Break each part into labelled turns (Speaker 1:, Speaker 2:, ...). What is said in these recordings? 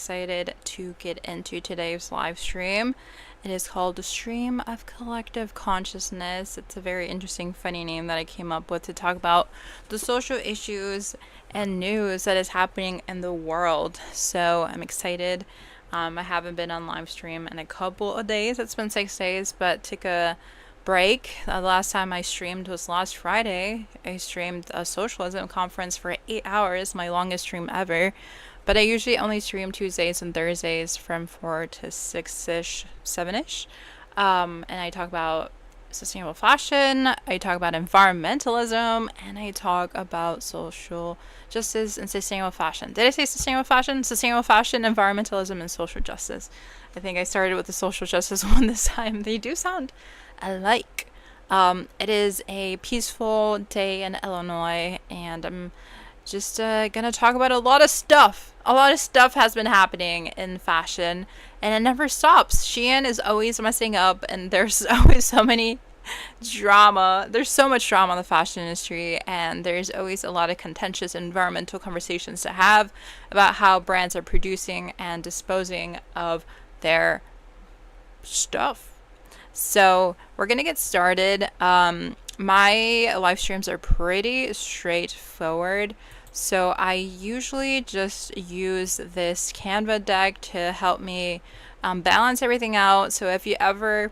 Speaker 1: excited to get into today's live stream. It is called the Stream of Collective Consciousness. It's a very interesting, funny name that I came up with to talk about the social issues and news that is happening in the world. So I'm excited. I haven't been on live stream in a couple of days. It's been 6 days, but took a break. The last time I streamed was last Friday. I streamed a socialism conference for 8 hours, my longest stream ever. But I usually only stream Tuesdays and Thursdays from 4 to 6-ish, 7-ish. And I talk about sustainable fashion, I talk about environmentalism, and I talk about social justice and sustainable fashion. Did I say sustainable fashion? Sustainable fashion, environmentalism, and social justice. I think I started with the social justice one this time. They do sound alike. It is a peaceful day in Illinois, and I'm just gonna talk about a lot of stuff. A lot of stuff has been happening in fashion, and it never stops. Shein is always messing up, and there's always so many drama. There's so much drama in the fashion industry, and there's always a lot of contentious environmental conversations to have about how brands are producing and disposing of their stuff. So we're gonna get started. My live streams are pretty straightforward. So I usually just use this Canva deck to help me balance everything out. So if you ever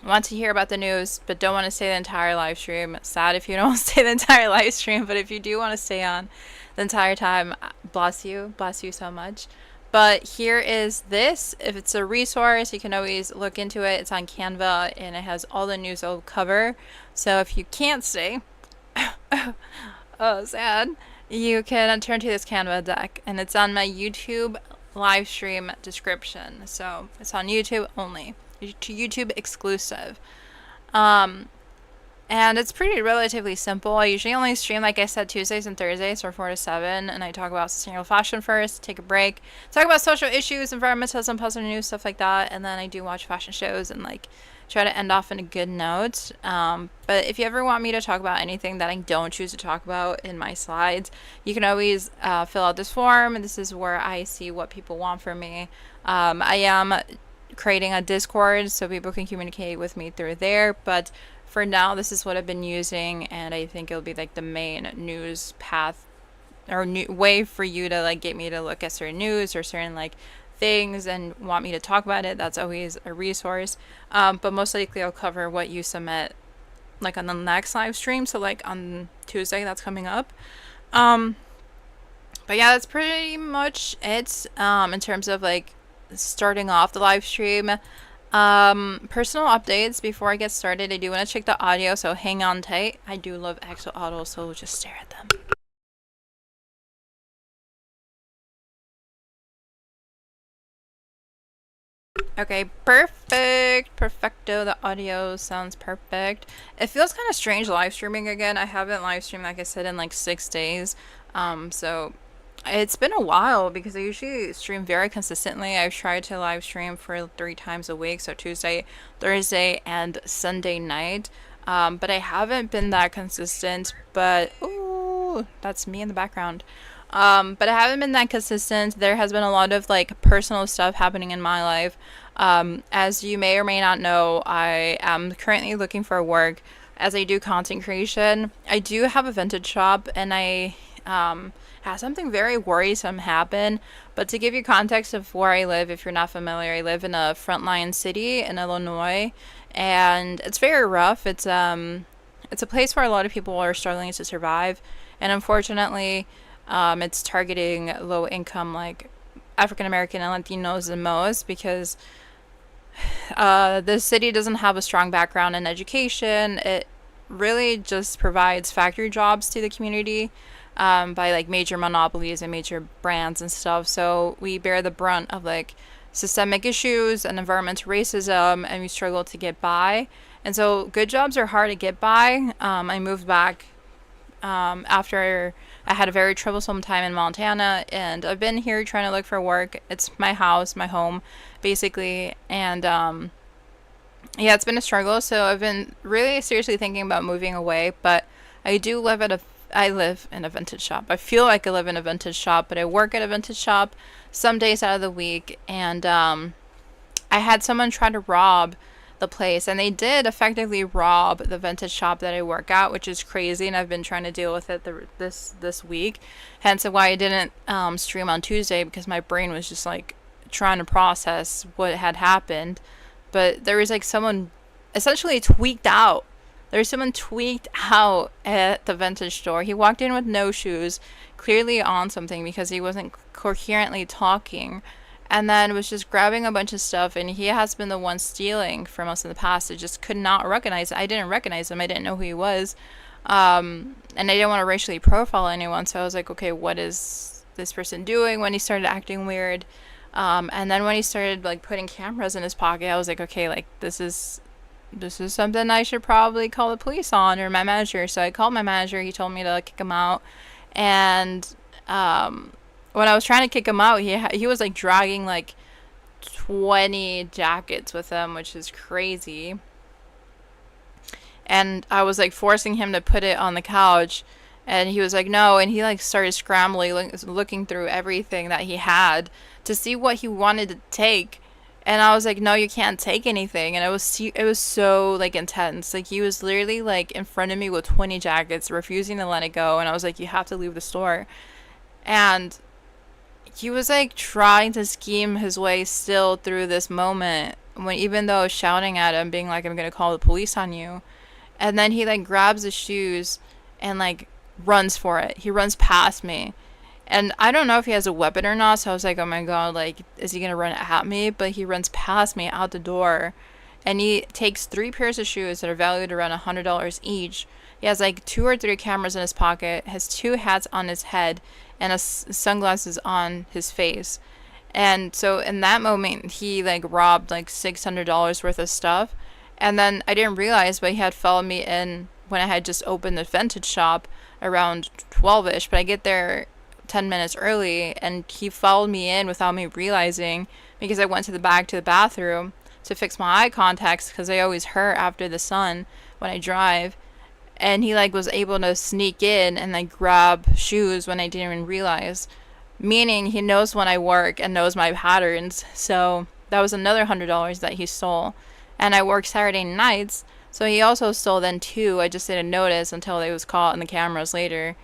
Speaker 1: want to hear about the news but don't want to stay the entire live stream, sad if you don't want to stay the entire live stream, but if you do want to stay on the entire time, bless you so much. But here is this. If it's a resource, you can always look into it. It's on Canva, and it has all the news it'll cover. So if you can't stay, oh, sad, you can turn to this Canva deck, and it's on my YouTube live stream description. So it's on YouTube only, YouTube exclusive. And it's pretty relatively simple. I usually only stream, like I said, Tuesdays and Thursdays from 4 to 7. And I talk about sustainable fashion first, take a break, talk about social issues, environmentalism, positive news, stuff like that. And then I do watch fashion shows and like try to end off on a good note. But if you ever want me to talk about anything that I don't choose to talk about in my slides, you can always fill out this form. And this is where I see what people want from me. I am creating a Discord so people can communicate with me through there. But for now, this is what I've been using, and I think it'll be like the main news path or way for you to like get me to look at certain news or certain like things and want me to talk about it. That's always a resource. But most likely I'll cover what you submit like on the next live stream. So like on Tuesday that's coming up. But yeah, that's pretty much it in terms of like starting off the live stream. Personal updates before I get started. I do want to check the audio, so hang on tight. I do love actual audio, so we'll just stare at them. Okay, perfecto. The audio sounds perfect. It feels kind of strange live streaming again. I haven't live streamed, like I said, in like 6 days. So it's been a while because I usually stream very consistently. I've tried to live stream for 3 times a week, so Tuesday, Thursday, and Sunday night. But I haven't been that consistent. But ooh, that's me in the background. But I haven't been that consistent. There has been a lot of like personal stuff happening in my life. As you may or may not know, I am currently looking for work as I do content creation. I do have a vintage shop, and I had something very worrisome happen. But to give you context of where I live, if you're not familiar, I live in a frontline city in Illinois, and it's very rough. It's a place where a lot of people are struggling to survive, and unfortunately, it's targeting low income, like African American and Latinos the most, because the city doesn't have a strong background in education. It really just provides factory jobs to the community by like major monopolies and major brands and stuff. So we bear the brunt of like systemic issues and environmental racism, and we struggle to get by. And so good jobs are hard to get by. I moved back after I had a very troublesome time in Montana, and I've been here trying to look for work. It's my house, my home, basically. And yeah, it's been a struggle. So I've been really seriously thinking about moving away, but I do live at a I live in a vintage shop. I feel like I live in a vintage shop, but I work at a vintage shop some days out of the week. And I had someone try to rob the place, and they did effectively rob the vintage shop that I work at, which is crazy. And I've been trying to deal with it this week. Hence why I didn't stream on Tuesday, because my brain was just like trying to process what had happened. But there was like someone essentially tweaked out. There's someone tweaked out at the vintage store. He walked in with no shoes, clearly on something because he wasn't coherently talking, and then was just grabbing a bunch of stuff. And he has been the one stealing from us in the past. I just could not recognize. I didn't recognize him. I didn't know who he was, and I didn't want to racially profile anyone. So I was like, okay, what is this person doing? When he started acting weird, and then when he started like putting cameras in his pocket, I was like, okay, like this is something I should probably call the police on, or my manager. So I called my manager. He told me to kick him out. And when I was trying to kick him out, he was like dragging like 20 jackets with him, which is crazy. And I was like forcing him to put it on the couch, and he was like, no. And he like started scrambling, looking through everything that he had to see what he wanted to take. And I was like, no, you can't take anything. And it was so like intense. Like he was literally like in front of me with 20 jackets, refusing to let it go. And I was like, you have to leave the store. And he was like trying to scheme his way still through this moment, when even though I was shouting at him, being like, I'm gonna call the police on you. And then he like grabs his shoes and like runs for it. He runs past me. And I don't know if he has a weapon or not, so I was like, oh my god, like, is he gonna run at me? But he runs past me out the door, and he takes 3 pairs of shoes that are valued around $100 each. He has like 2 or 3 cameras in his pocket, has 2 hats on his head, and sunglasses on his face. And so in that moment, he like robbed like $600 worth of stuff. And then I didn't realize, but he had followed me in when I had just opened the vintage shop around 12ish, but I get there 10 minutes early, and he followed me in without me realizing, because I went to the bathroom to fix my eye contacts, because I always hurt after the sun when I drive. And he like was able to sneak in and like grab shoes when I didn't even realize, meaning he knows when I work and knows my patterns. So that was another $100 that he stole. And I work Saturday nights, so he also stole then too. I just didn't notice until it was caught in the cameras later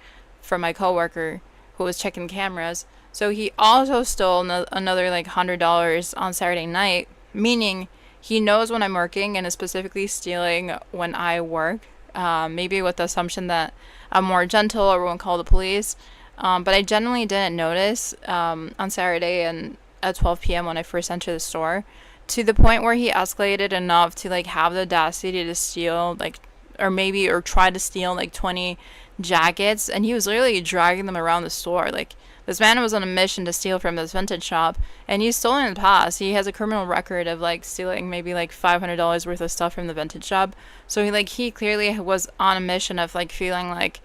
Speaker 1: from my coworker who was checking cameras. So he also stole another like $100 on Saturday night, meaning he knows when I'm working and is specifically stealing when I work. Maybe with the assumption that I'm more gentle or won't call the police. But I genuinely didn't notice on Saturday and at 12 p.m. when I first entered the store, to the point where he escalated enough to like have the audacity to steal like, or try to steal like 20 jackets. And he was literally dragging them around the store. Like, this man was on a mission to steal from this vintage shop, and he's stolen in the past. He has a criminal record of like stealing maybe like $500 worth of stuff from the vintage shop. So he clearly was on a mission of like feeling like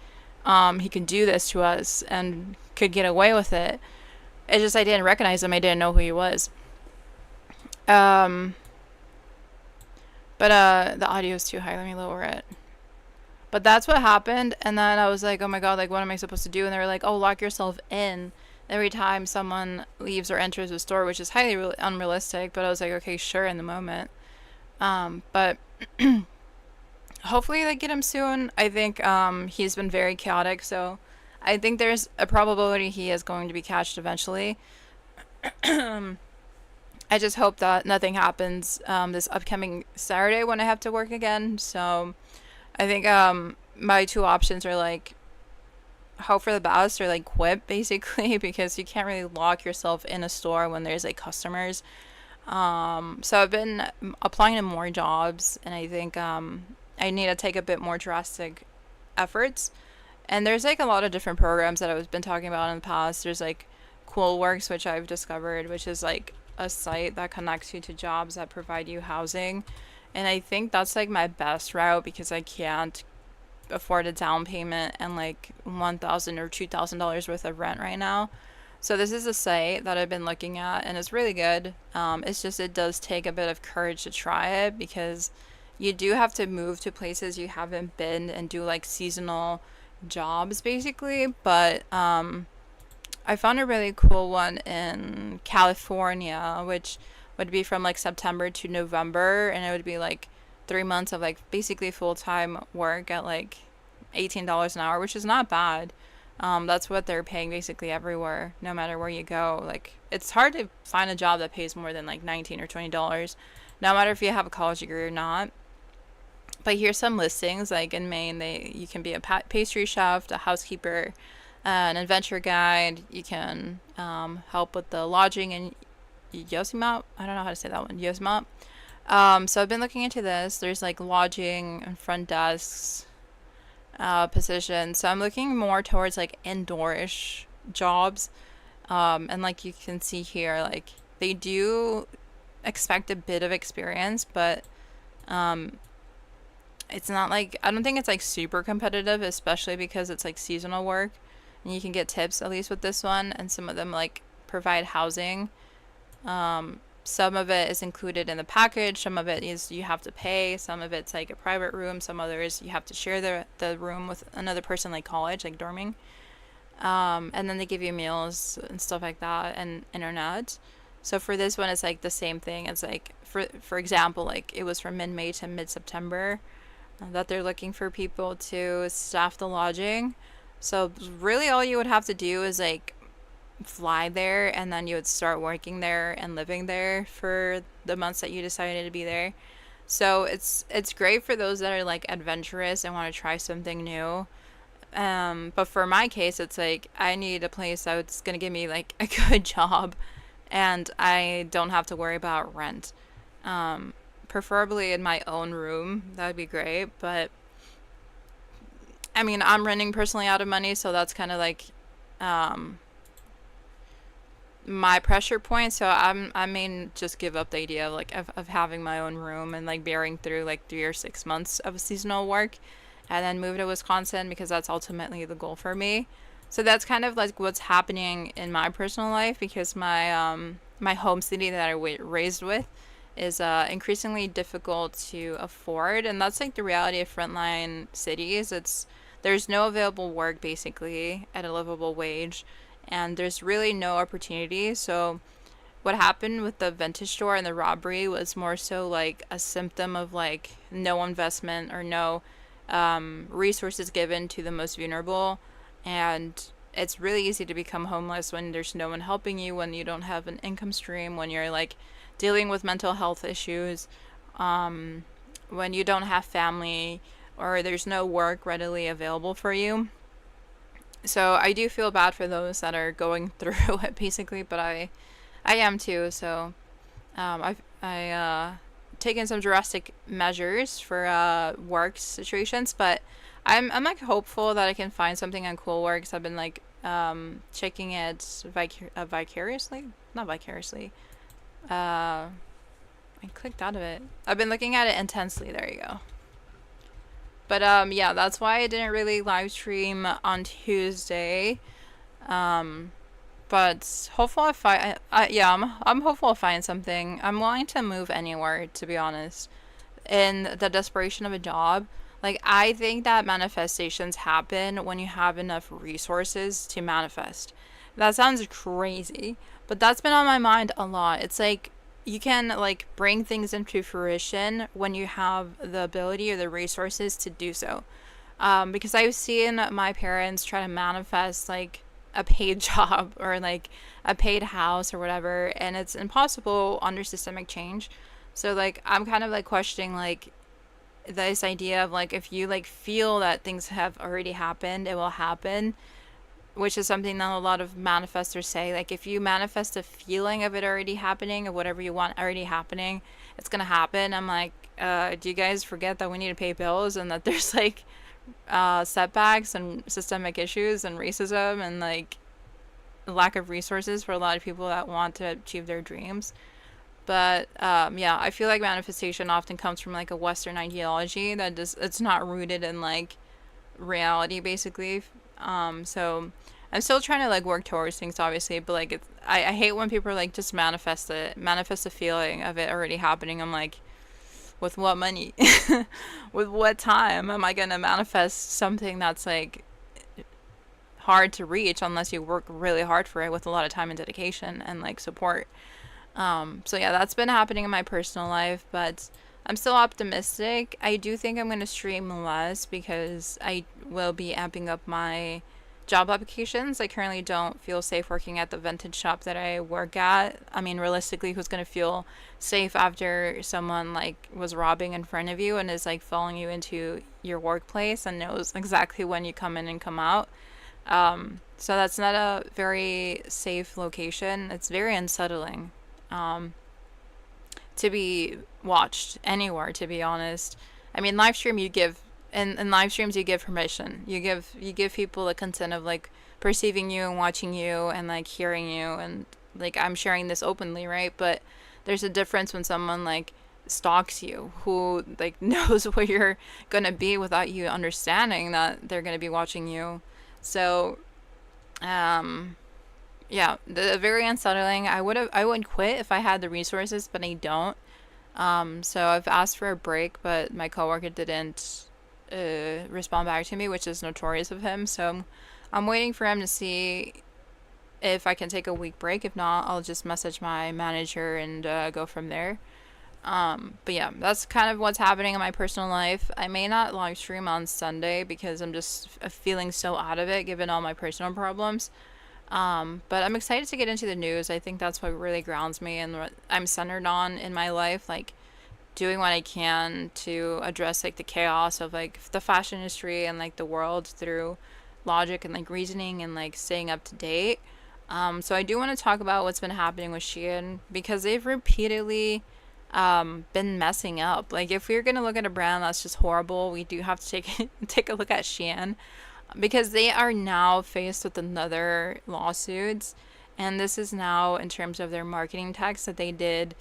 Speaker 1: he could do this to us and could get away with it. It's just I didn't recognize him. I didn't know who he was. But the audio is too high. Let me lower it. But that's what happened. And then I was like, oh my god, like, what am I supposed to do? And they were like, oh, lock yourself in every time someone leaves or enters the store, which is highly unrealistic. But I was like, okay, sure, in the moment. But hopefully they get him soon. I think he's been very chaotic, so I think there's a probability he is going to be catched eventually. I just hope that nothing happens this upcoming Saturday when I have to work again. So I think my 2 options are like hope for the best or like quit, basically, because you can't really lock yourself in a store when there's like customers. So I've been applying to more jobs, and I think I need to take a bit more drastic efforts. And there's like a lot of different programs that I've been talking about in the past. There's like Coolworks, which I've discovered, which is like a site that connects you to jobs that provide you housing. And I think that's like my best route, because I can't afford a down payment and like $1,000 or $2,000 worth of rent right now. So this is a site that I've been looking at, and it's really good. It's just, it does take a bit of courage to try it, because you do have to move to places you haven't been and do like seasonal jobs basically, but I found a really cool one in California, which would be from like September to November, and it would be like 3 months of like basically full time work at like $18 an hour, which is not bad. That's what they're paying basically everywhere, no matter where you go. Like, it's hard to find a job that pays more than like $19 or $20, no matter if you have a college degree or not. But here's some listings. Like in Maine, you can be a pastry chef, a housekeeper, an adventure guide. You can help with the lodging in Yosemite. I don't know how to say that one. Yosemite. So I've been looking into this. There's like lodging and front desks position. So I'm looking more towards like indoorish jobs. And like you can see here, like they do expect a bit of experience, but it's not like, I don't think it's like super competitive, especially because it's like seasonal work and you can get tips at least with this one. And some of them like provide housing. Some of it is included in the package, some of it is you have to pay, some of it's like a private room, some others you have to share the room with another person, like college, like dorming. And then they give you meals and stuff like that and internet. So for this one, it's like the same thing. It's like, for example, like it was from mid-May to mid-September that they're looking for people to staff the lodging. So really all you would have to do is like fly there, and then you would start working there and living there for the months that you decided to be there. So it's great for those that are like adventurous and want to try something new. But for my case, it's like I need a place that's gonna give me like a good job, and I don't have to worry about rent. Preferably in my own room, that'd be great. But I mean, I'm running personally out of money, so that's kind of like my pressure point. So I may just give up the idea of like of having my own room and like bearing through like 3 or 6 months of seasonal work and then move to Wisconsin, because that's ultimately the goal for me. So that's kind of like what's happening in my personal life, because my home city that I raised with is increasingly difficult to afford, and that's like the reality of frontline cities. There's no available work basically at a livable wage, and there's really no opportunity. So what happened with the vintage store and the robbery was more so like a symptom of like no investment or no resources given to the most vulnerable. And it's really easy to become homeless when there's no one helping you, when you don't have an income stream, when you're like dealing with mental health issues, when you don't have family, or there's no work readily available for you. So I do feel bad for those that are going through it basically, but I am too. So I've taken some drastic measures for work situations, but I'm like hopeful that I can find something on Coolworks. I've been like checking it vicariously, not vicariously. I clicked out of it. I've been looking at it intensely. There you go. But yeah, that's why I didn't really live stream on Tuesday. But hopeful I'm hopeful I'll find something. I'm willing to move anywhere, to be honest. In the desperation of a job, like I think that manifestations happen when you have enough resources to manifest. That sounds crazy, but that's been on my mind a lot. It's like you can like bring things into fruition when you have the ability or the resources to do so. Because I've seen my parents try to manifest like a paid job or like a paid house or whatever, and it's impossible under systemic change. So like I'm kind of like questioning like this idea of like if you like feel that things have already happened, it will happen, which is something that a lot of manifestors say. Like if you manifest a feeling of it already happening, of whatever you want already happening, it's gonna happen. I'm like, do you guys forget that we need to pay bills, and that there's like setbacks and systemic issues and racism and like lack of resources for a lot of people that want to achieve their dreams? But yeah, I feel like manifestation often comes from like a Western ideology that it's not rooted in like reality basically. So I'm still trying to like work towards things, obviously, but like I hate when people are like just manifest a feeling of it already happening. I'm like, with what money? With what time am I gonna manifest something that's like hard to reach unless you work really hard for it with a lot of time and dedication and like support. So yeah, that's been happening in my personal life, but I'm still optimistic. I do think I'm going to stream less because I will be amping up my job applications. I currently don't feel safe working at the vintage shop that I work at. I mean, realistically, who's going to feel safe after someone like was robbing in front of you and is like following you into your workplace and knows exactly when you come in and come out? So that's not a very safe location. It's very unsettling to be watched anywhere, to be honest. I mean, live stream you give in live streams you give permission. You give people the consent of like perceiving you and watching you and like hearing you, and like I'm sharing this openly, right? But there's a difference when someone like stalks you, who like knows where you're gonna be without you understanding that they're gonna be watching you. So yeah, very unsettling. I would quit if I had the resources, but I don't. So I've asked for a break, but my coworker didn't respond back to me, which is notorious of him. So I'm waiting for him to see if I can take a week break. If not, I'll just message my manager and go from there. But yeah, that's kind of what's happening in my personal life. I may not live stream on Sunday because I'm just feeling so out of it given all my personal problems. But I'm excited to get into the news. I think that's what really grounds me and what I'm centered on in my life, like doing what I can to address like the chaos of like the fashion industry and like the world through logic and like reasoning and like staying up to date. So I do want to talk about what's been happening with Shein because they've repeatedly been messing up. Like if we're gonna look at a brand that's just horrible, we do have to take a look at Shein because they are now faced with another lawsuits, and this is now in terms of their marketing text that they did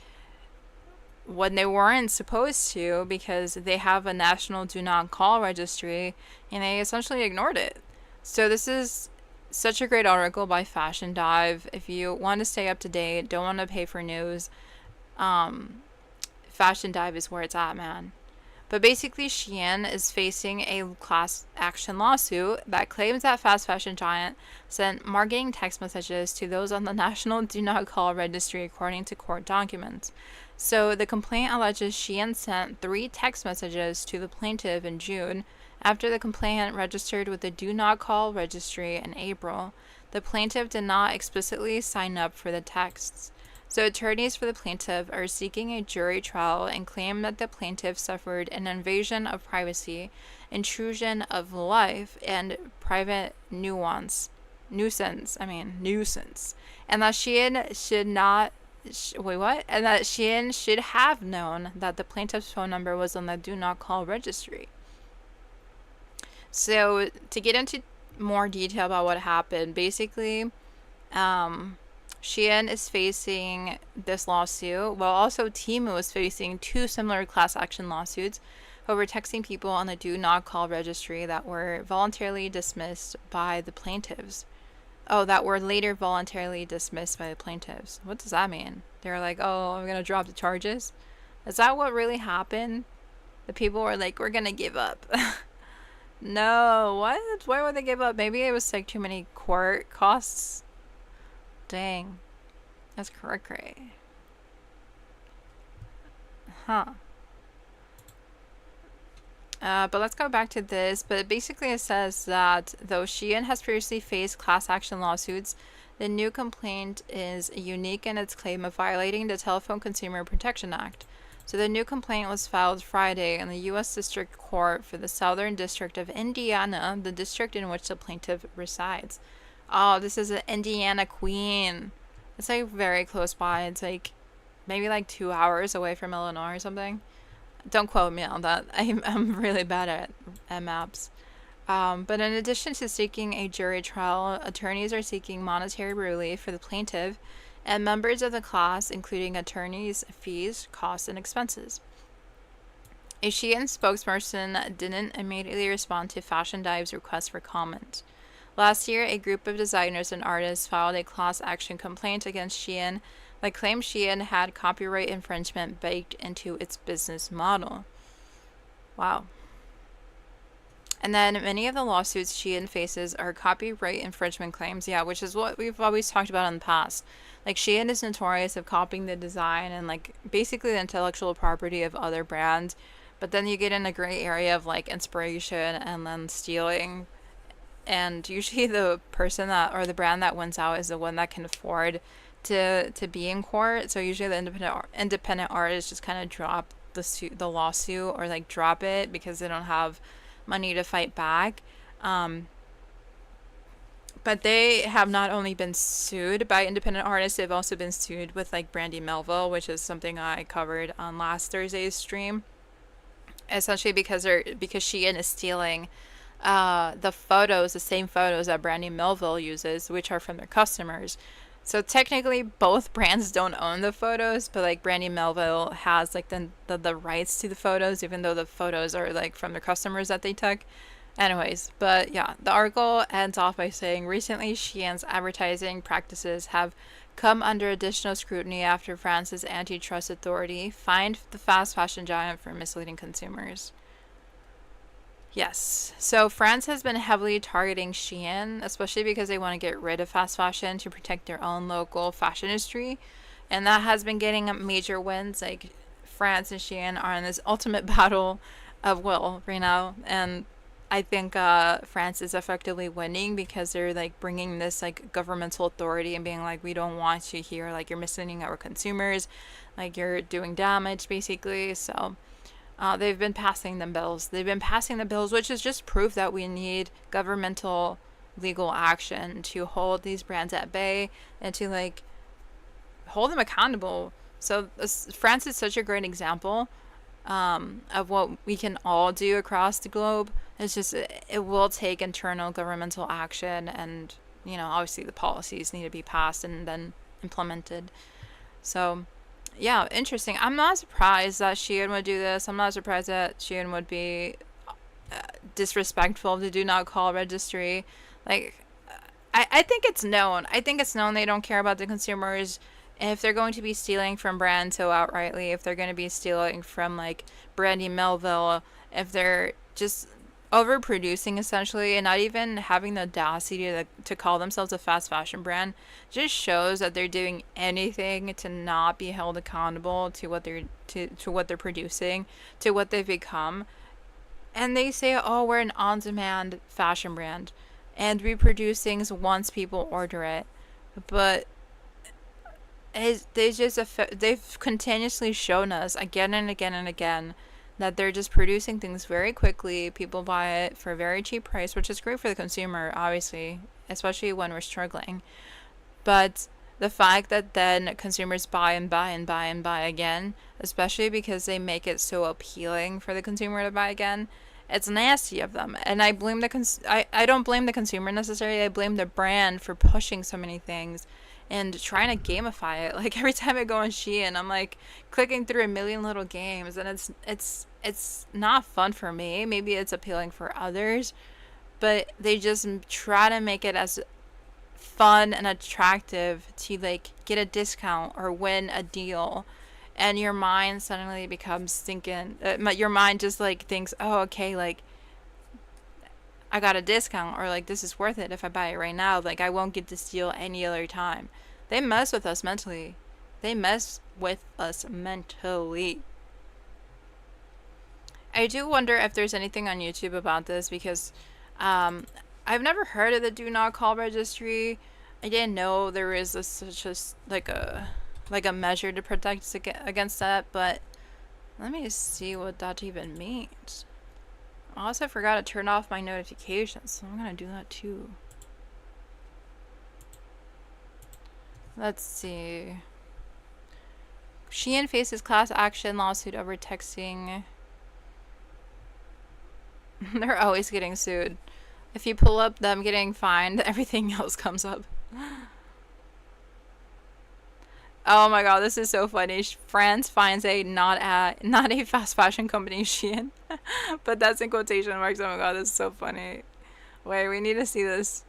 Speaker 1: when they weren't supposed to because they have a national do not call registry and they essentially ignored it. So this is such a great article by Fashion Dive. If you want to stay up to date, don't want to pay for news, Fashion Dive is where it's at, man. But basically, Shein is facing a class action lawsuit that claims that fast fashion giant sent marketing text messages to those on the National Do Not Call registry, according to court documents. So the complaint alleges Shein sent 3 text messages to the plaintiff in June after the complainant registered with the Do Not Call registry in April. The plaintiff did not explicitly sign up for the texts. So attorneys for the plaintiff are seeking a jury trial and claim that the plaintiff suffered an invasion of privacy, intrusion of life, and private nuisance, and that Shein should not. Wait, what? And that Shein should have known that the plaintiff's phone number was on the Do Not Call registry. So to get into more detail about what happened, basically, Shein is facing this lawsuit, while also Temu is facing 2 similar class action lawsuits over texting people on the Do Not Call registry that were voluntarily dismissed by the plaintiffs. Oh, that were later voluntarily dismissed by the plaintiffs. What does that mean? They were like, oh, I'm going to drop the charges? Is that what really happened? The people were like, we're going to give up. No, what? Why would they give up? Maybe it was like too many court costs. Dang. That's correct. Huh. But let's go back to this. But basically it says that though Shein has previously faced class action lawsuits, the new complaint is unique in its claim of violating the Telephone Consumer Protection Act. So the new complaint was filed Friday in the U.S. District Court for the Southern District of Indiana, the district in which the plaintiff resides. Oh, this is an Indiana queen. It's like very close by. It's like maybe like 2 hours away from Illinois or something. Don't quote me on that. I'm really bad at maps. But in addition to seeking a jury trial, attorneys are seeking monetary relief for the plaintiff and members of the class, including attorneys' fees, costs, and expenses. A Shein spokesperson didn't immediately respond to Fashion Dive's request for comment. Last year, a group of designers and artists filed a class action complaint against Shein that claimed Shein had copyright infringement baked into its business model. Wow. And then many of the lawsuits Shein faces are copyright infringement claims. Yeah, which is what we've always talked about in the past. Like, Shein is notorious of copying the design and like basically the intellectual property of other brands. But then you get in a gray area of like inspiration and then stealing. And usually the person that, or the brand that wins out, is the one that can afford to be in court. So usually the independent artists just kind of drop the lawsuit, or like drop it because they don't have money to fight back. But they have not only been sued by independent artists, they've also been sued with like Brandy Melville, which is something I covered on last Thursday's stream. Essentially because Shein is stealing the same photos that Brandy Melville uses, which are from their customers. So technically both brands don't own the photos, but like Brandy Melville has like the rights to the photos, even though the photos are like from the customers that they took. Anyways, but yeah, the article ends off by saying, recently Shein's advertising practices have come under additional scrutiny after France's antitrust authority fined the fast fashion giant for misleading consumers. Yes, so France has been heavily targeting Shein, especially because they want to get rid of fast fashion to protect their own local fashion industry. And that has been getting major wins. Like, France and Shein are in this ultimate battle of will right now. And I think France is effectively winning because they're like bringing this like governmental authority and being like, we don't want you here, like you're misleading our consumers, like you're doing damage basically. So they've been passing them bills. They've been passing the bills, which is just proof that we need governmental legal action to hold these brands at bay and to like hold them accountable. So France is such a great example of what we can all do across the globe. It's just, it will take internal governmental action, and you know, obviously the policies need to be passed and then implemented. So yeah, interesting. I'm not surprised that Shein would do this. I'm not surprised that Shein would be disrespectful of the do not call registry. Like, I think it's known. I think it's known they don't care about the consumers. If they're going to be stealing from brands so outrightly, if they're going to be stealing from like Brandy Melville, if they're just overproducing essentially and not even having the audacity to call themselves a fast fashion brand, just shows that they're doing anything to not be held accountable to what they're to what they're producing, to what they've become. And they say, oh, we're an on-demand fashion brand and we produce things once people order it. But they've continuously shown us again and again and again that they're just producing things very quickly. People buy it for a very cheap price, which is great for the consumer, obviously, especially when we're struggling. But the fact that then consumers buy and buy and buy and buy again, especially because they make it so appealing for the consumer to buy again, it's nasty of them. And I blame I don't blame the consumer necessarily. I blame the brand for pushing so many things and trying to gamify it. Like, every time I go on Shein, I'm like clicking through a million little games, and it's not fun for me. Maybe it's appealing for others, but they just try to make it as fun and attractive to like get a discount or win a deal, and your mind suddenly becomes thinking, your mind just like thinks, oh, okay, like I got a discount, or like this is worth it if I buy it right now. Like, I won't get this deal any other time. They mess with us mentally. They mess with us mentally. I do wonder if there's anything on YouTube about this, because I've never heard of the do not call registry. I didn't know there is such a measure to protect us against that. But let me see what that even means. I also forgot to turn off my notifications, so I'm gonna do that too. Let's see. Shein faces class action lawsuit over texting. They're always getting sued. If you pull up them getting fined, everything else comes up. Oh my god, this is so funny. France finds not a fast fashion company, Shein. But that's in quotation marks. Oh my god, this is so funny. Wait, we need to see this.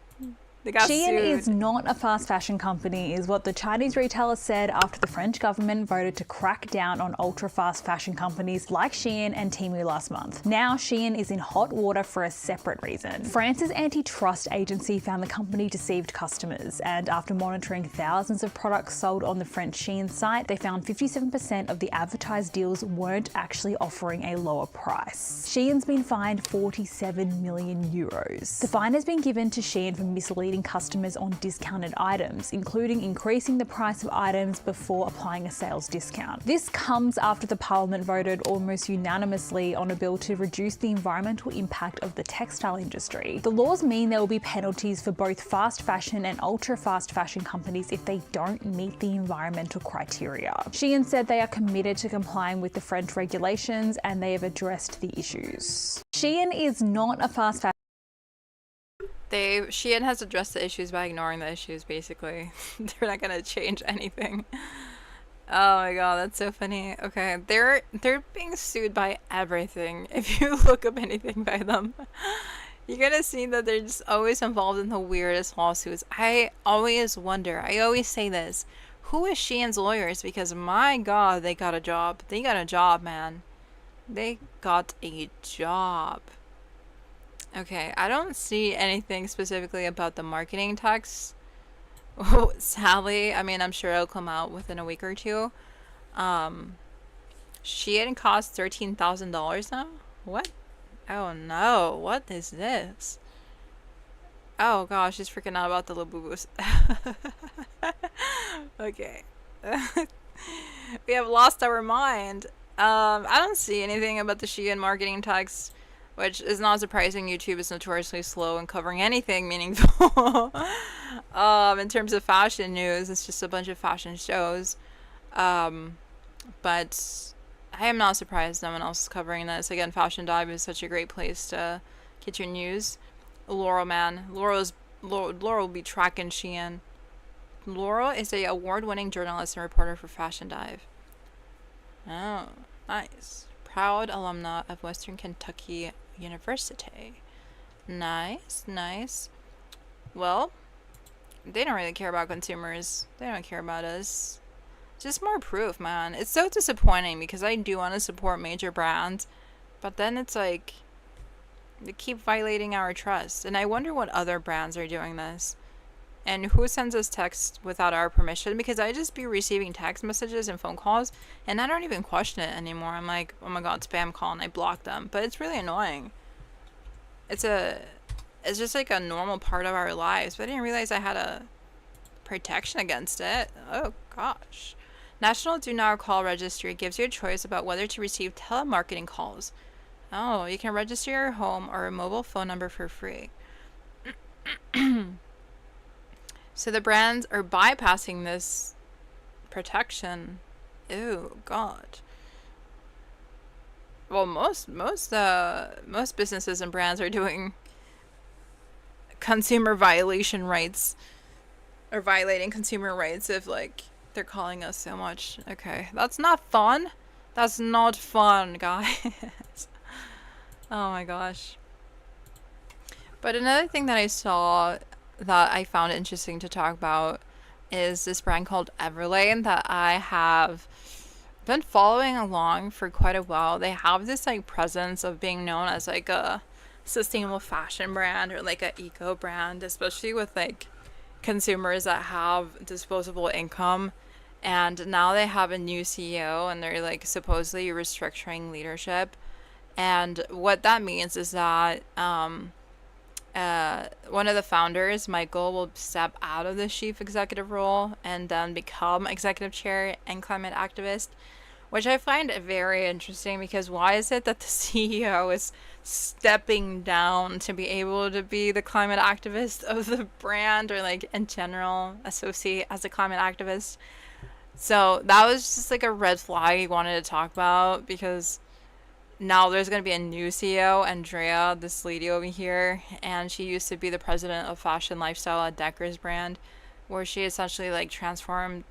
Speaker 1: They got
Speaker 2: Shein
Speaker 1: sued.
Speaker 2: is not a fast fashion company, is what the Chinese retailer said after the French government voted to crack down on ultra-fast fashion companies like Shein and Temu last month. Now Shein is in hot water for a separate reason. France's antitrust agency found the company deceived customers, and after monitoring thousands of products sold on the French Shein site, they found 57% of the advertised deals weren't actually offering a lower price. Shein's been fined 47 million euros. The fine has been given to Shein for misleading customers on discounted items, including increasing the price of items before applying a sales discount. This comes after the parliament voted almost unanimously on a bill to reduce the environmental impact of the textile industry. The laws mean there will be penalties for both fast fashion and ultra-fast fashion companies if they don't meet the environmental criteria. Shein said they are committed to complying with the French regulations and they have addressed the issues. Shein is not a fast fashion.
Speaker 1: Shein has addressed the issues by ignoring the issues, basically. They're not gonna change anything. Oh my god, that's so funny. Okay, they're being sued by everything. If you look up anything by them, you're gonna see that they're just always involved in the weirdest lawsuits. I always wonder, I always say this, who is Shein's lawyers? Because my god, they got a job. They got a job, man. They got a job. Okay, I don't see anything specifically about the marketing tax. Oh, sadly, I mean, I'm sure it'll come out within a week or two. Shein cost $13,000 now? What? Oh no, what is this? Oh gosh, she's freaking out about the Labubus. Okay. We have lost our mind. I don't see anything about the Shein marketing tax, which is not surprising. YouTube is notoriously slow in covering anything meaningful. In terms of fashion news, it's just a bunch of fashion shows. But I am not surprised no one else is covering this. Again, Fashion Dive is such a great place to get your news. Laurel, man. Laurel will be tracking Shein. Laurel is a award-winning journalist and reporter for Fashion Dive. Oh, nice. Proud alumna of Western Kentucky University. Nice, nice. Well, they don't really care about consumers. They don't care about us. Just more proof, man. It's so disappointing because I do want to support major brands, but then it's like they keep violating our trust. And I wonder what other brands are doing this. And who sends us texts without our permission? Because I just be receiving text messages and phone calls, and I don't even question it anymore. I'm like, oh my god, spam call, and I block them. But it's really annoying. It's just like a normal part of our lives. But I didn't realize I had a protection against it. Oh gosh. National Do Not Call Registry gives you a choice about whether to receive telemarketing calls. Oh, you can register your home or a mobile phone number for free. So the brands are bypassing this protection. Ew, god. Well, most businesses and brands are doing consumer violation rights, or violating consumer rights if like they're calling us so much. Okay, that's not fun. That's not fun, guys. Oh my gosh. But another thing that I saw that I found interesting to talk about is this brand called Everlane that I have been following along for quite a while. They have this like presence of being known as like a sustainable fashion brand or like a eco brand, especially with like consumers that have disposable income. And now they have a new CEO and they're like supposedly restructuring leadership. And what that means is that one of the founders, Michael, will step out of the chief executive role and then become executive chair and climate activist, which I find very interesting because why is it that the CEO is stepping down to be able to be the climate activist of the brand or like in general associate as a climate activist? So that was just like a red flag I wanted to talk about because now there's going to be a new CEO, Andrea, this lady over here, and she used to be the president of fashion lifestyle at Decker's brand, where she essentially like transformed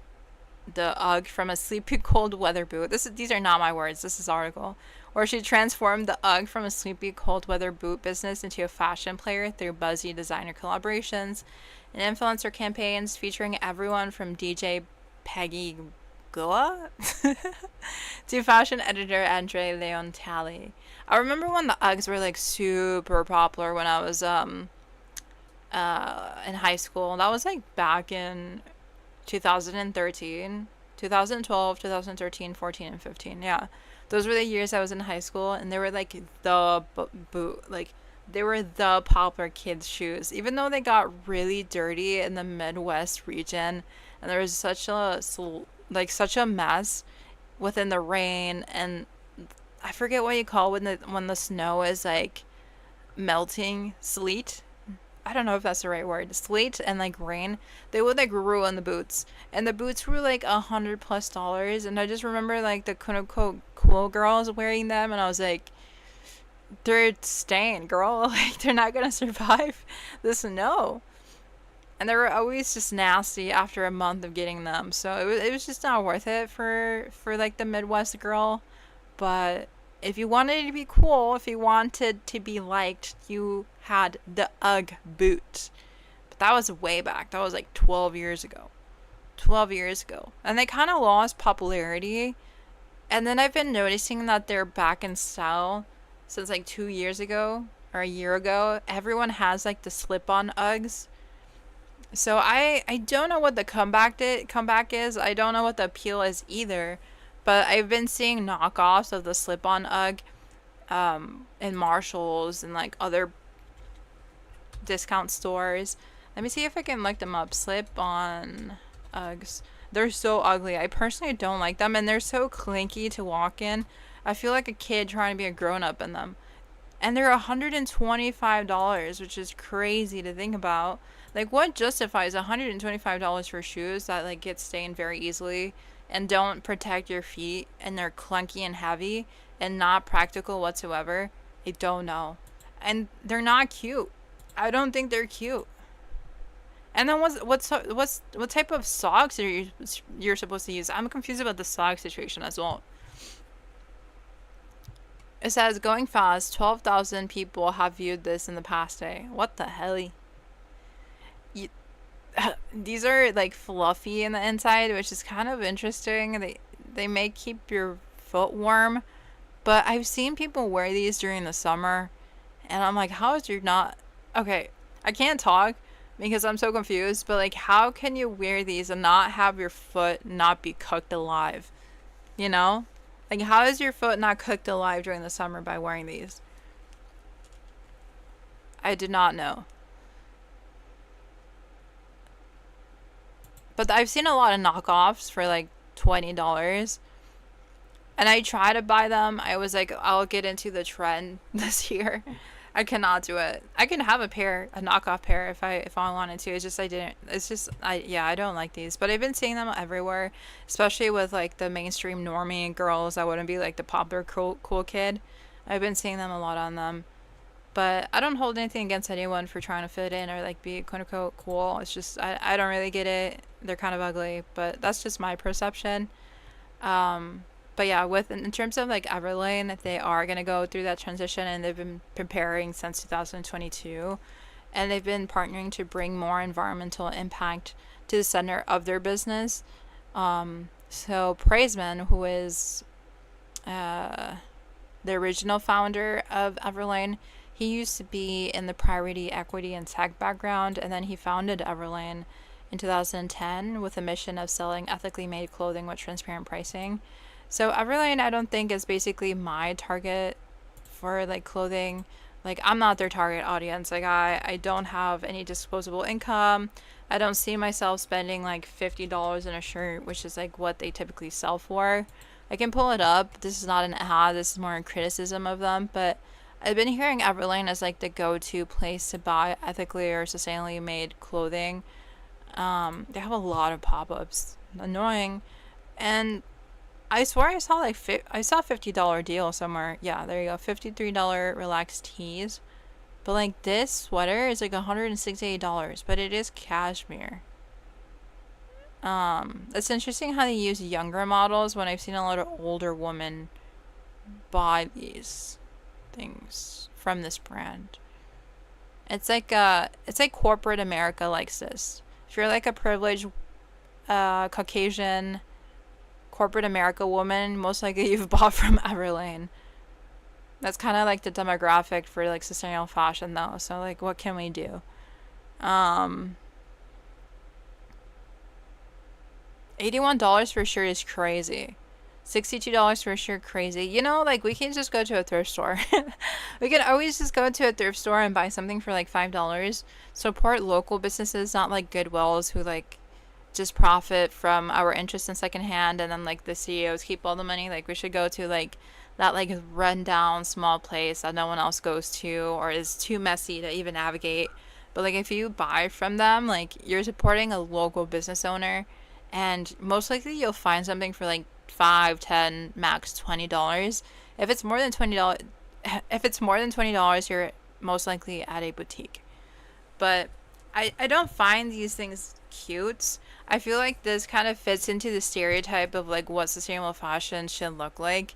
Speaker 1: the UGG from a sleepy cold weather boot. These are not my words, this is article, where she transformed the UGG from a sleepy cold weather boot business into a fashion player through buzzy designer collaborations and influencer campaigns featuring everyone from DJ Peggy Goa to fashion editor Andre Leontali. I remember when the Uggs were like super popular when I was in high school. That was like back in 2013, 2012, 2013, 14, and 15. Yeah. Those were the years I was in high school, and they were like the boot, like they were the popular kids' shoes. Even though they got really dirty in the Midwest region, and there was such a mess within the rain, and I forget what you call when the snow is like melting, sleet. I don't know if that's the right word. Sleet and like rain, they would like ruin the boots, and the boots were like $100+, and I just remember like the quote unquote cool girls wearing them, and I was like, they're stained, girl. Like they're not gonna survive the snow, and they were always just nasty after a month of getting them. So it was just not worth it for like the Midwest girl. But if you wanted to be cool, if you wanted to be liked, you had the UGG boot. But that was way back. That was like 12 years ago. 12 years ago. And they kind of lost popularity. And then I've been noticing that they're back in style since like 2 years ago or a year ago. Everyone has like the slip-on Uggs. So I don't know what the comeback is. I don't know what the appeal is either. But I've been seeing knockoffs of the slip-on UGG in Marshalls and like other discount stores. Let me see if I can look them up. Slip-on Uggs. They're so ugly. I personally don't like them, and they're so clinky to walk in. I feel like a kid trying to be a grown-up in them. And they're $125, which is crazy to think about. Like, what justifies $125 for shoes that like get stained very easily and don't protect your feet, and they're clunky and heavy and not practical whatsoever? I don't know. And they're not cute. I don't think they're cute. And then what type of socks are you're supposed to use? I'm confused about the sock situation as well. It says, going fast, 12,000 people have viewed this in the past day. What the hell? These are like fluffy in the inside, which is kind of interesting. They may keep your foot warm, but I've seen people wear these during the summer, and I'm like, how is you not... Okay, I can't talk because I'm so confused, but like, how can you wear these and not have your foot not be cooked alive? You know? Like, how is your foot not cooked alive during the summer by wearing these? I did not know. But I've seen a lot of knockoffs for like $20. And I try to buy them. I was like, I'll get into the trend this year. I cannot do it. I can have a knockoff pair if I wanted to. It's just I don't like these. But I've been seeing them everywhere, especially with like the mainstream normie girls that wouldn't be like the popular cool kid. I've been seeing them a lot on them. But I don't hold anything against anyone for trying to fit in or like be quote unquote cool. It's just I don't really get it. They're kind of ugly, but that's just my perception. But yeah, in terms of like Everlane, they are gonna go through that transition, and they've been preparing since 2022, and they've been partnering to bring more environmental impact to the center of their business. So Praiseman, who is the original founder of Everlane, he used to be in the priority equity and tech background, and then he founded Everlane in 2010 with a mission of selling ethically made clothing with transparent pricing. So Everlane, I don't think, is basically my target for like clothing. Like, I'm not their target audience. Like, I don't have any disposable income. I don't see myself spending like $50 in a shirt, which is like what they typically sell for. I can pull it up. This is not an ad. This is more a criticism of them. But I've been hearing Everlane as like the go-to place to buy ethically or sustainably made clothing. They have a lot of pop-ups. Annoying. And I swear I saw like I saw $50 deal somewhere. Yeah, there you go. $53 relaxed tees. But like this sweater is like $168, but it is cashmere. It's interesting how they use younger models when I've seen a lot of older women buy these things from this brand. It's like corporate America likes this. If you're like a privileged Caucasian corporate America woman, most likely you've bought from Everlane. That's kind of like the demographic for like sustainable fashion though. So like what can we do? $81 for a shirt is crazy. $62 for a shirt, crazy. You know, like we can just go to a thrift store. We can always just go to a thrift store and buy something for like $5. Support local businesses, not like Goodwills who like just profit from our interest in secondhand, and then like the CEOs keep all the money. Like we should go to like that like rundown small place that no one else goes to or is too messy to even navigate. But like if you buy from them, like you're supporting a local business owner, and most likely you'll find something for like 5, 10, max $20. If it's more than $20, you're most likely at a boutique. But I don't find these things cute. I feel like this kind of fits into the stereotype of like what sustainable fashion should look like.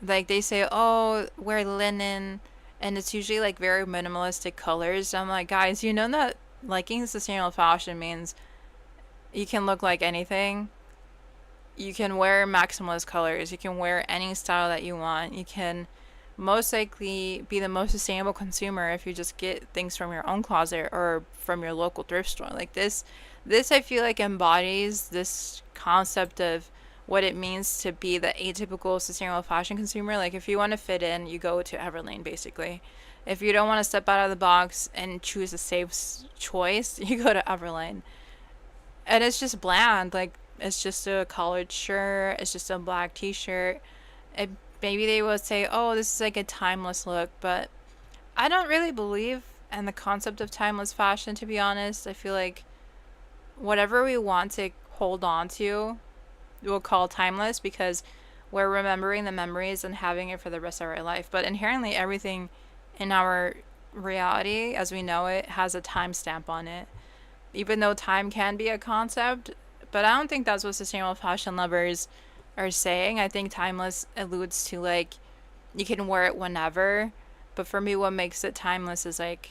Speaker 1: Like they say, oh, wear linen, and it's usually like very minimalistic colors. I'm like, guys, you know that liking sustainable fashion means you can look like anything. You can wear maximalist colors. You can wear any style that you want. You can most likely be the most sustainable consumer if you just get things from your own closet or from your local thrift store. Like this I feel like embodies this concept of what it means to be the atypical sustainable fashion consumer. Like if you want to fit in, you go to Everlane basically. If you don't want to step out of the box and choose a safe choice, you go to Everlane. And it's just bland. Like it's just a collared shirt, it's just a black t-shirt. Maybe they would say, oh, this is like a timeless look, but I don't really believe in the concept of timeless fashion, to be honest. I feel like whatever we want to hold on to, we'll call timeless because we're remembering the memories and having it for the rest of our life. But inherently, everything in our reality, as we know it, has a timestamp on it. Even though time can be a concept, but I don't think that's what sustainable fashion lovers are saying. I think timeless alludes to like you can wear it whenever, but for me what makes it timeless is like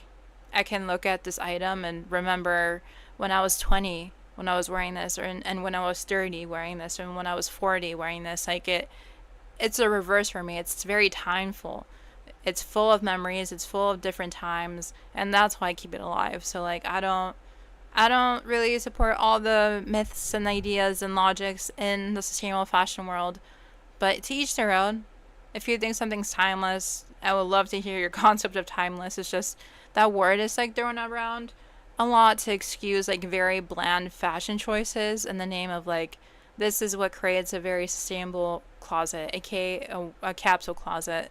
Speaker 1: I can look at this item and remember when I was 20 when I was wearing this, and when I was 30 wearing this, and when I was 40 wearing this. Like it's a reverse for me. It's very timeful. It's full of memories, it's full of different times, and that's why I keep it alive. So like I don't really support all the myths and ideas and logics in the sustainable fashion world, but to each their own. If you think something's timeless, I would love to hear your concept of timeless. It's just that word is like thrown around a lot to excuse like very bland fashion choices in the name of like this is what creates a very sustainable closet, aka a capsule closet.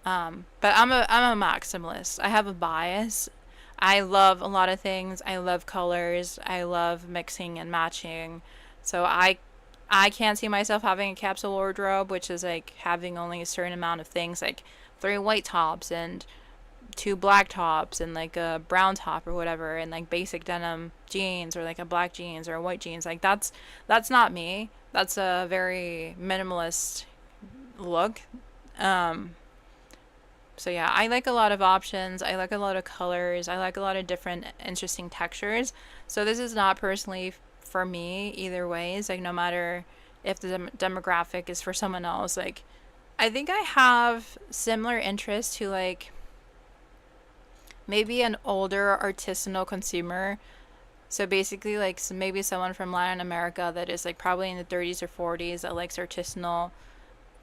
Speaker 1: But I'm a maximalist. I have a bias. I love a lot of things. I love colors. I love mixing and matching. So I can't see myself having a capsule wardrobe, which is like having only a certain amount of things, like 3 white tops and 2 black tops and like a brown top or whatever, and like basic denim jeans or like a black jeans or a white jeans. Like that's not me. That's a very minimalist look. So yeah, I like a lot of options. I like a lot of colors. I like a lot of different interesting textures. So this is not personally for me either ways. Like no matter if the demographic is for someone else. Like I think I have similar interests to like maybe an older artisanal consumer. So basically like maybe someone from Latin America that is like probably in the 30s or 40s that likes artisanal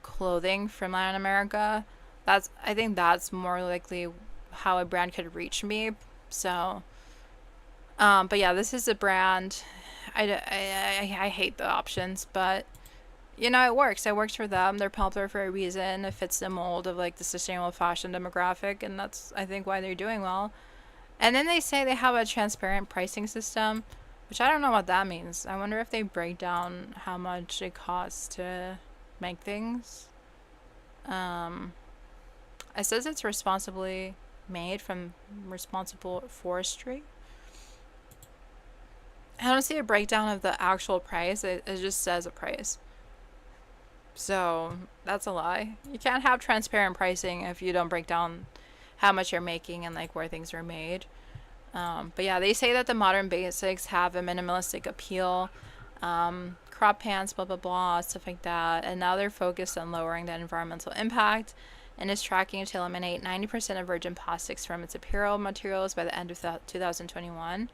Speaker 1: clothing from Latin America. I think that's more likely how a brand could reach me. So, but yeah, this is a brand. I hate the options, but you know, it works. It works for them. They're popular for a reason. It fits the mold of like the sustainable fashion demographic, and that's I think why they're doing well. And then they say they have a transparent pricing system, which I don't know what that means. I wonder if they break down how much it costs to make things. It says it's responsibly made from responsible forestry. I don't see a breakdown of the actual price. It just says a price. So that's a lie. You can't have transparent pricing if you don't break down how much you're making and like where things are made. But yeah, they say that the modern basics have a minimalistic appeal. Crop pants, blah blah blah, stuff like that. And now they're focused on lowering the environmental impact and is tracking to eliminate 90% of virgin plastics from its apparel materials by the end of 2021.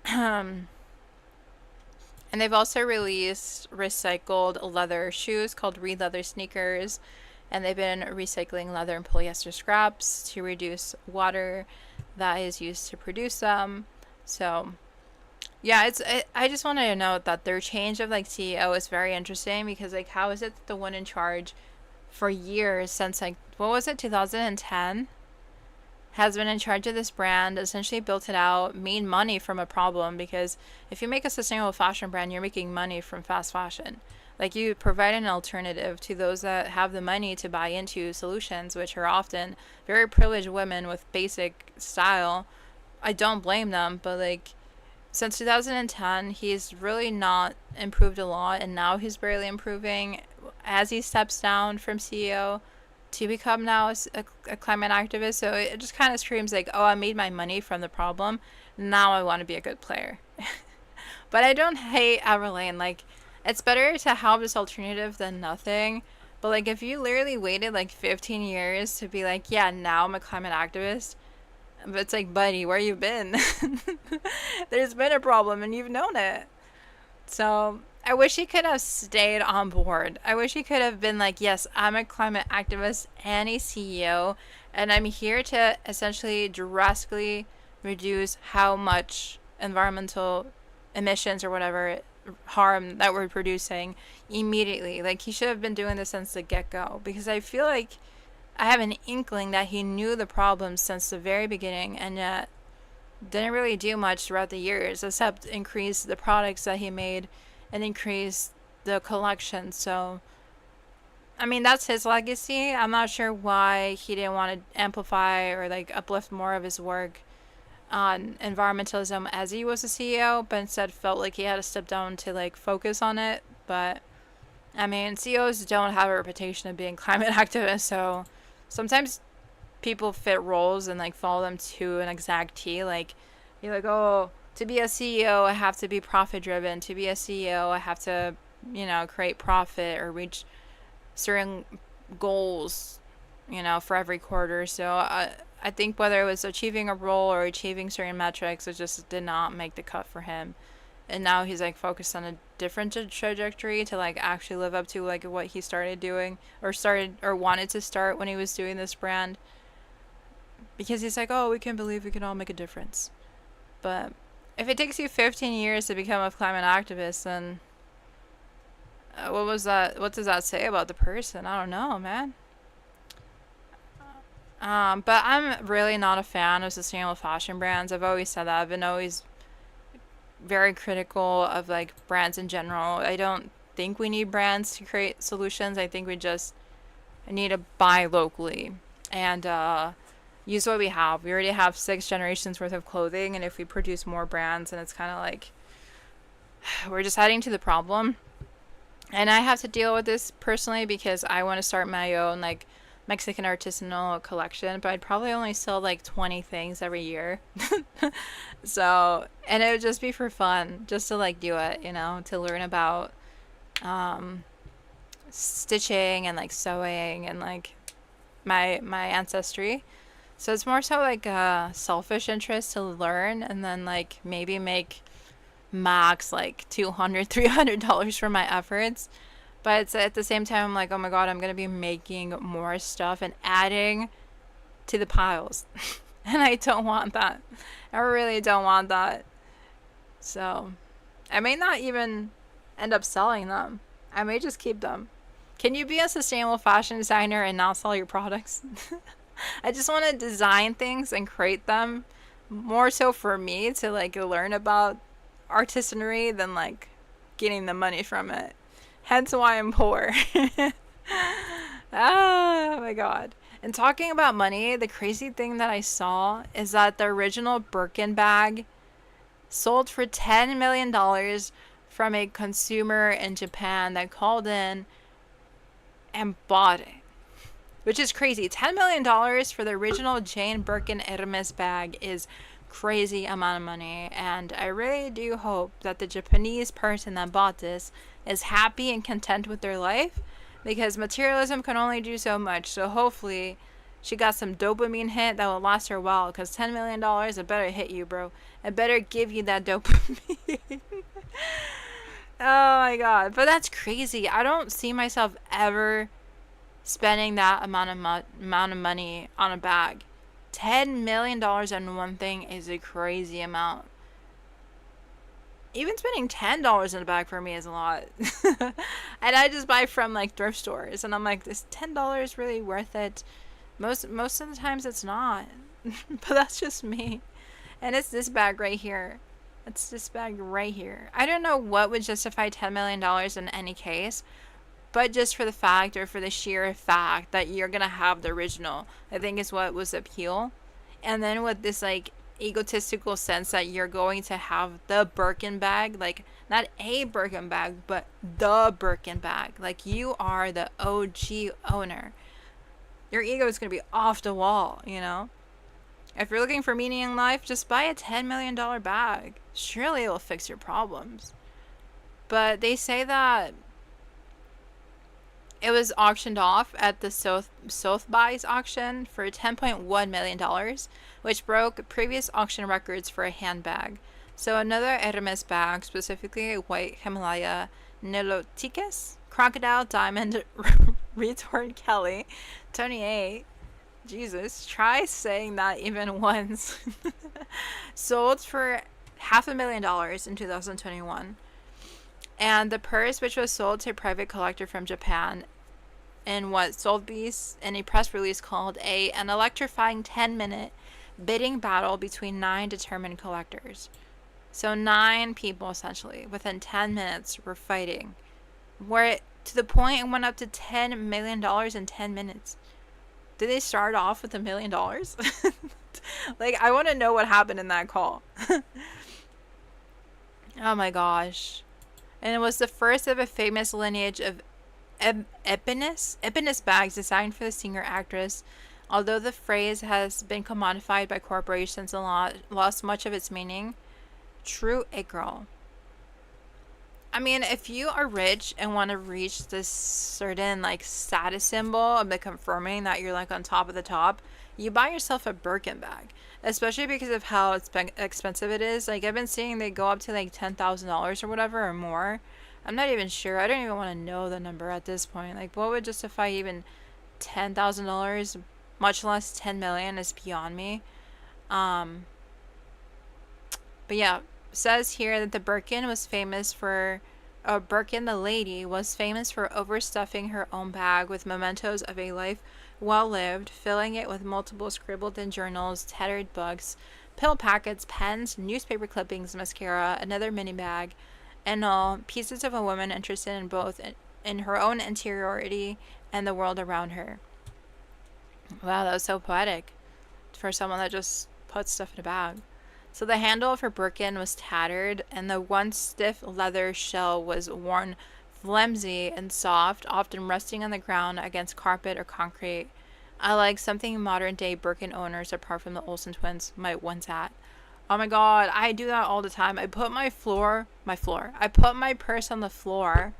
Speaker 1: And they've also released recycled leather shoes called Reed Leather sneakers. And they've been recycling leather and polyester scraps to reduce water that is used to produce them. So, yeah, I just wanted to note that their change of like CEO is very interesting because like how is it that the one in charge for years since like what was it 2010 has been in charge of this brand, essentially built it out, made money from a problem, because if you make a sustainable fashion brand, you're making money from fast fashion. Like you provide an alternative to those that have the money to buy into solutions, which are often very privileged women with basic style. I don't blame them, but like since 2010, he's really not improved a lot, and now he's barely improving as he steps down from CEO to become now a climate activist. So it just kind of screams like, oh, I made my money from the problem. Now I want to be a good player. But I don't hate Everlane. Like, it's better to have this alternative than nothing. But like, if you literally waited like 15 years to be like, yeah, now I'm a climate activist. But it's like, buddy, where you been? There's been a problem and you've known it. So I wish he could have stayed on board. I wish he could have been like, yes, I'm a climate activist and a CEO, and I'm here to essentially drastically reduce how much environmental emissions or whatever harm that we're producing immediately. Like, he should have been doing this since the get-go, because I feel like I have an inkling that he knew the problems since the very beginning, and yet didn't really do much throughout the years except increase the products that he made and increase the collection. So, I mean, that's his legacy. I'm not sure why he didn't want to amplify or like uplift more of his work on environmentalism as he was a CEO, but instead felt like he had to step down to like focus on it. But I mean, CEOs don't have a reputation of being climate activists, so sometimes people fit roles and like follow them to an exact T. Like, you're like, oh, to be a CEO, I have to be profit driven. To be a CEO, I have to, create profit or reach certain goals, for every quarter. So I think whether it was achieving a role or achieving certain metrics, it just did not make the cut for him. And now he's like focused on a different trajectory to like actually live up to like what he started doing or wanted to start when he was doing this brand. Because he's like, oh, we can believe we can all make a difference. But if it takes you 15 years to become a climate activist, then what was that? What does that say about the person? I don't know, man. But I'm really not a fan of sustainable fashion brands. I've always said that. I've been always very critical of like brands in general. I don't think we need brands to create solutions. I think we just need to buy locally and use what we have. We already have 6 generations worth of clothing, and if we produce more brands, and it's kind of like we're just adding to the problem. And I have to deal with this personally because I want to start my own like Mexican artisanal collection, but I'd probably only sell like 20 things every year. So, and it would just be for fun, just to like do it, to learn about stitching and like sewing and like my ancestry. So it's more so like a selfish interest to learn and then like maybe make max like $200-$300 for my efforts. But it's at the same time I'm like, oh my god, I'm gonna be making more stuff and adding to the piles. And I don't want that. I really don't want that. So I may not even end up selling them. I may just keep them. Can you be a sustainable fashion designer and not sell your products? I just want to design things and create them more so for me to like learn about artisanry than like getting the money from it. Hence why I'm poor. Oh my god. And talking about money, the crazy thing that I saw is that the original Birkin bag sold for $10 million from a consumer in Japan that called in and bought it. Which is crazy. $10 million for the original Jane Birkin Hermès bag is crazy amount of money. And I really do hope that the Japanese person that bought this is happy and content with their life, because materialism can only do so much. So hopefully she got some dopamine hit that will last her a while, because $10 million, it better hit you, bro. It better give you that dopamine. Oh my god. But that's crazy. I don't see myself ever spending that amount of money on a bag. $10 million on one thing is a crazy amount. Even spending $10 in a bag for me is a lot. And I just buy from like thrift stores, and I'm like, is $10 really worth it? Most of the times it's not. But that's just me. And it's this bag right here. It's this bag right here. I don't know what would justify $10 million in any case, but just for the fact, or for the sheer fact that you're gonna have the original, I think is what was appeal. And then with this like egotistical sense that you're going to have the Birkin bag, like not a Birkin bag, but the Birkin bag. Like you are the OG owner. Your ego is gonna be off the wall, you know? If you're looking for meaning in life, just buy a $10 million bag. Surely it will fix your problems. But they say that it was auctioned off at the Sotheby's auction for $10.1 million, which broke previous auction records for a handbag. So another Hermès bag, specifically a white Himalaya Niloticus crocodile diamond retort Kelly 28. Jesus, try saying that even once. Sold for $500,000 in 2021. And the purse, which was sold to a private collector from Japan, in what Sotheby's in a press release called an electrifying 10-minute bidding battle between 9 determined collectors. So 9 people essentially within 10 minutes were fighting, where to the point it went up to $10 million in 10 minutes. Did they start off with $1 million? Like, I want to know what happened in that call. Oh my gosh. And it was the first of a famous lineage of Epiness bags designed for the singer-actress. Although the phrase has been commodified by corporations and lost much of its meaning, true it girl. I mean, if you are rich and want to reach this certain like status symbol of the confirming that you're like on top of the top, you buy yourself a Birkin bag, especially because of how expensive it is. Like I've been seeing they go up to like $10,000 or whatever or more. I'm not even sure. I don't even want to know the number at this point. Like what would justify even $10,000, much less 10 million, is beyond me. But yeah, says here that the Birkin the lady was famous for overstuffing her own bag with mementos of a life well lived, filling it with multiple scribbled in journals, tattered books, pill packets, pens, newspaper clippings, mascara, another mini bag, and all pieces of a woman interested in both in her own interiority and the world around her. Wow, that was so poetic for someone that just puts stuff in a bag. So the handle of her Birkin was tattered, and the once stiff leather shell was worn flimsy and soft, often resting on the ground against carpet or concrete. I like something modern day Birkin owners, apart from the Olsen twins, might once at. Oh my god, I do that all the time. I put I put my purse on the floor,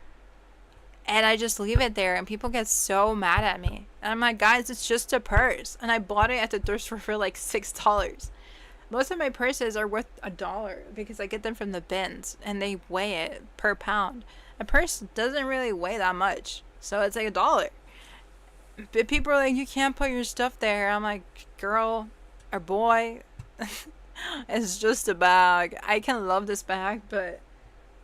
Speaker 1: and I just leave it there, and people get so mad at me. And I'm like, guys, it's just a purse, and I bought it at the thrift store for like $6. Most of my purses are worth $1 because I get them from the bins and they weigh it per pound. A purse doesn't really weigh that much, so it's like $1. But people are like, you can't put your stuff there. I'm like, girl or boy, it's just a bag. I can love this bag, but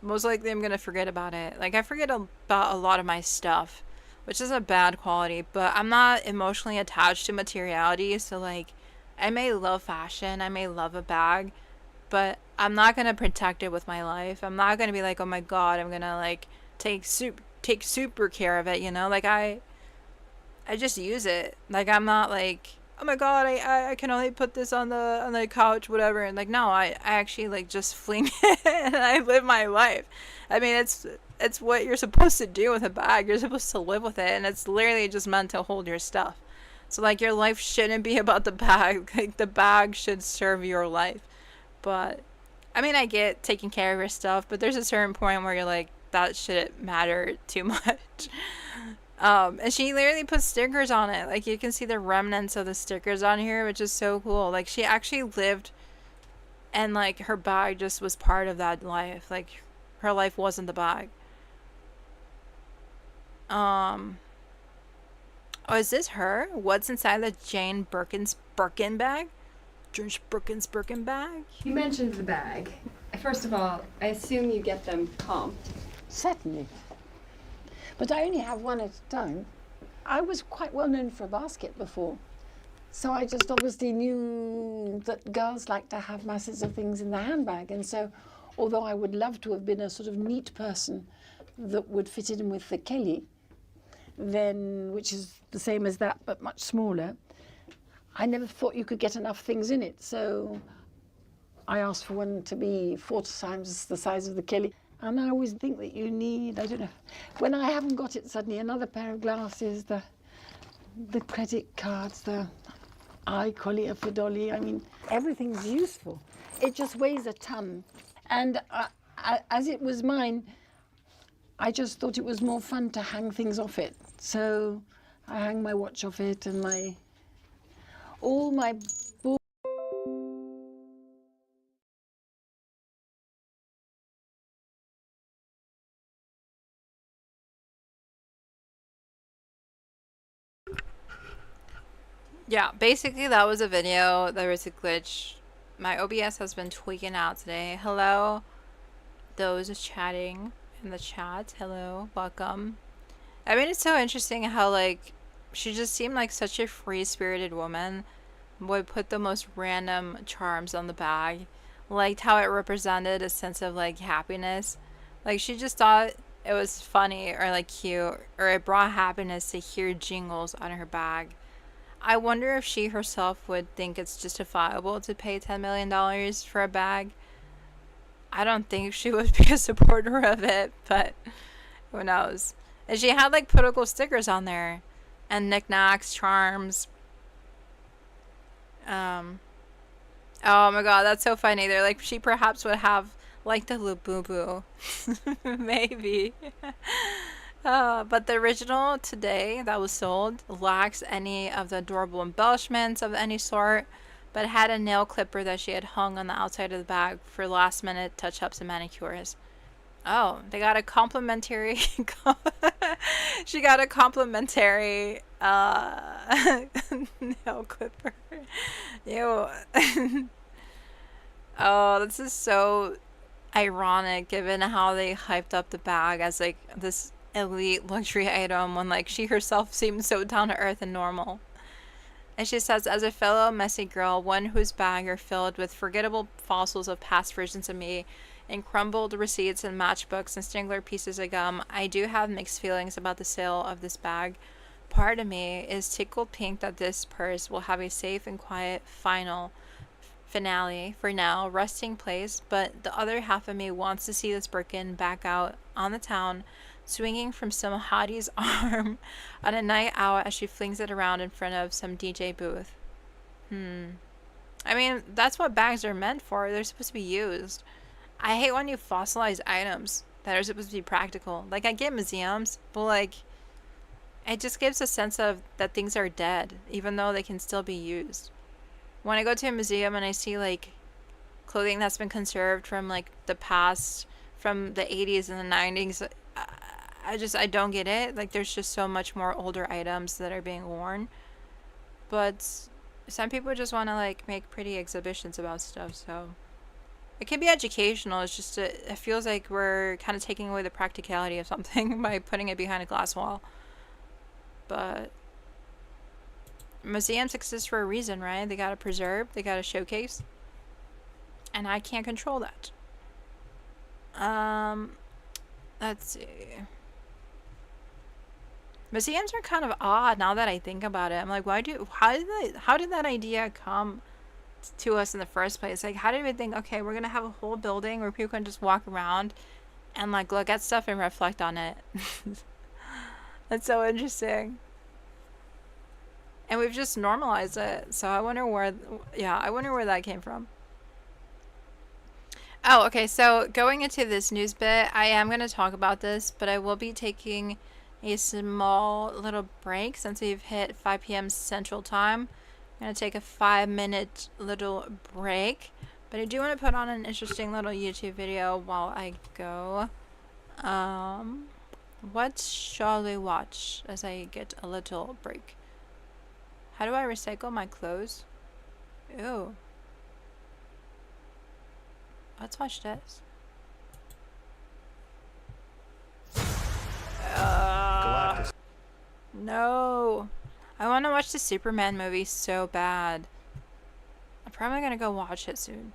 Speaker 1: most likely I'm gonna forget about it. Like I forget about a lot of my stuff, which is a bad quality, but I'm not emotionally attached to materiality, so like I may love fashion, I may love a bag, but I'm not gonna protect it with my life. I'm not gonna be like, oh my god, I'm gonna like take super care of it, you know? Like I just use it. Like I'm not like, oh my god, I can only put this on the couch, whatever. And like, no, I actually like just fling it and I live my life. I mean, it's what you're supposed to do with a bag. You're supposed to live with it, and it's literally just meant to hold your stuff. So like, your life shouldn't be about the bag. Like, the bag should serve your life. But I mean, I get taking care of your stuff, but there's a certain point where you're like, that shouldn't matter too much. And she literally put stickers on it. Like, you can see the remnants of the stickers on here, which is so cool. Like, she actually lived, and like, her bag just was part of that life. Like, her life wasn't the bag. Oh, is this her? What's inside the Jane Birkin's Birkin bag? Jane Birkin's Birkin bag?
Speaker 3: You mentioned the bag. First of all, I assume you get them comped.
Speaker 4: Certainly. But I only have one at a time. I was quite well known for a basket before. So I just obviously knew that girls like to have masses of things in the handbag. And so, although I would love to have been a sort of neat person that would fit in with the Kelly, then, which is the same as that, but much smaller, I never thought you could get enough things in it. So I asked for one to be 4 times the size of the Kelly. And I always think that you need, I don't know, when I haven't got it suddenly, another pair of glasses, the credit cards, the eye collier for Dolly. I mean, everything's useful. It just weighs a ton. And as it was mine, I just thought it was more fun to hang things off it. So I hang my watch off it and all my
Speaker 1: Yeah, basically that was a video. There was a glitch. My OBS has been tweaking out today. Hello, those chatting in the chat. Hello, welcome. I mean, it's so interesting how, like, she just seemed like such a free-spirited woman. Would put the most random charms on the bag. Liked how it represented a sense of, like, happiness. Like, she just thought it was funny or, like, cute, or it brought happiness to hear jingles on her bag. I wonder if she herself would think it's justifiable to pay $10 million for a bag. I don't think she would be a supporter of it, but who knows. And she had like political stickers on there and knickknacks, charms. Oh my god, that's so funny. They're like, she perhaps would have like the Labubu. Maybe. But the original today that was sold lacks any of the adorable embellishments of any sort, but had a nail clipper that she had hung on the outside of the bag for last minute touch-ups and manicures. Oh, they got a complimentary she got a complimentary nail clipper. Ew. Oh, this is so ironic given how they hyped up the bag as like this elite luxury item when like she herself seemed so down to earth and normal. And she says, as a fellow messy girl, one whose bag are filled with forgettable fossils of past versions of me and crumbled receipts and matchbooks and Stingler pieces of gum, I do have mixed feelings about the sale of this bag. Part of me is tickled pink that this purse will have a safe and quiet finale for now, resting place, but the other half of me wants to see this Birkin back out on the town, swinging from some hottie's arm on a night out as she flings it around in front of some DJ booth. I mean, that's what bags are meant for. They're supposed to be used. I hate when you fossilize items that are supposed to be practical. Like, I get museums, but like, it just gives a sense of that things are dead, even though they can still be used. When I go to a museum and I see like clothing that's been conserved from like the past, from the 80s and the 90s, I don't get it. Like, there's just so much more older items that are being worn. But some people just want to like make pretty exhibitions about stuff, so it can be educational. It's just it feels like we're kind of taking away the practicality of something by putting it behind a glass wall. But museums exist for a reason, right? They gotta preserve, they gotta showcase, and I can't control that. Let's see. But CMs are kind of odd now that I think about it. I'm like, how did that idea come to us in the first place? Like, how did we think, okay, we're gonna have a whole building where people can just walk around and like look at stuff and reflect on it? That's so interesting. And we've just normalized it. So I wonder where that came from. Oh, okay. So going into this news bit, I am going to talk about this, but I will be taking a small little break since we've hit 5 p.m. Central Time. I'm going to take a 5-minute little break, but I do want to put on an interesting little YouTube video while I go. What shall we watch as I get a little break? How do I recycle my clothes? Ew. Let's watch this. No. I want to watch the Superman movie so bad. I'm probably going to go watch it soon.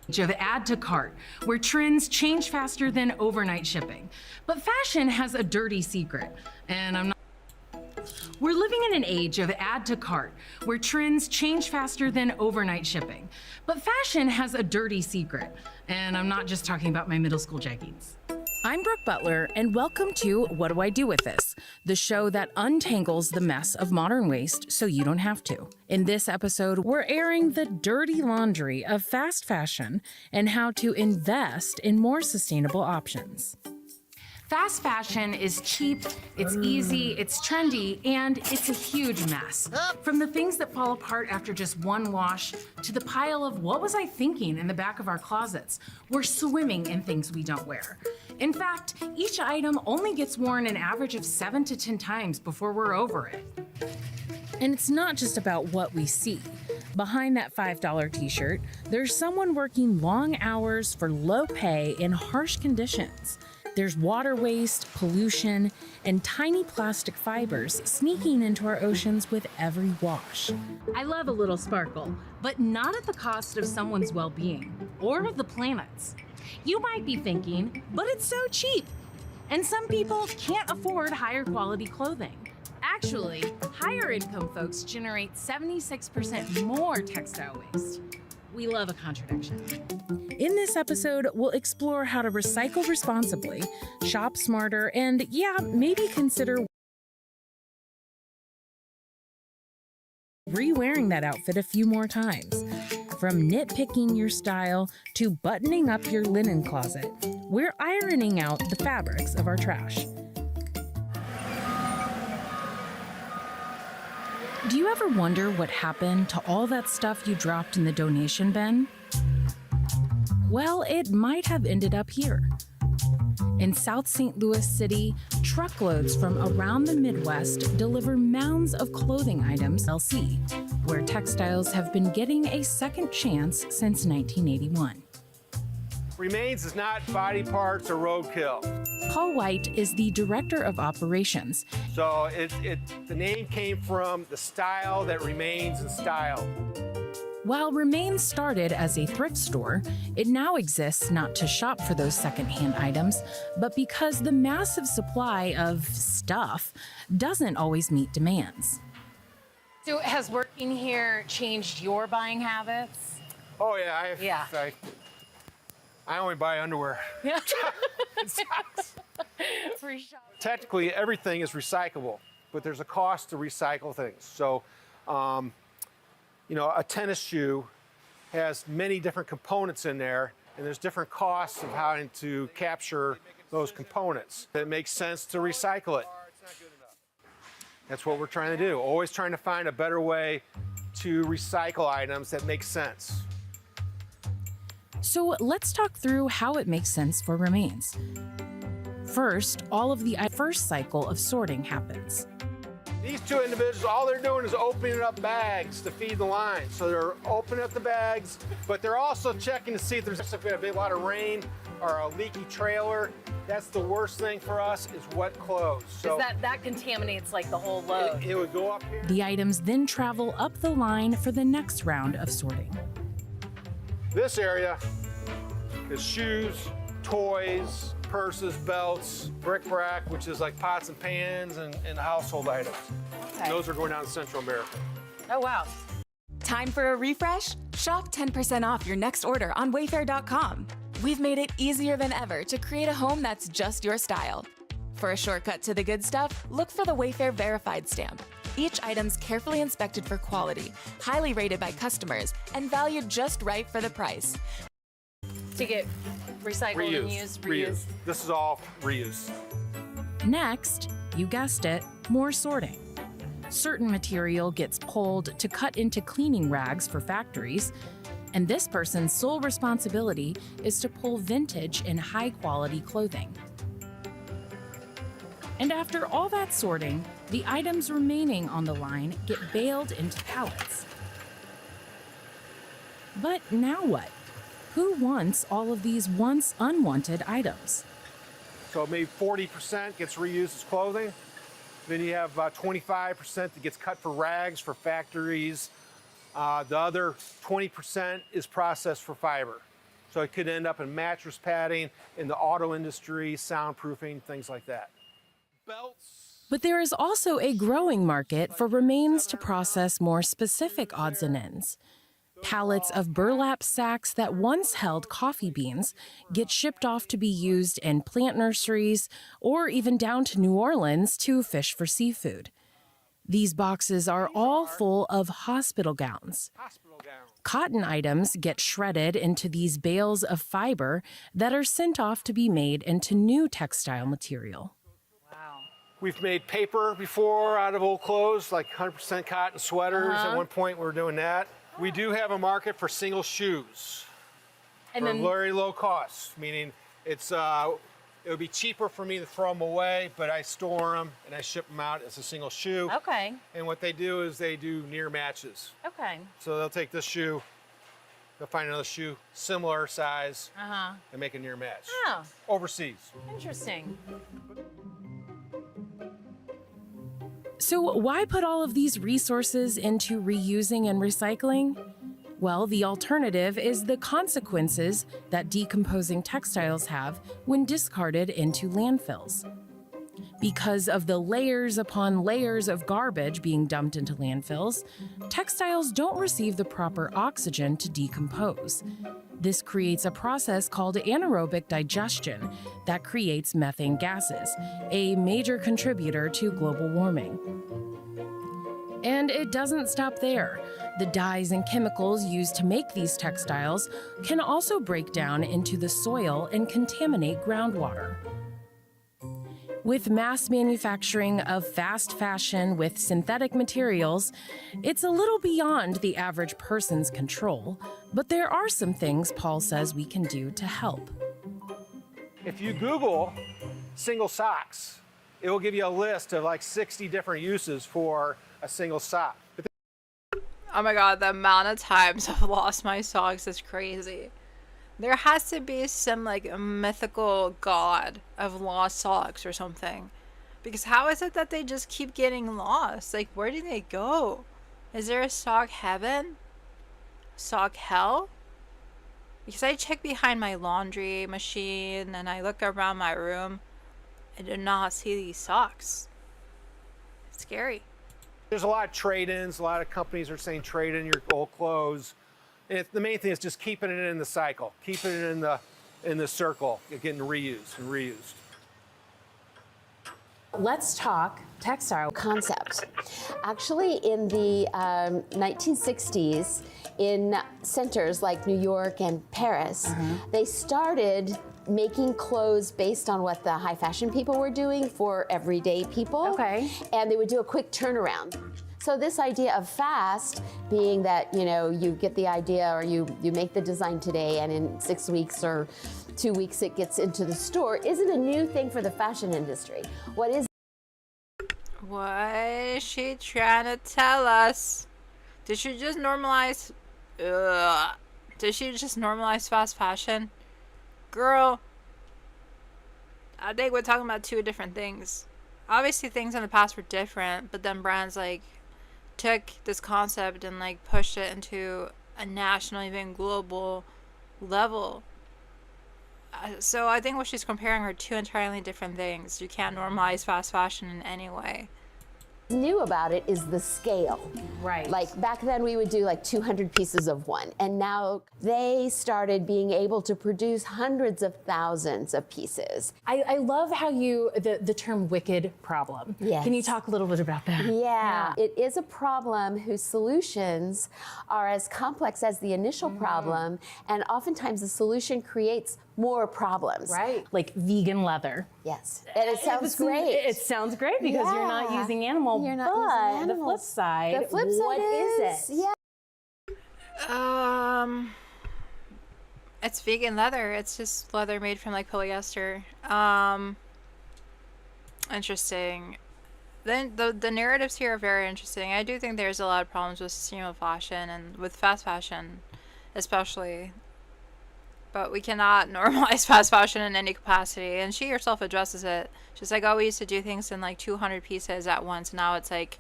Speaker 5: Of add to cart, where trends change faster than overnight shipping. But fashion has a dirty secret, and I'm not. We're living in an age of add to cart, where trends change faster than overnight shipping. But fashion has a dirty secret, and I'm not just talking about my middle school jeggings. I'm Brooke Butler, and welcome to What Do I Do With This? The show that untangles the mess of modern waste so you don't have to. In this episode, we're airing the dirty laundry of fast fashion and how to invest in more sustainable options. Fast fashion is cheap, it's easy, it's trendy, and it's a huge mess. From the things that fall apart after just one wash to the pile of what was I thinking in the back of our closets, we're swimming in things we don't wear. In fact, each item only gets worn an average of 7 to 10 times before we're over it. And it's not just about what we see. Behind that $5 t-shirt, there's someone working long hours for low pay in harsh conditions. There's water waste, pollution, and tiny plastic fibers sneaking into our oceans with every wash. I love a little sparkle, but not at the cost of someone's well-being or the planet's. You might be thinking, but it's so cheap. And some people can't afford higher quality clothing. Actually, higher income folks generate 76% more textile waste. We love a contradiction. In this episode, we'll explore how to recycle responsibly, shop smarter, and maybe consider re-wearing that outfit a few more times. From nitpicking your style to buttoning up your linen closet, we're ironing out the fabrics of our trash. Do you ever wonder what happened to all that stuff you dropped in the donation bin? Well, it might have ended up here. In South St. Louis City, truckloads from around the Midwest deliver mounds of clothing items LC, where textiles have been getting a second chance since 1981.
Speaker 6: Remains is not body parts or roadkill.
Speaker 5: Paul White is the director of operations.
Speaker 6: So the name came from the style that remains in style.
Speaker 5: While Remains started as a thrift store, it now exists not to shop for those secondhand items, but because the massive supply of stuff doesn't always meet demands. So has working here changed your buying habits?
Speaker 6: Oh yeah, I only buy underwear.
Speaker 5: Yeah.
Speaker 6: It sucks.
Speaker 5: Free shop.
Speaker 6: Technically, everything is recyclable, but there's a cost to recycle things. So, a tennis shoe has many different components in there, and there's different costs of how to capture those components. It makes sense to recycle it. That's what we're trying to do. Always trying to find a better way to recycle items that make sense.
Speaker 5: So let's talk through how it makes sense for Remains. First, all of the first cycle of sorting happens.
Speaker 6: These two individuals, all they're doing is opening up bags to feed the line. So they're opening up the bags, but they're also checking to see if there's a big lot of rain or a leaky trailer. That's the worst thing for us is wet clothes. So
Speaker 5: that contaminates like the whole load.
Speaker 6: It would go up here.
Speaker 5: The items then travel up the line for the next round of sorting.
Speaker 6: This area is shoes, toys, purses, belts, bric-a-brac, which is like pots and pans and household items.
Speaker 2: Okay.
Speaker 6: Those are going down to Central America.
Speaker 2: Oh, wow.
Speaker 7: Time for a refresh? Shop 10% off your next order on Wayfair.com. We've made it easier than ever to create a home that's just your style. For a shortcut to the good stuff, look for the Wayfair Verified stamp. Each item's carefully inspected for quality, highly rated by customers, and valued just right for the price.
Speaker 2: To get recycled and used, reused.
Speaker 6: This is all reuse.
Speaker 5: Next, you guessed it, more sorting. Certain material gets pulled to cut into cleaning rags for factories, and this person's sole responsibility is to pull vintage and high-quality clothing. And after all that sorting, the items remaining on the line get baled into pallets. But now what? Who wants all of these once unwanted items?
Speaker 6: So maybe 40% gets reused as clothing. Then you have 25% that gets cut for rags for factories. The other 20% is processed for fiber. So it could end up in mattress padding, in the auto industry, soundproofing, things like that. Belts.
Speaker 5: But there is also a growing market for remains to process more specific odds and ends. Pallets of burlap sacks that once held coffee beans get shipped off to be used in plant nurseries or even down to New Orleans to fish for seafood. These boxes are all full of hospital gowns. Cotton items get shredded into these bales of fiber that are sent off to be made into new textile material.
Speaker 6: We've made paper before out of old clothes, like 100% cotton sweaters. At one point, we were doing that. We do have a market for single shoes for very low cost, meaning it's it would be cheaper for me to throw them away, but I store them and I ship them out as a single shoe.
Speaker 2: Okay.
Speaker 6: And what they do is they do near matches.
Speaker 2: Okay.
Speaker 6: So they'll take this shoe, they'll find another shoe similar size, and make a near match.
Speaker 2: Oh,
Speaker 6: Overseas.
Speaker 2: interesting.
Speaker 5: So why put all of these resources into reusing and recycling? Well, the alternative is the consequences that decomposing textiles have when discarded into landfills. Because of the layers upon layers of garbage being dumped into landfills, textiles don't receive the proper oxygen to decompose. This creates a process called anaerobic digestion that creates methane gases, a major contributor to global warming. And it doesn't stop there. The dyes and chemicals used to make these textiles can also break down into the soil and contaminate groundwater. With mass manufacturing of fast fashion with synthetic materials, it's a little beyond the average person's control, but there are some things Paul says we can do to help.
Speaker 6: If you Google single socks, it will give you a list of like 60 different uses for a single sock.
Speaker 1: Oh my god, the amount of times I've lost my socks is crazy. There has to be some like mythical god of lost socks or something. Because how is it that they just keep getting lost? Like, where do they go? Is there a sock heaven? Sock hell? Because I check behind my laundry machine and I look around my room. I do not see these socks. It's scary.
Speaker 6: There's a lot of trade-ins. A lot of companies are saying trade in your old clothes. And the main thing is just keeping it in the cycle, keeping it in the circle, getting reused and reused.
Speaker 8: Let's talk textile concept. Actually, in the 1960s, in centers like New York and Paris, they started making clothes based on what the high fashion people were doing for everyday people.
Speaker 2: Okay.
Speaker 8: And they would do a quick turnaround. So this idea of fast being that, you know, you get the idea or you make the design today and in 6 weeks or 2 weeks it gets into the store isn't a new thing for the fashion industry. What is
Speaker 1: she trying to tell us? Did she just normalize fast fashion? Girl, I think we're talking about two different things. Obviously things in the past were different, but then brands like took this concept and like pushed it into a national, even global level So I think what she's comparing are two entirely different things. You can't normalize fast fashion in any way.
Speaker 8: New about it is the scale.
Speaker 5: Right.
Speaker 8: Like back then we would do like 200 pieces of one, and now they started being able to produce hundreds of thousands of pieces.
Speaker 5: I love how the term wicked problem.
Speaker 8: Yes.
Speaker 5: Can you talk a little bit about that?
Speaker 8: Yeah, it is a problem whose solutions are as complex as the initial problem, and oftentimes the solution creates more problems.
Speaker 5: Right. Like vegan leather.
Speaker 8: Yes. And it sounds great.
Speaker 5: It sounds great because you're not
Speaker 8: Yeah.
Speaker 5: using animal.
Speaker 8: You're not
Speaker 5: but
Speaker 8: using
Speaker 5: the flip
Speaker 8: animals.
Speaker 5: side,
Speaker 8: The flip side
Speaker 5: what is it?
Speaker 8: Yeah.
Speaker 1: It's vegan leather. It's just leather made from like polyester. Interesting. Then the narratives here are very interesting. I do think there's a lot of problems with sustainable fashion and with fast fashion, especially. But we cannot normalize fast fashion in any capacity. And she herself addresses it. She's like, oh, we used to do things in like 200 pieces at once. Now it's like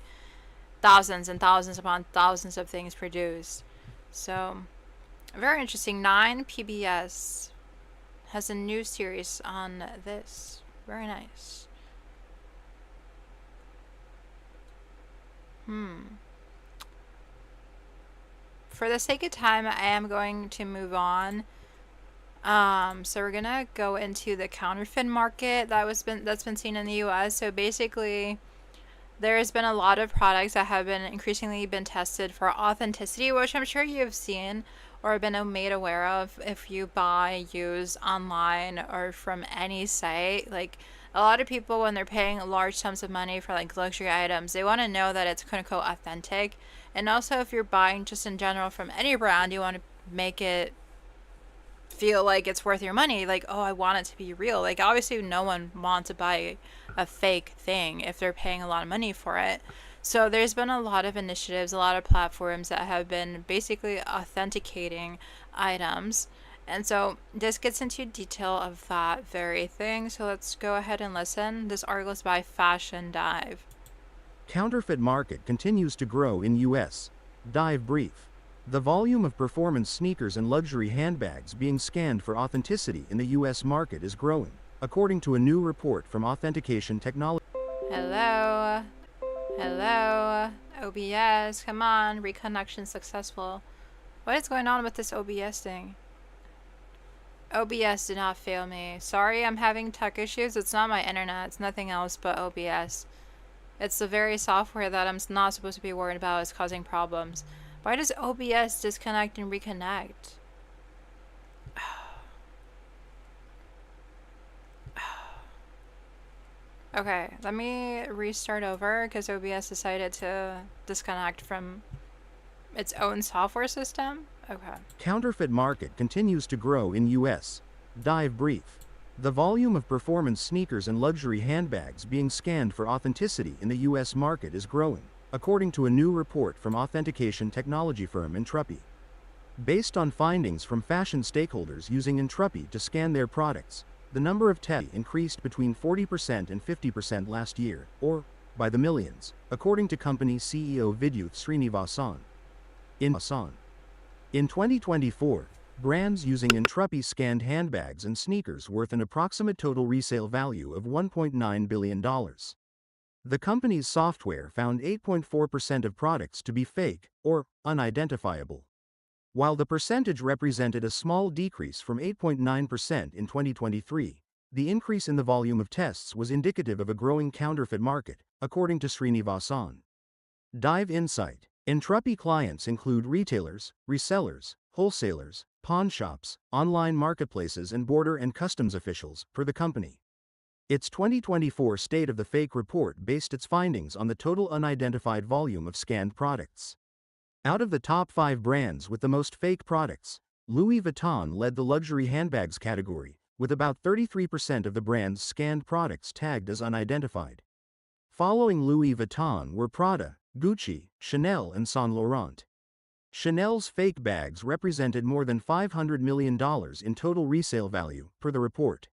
Speaker 1: thousands and thousands upon thousands of things produced. So, very interesting. 9 PBS has a new series on this. Very nice. For the sake of time, I am going to move on. So we're gonna go into the counterfeit market that's been seen in the US. So basically, there has been a lot of products that have been increasingly been tested for authenticity, which I'm sure you've seen or been made aware of if you buy, use online or from any site. Like a lot of people, when they're paying large sums of money for like luxury items, they want to know that it's quote unquote authentic. And also, if you're buying just in general from any brand, you want to make it feel like it's worth your money. Like, oh, I want it to be real. Like, obviously no one wants to buy a fake thing if they're paying a lot of money for it. So there's been a lot of initiatives, a lot of platforms that have been basically authenticating items. And so this gets into detail of that very thing. So let's go ahead and listen. This article is by Fashion Dive.
Speaker 9: Counterfeit market continues to grow in US. Dive brief. The volume of performance sneakers and luxury handbags being scanned for authenticity in the US market is growing, according to a new report from Authentication Technology.
Speaker 1: Hello. Hello. OBS. Come on. Reconnection successful. What is going on with this OBS thing? OBS did not fail me. Sorry, I'm having tech issues. It's not my internet. It's nothing else but OBS. It's the very software that I'm not supposed to be worried about is causing problems. Why does OBS disconnect and reconnect? Okay, let me restart over because OBS decided to disconnect from its own software system. Okay.
Speaker 9: Counterfeit market continues to grow in US. Dive brief. The volume of performance sneakers and luxury handbags being scanned for authenticity in the US market is growing, according to a new report from authentication technology firm Entropy. Based on findings from fashion stakeholders using Entropy to scan their products, the number of tests increased between 40% and 50% last year, or by the millions, according to company CEO Vidyut Srinivasan. In 2024, brands using Entropy scanned handbags and sneakers worth an approximate total resale value of $1.9 billion. The company's software found 8.4% of products to be fake or unidentifiable. While the percentage represented a small decrease from 8.9% in 2023, the increase in the volume of tests was indicative of a growing counterfeit market, according to Srinivasan. Dive insight. Entropy clients include retailers, resellers, wholesalers, pawn shops, online marketplaces and border and customs officials, per the company. Its 2024 State of the Fake report based its findings on the total unidentified volume of scanned products. Out of the top 5 brands with the most fake products, Louis Vuitton led the luxury handbags category, with about 33% of the brand's scanned products tagged as unidentified. Following Louis Vuitton were Prada, Gucci, Chanel and Saint Laurent. Chanel's fake bags represented more than $500 million in total resale value, per the report.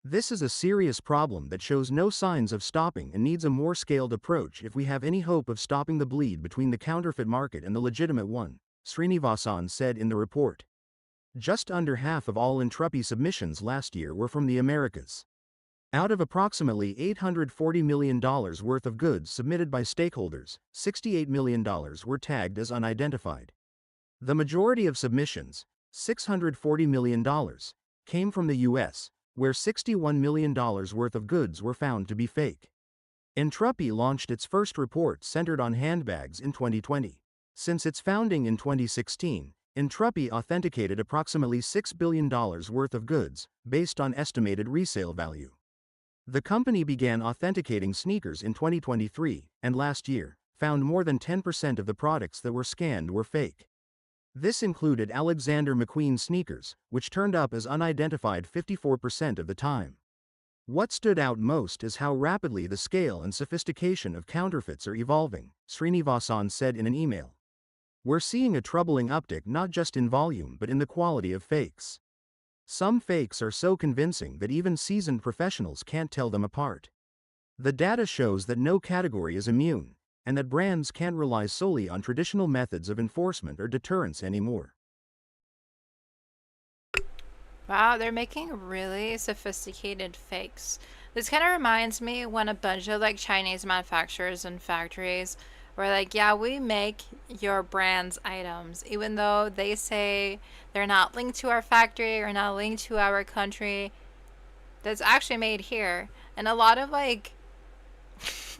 Speaker 9: This is a serious problem that shows no signs of stopping and needs a more scaled approach if we have any hope of stopping the bleed between the counterfeit market and the legitimate one, Srinivasan said in the report. Just under half of all Entropy submissions last year were from the Americas. Out of approximately $840 million worth of goods submitted by stakeholders, $68 million were tagged as unidentified. The majority of submissions, $640 million, came from the US, where $61 million worth of goods were found to be fake. Entropy launched its first report centered on handbags in 2020. Since its founding in 2016, Entropy authenticated approximately $6 billion worth of goods, based on estimated resale value. The company began authenticating sneakers in 2023, and last year, found more than 10% of the products that were scanned were fake. This included Alexander McQueen sneakers, which turned up as unidentified 54% of the time. What stood out most is how rapidly the scale and sophistication of counterfeits are evolving, Srinivasan said in an email. We're seeing a troubling uptick not just in volume but in the quality of fakes. Some fakes are so convincing that even seasoned professionals can't tell them apart. The data shows that no category is immune, and that brands can't rely solely on traditional methods of enforcement or deterrence anymore.
Speaker 1: Wow, they're making really sophisticated fakes. This kind of reminds me when a bunch of like Chinese manufacturers and factories were like, yeah, we make your brand's items, even though they say they're not linked to our factory or not linked to our country. That's actually made here. And a lot of like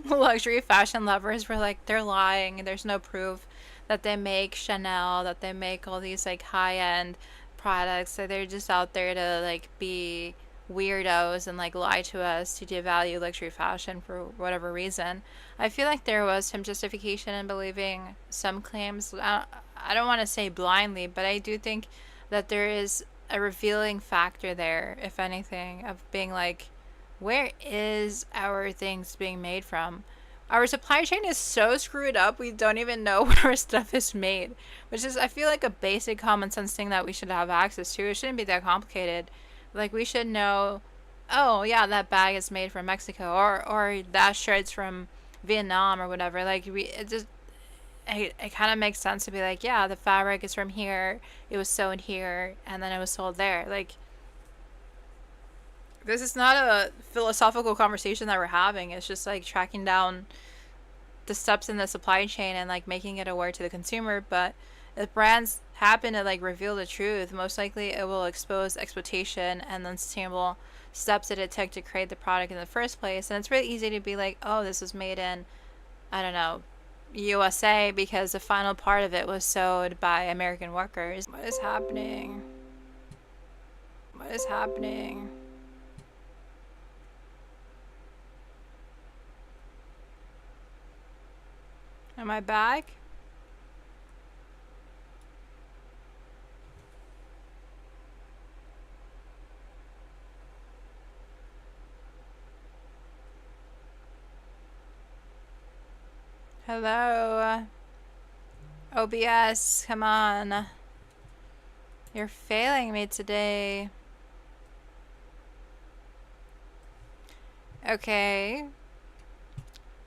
Speaker 1: luxury fashion lovers were like, they're lying. There's no proof that they make Chanel, that they make all these like high-end products. So they're just out there to like be weirdos and like lie to us to devalue luxury fashion for whatever reason. I feel like there was some justification in believing some claims. I don't want to say blindly, but I do think that there is a revealing factor there, if anything, of being like, where is our things being made from? Our supply chain is so screwed up, we don't even know where our stuff is made, which is, I feel like, a basic common sense thing that we should have access to. It shouldn't be that complicated. Like, we should know, oh yeah, that bag is made from Mexico, or that shirt's from Vietnam or whatever. Like, it kind of makes sense to be like, yeah, the fabric is from here, it was sewn here, and then it was sold there. Like, this is not a philosophical conversation that we're having. It's just like tracking down the steps in the supply chain and like making it aware to the consumer. But if brands happen to like reveal the truth, most likely it will expose exploitation and the unsustainable steps that it took to create the product in the first place. And it's really easy to be like, oh, this was made in, I don't know, USA, because the final part of it was sewed by American workers. What is happening? What is happening? Am I back? Hello? OBS, come on. You're failing me today. Okay.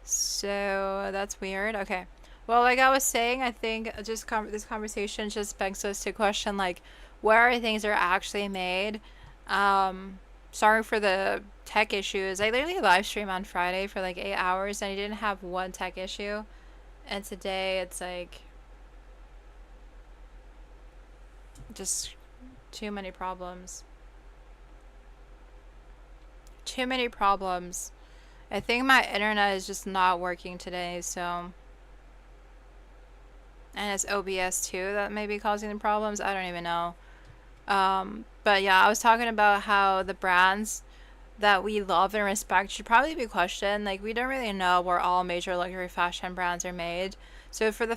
Speaker 1: So that's weird. Okay. Well, like I was saying, I think just this conversation just begs us to question like where things are actually made. Sorry for the tech issues. I literally live streamed on Friday for like 8 hours and I didn't have one tech issue. And today it's like just too many problems. Too many problems. I think my internet is just not working today, so. And it's OBS too that may be causing the problems. I don't even know. But yeah, I was talking about how the brands that we love and respect should probably be questioned. Like, we don't really know where all major luxury fashion brands are made. So for the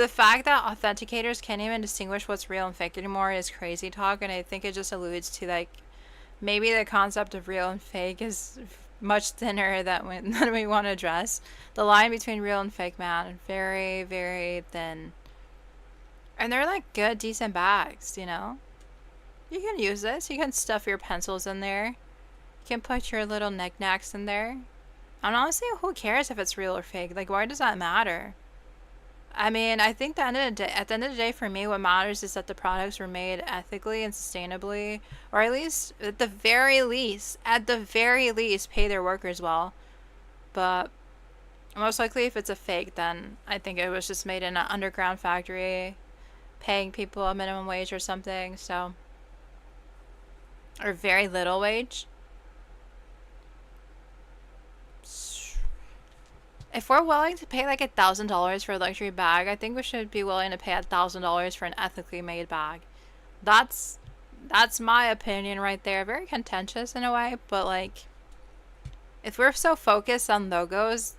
Speaker 1: fact that authenticators can't even distinguish what's real and fake anymore is crazy talk. And I think it just alludes to like maybe the concept of real and fake is much thinner than we want to address. The line between real and fake, man, very, very thin. And they're like good, decent bags, you know? You can use this. You can stuff your pencils in there. You can put your little knickknacks in there. And honestly, who cares if it's real or fake? Like, why does that matter? I mean, I think at the end of the day, for me, what matters is that the products were made ethically and sustainably, or at least, at the very least, pay their workers well. But most likely, if it's a fake, then I think it was just made in an underground factory, paying people a minimum wage or something, so, or very little wage. If we're willing to pay like $1,000 for a luxury bag, I think we should be willing to pay $1,000 for an ethically made bag. That's my opinion right there. Very contentious in a way, but like, if we're so focused on logos,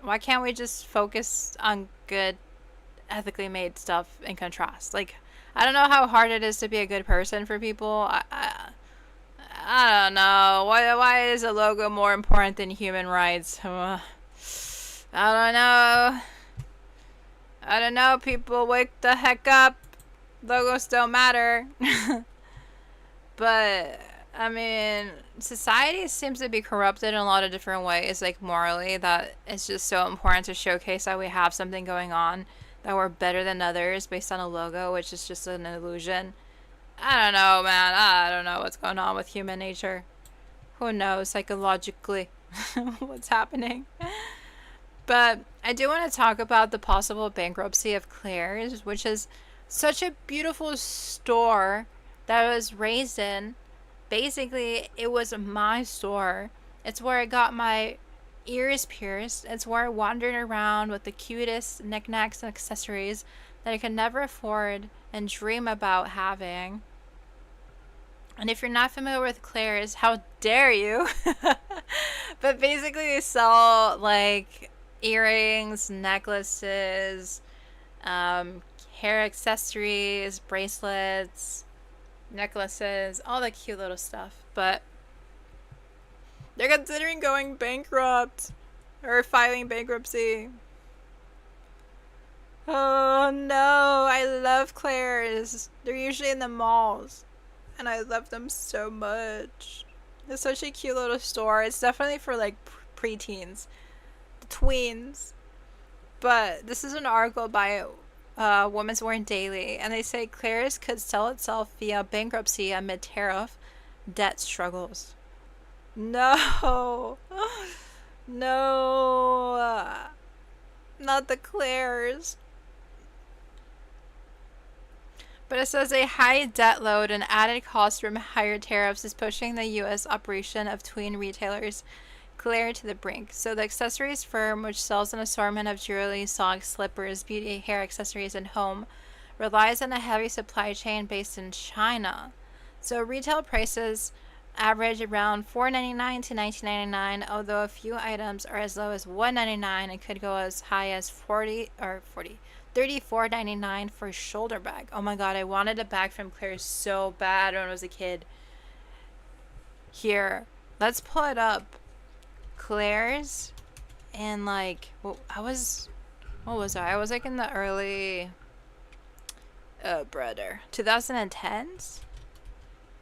Speaker 1: why can't we just focus on good, ethically made stuff in contrast? Like, I don't know how hard it is to be a good person for people. I don't know. Why is a logo more important than human rights? I don't know, people, wake the heck up. Logos don't matter. But, I mean, society seems to be corrupted in a lot of different ways, like morally, that it's just so important to showcase that we have something going on, that we're better than others based on a logo, which is just an illusion. I don't know, man. I don't know what's going on with human nature. Who knows psychologically what's happening. But I do want to talk about the possible bankruptcy of Claire's, which is such a beautiful store that I was raised in. Basically, it was my store. It's where I got my ears pierced. It's where I wandered around with the cutest knickknacks and accessories that I could never afford and dream about having. And if you're not familiar with Claire's, how dare you? But basically, they sell like earrings, necklaces, hair accessories, bracelets, necklaces, all the cute little stuff. But they're considering going bankrupt or filing bankruptcy. Oh no, I love Claire's. They're usually in the malls, and I love them so much. It's such a cute little store. It's definitely for like preteens, tweens. But this is an article by Women's Wear Daily, and they say Claire's could sell itself via bankruptcy amid tariff debt struggles. No, no, not the Claire's. But it says a high debt load and added cost from higher tariffs is pushing the U.S. operation of tween retailers Claire to the brink. So the accessories firm, which sells an assortment of jewelry, socks, slippers, beauty, hair accessories, and home, relies on a heavy supply chain based in China. So retail prices average around $4.99 to $19.99, although a few items are as low as $1.99 and could go as high as $34.99 for a shoulder bag. Oh my god, I wanted a bag from Claire's so bad when I was a kid. Here, let's pull it up. Claire's, and like, what was I? I was like in the early, 2010s?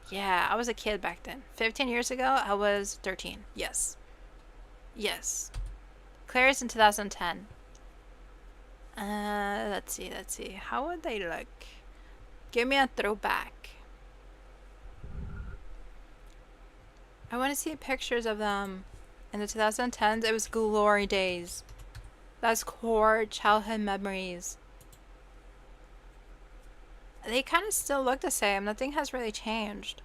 Speaker 1: Yeah, I was a kid back then. 15 years ago, I was 13. Yes. Yes. Claire's in 2010. Let's see. How would they look? Give me a throwback. I want to see pictures of them. In the 2010s, it was glory days. That's core childhood memories. They kind of still look the same. Nothing has really changed.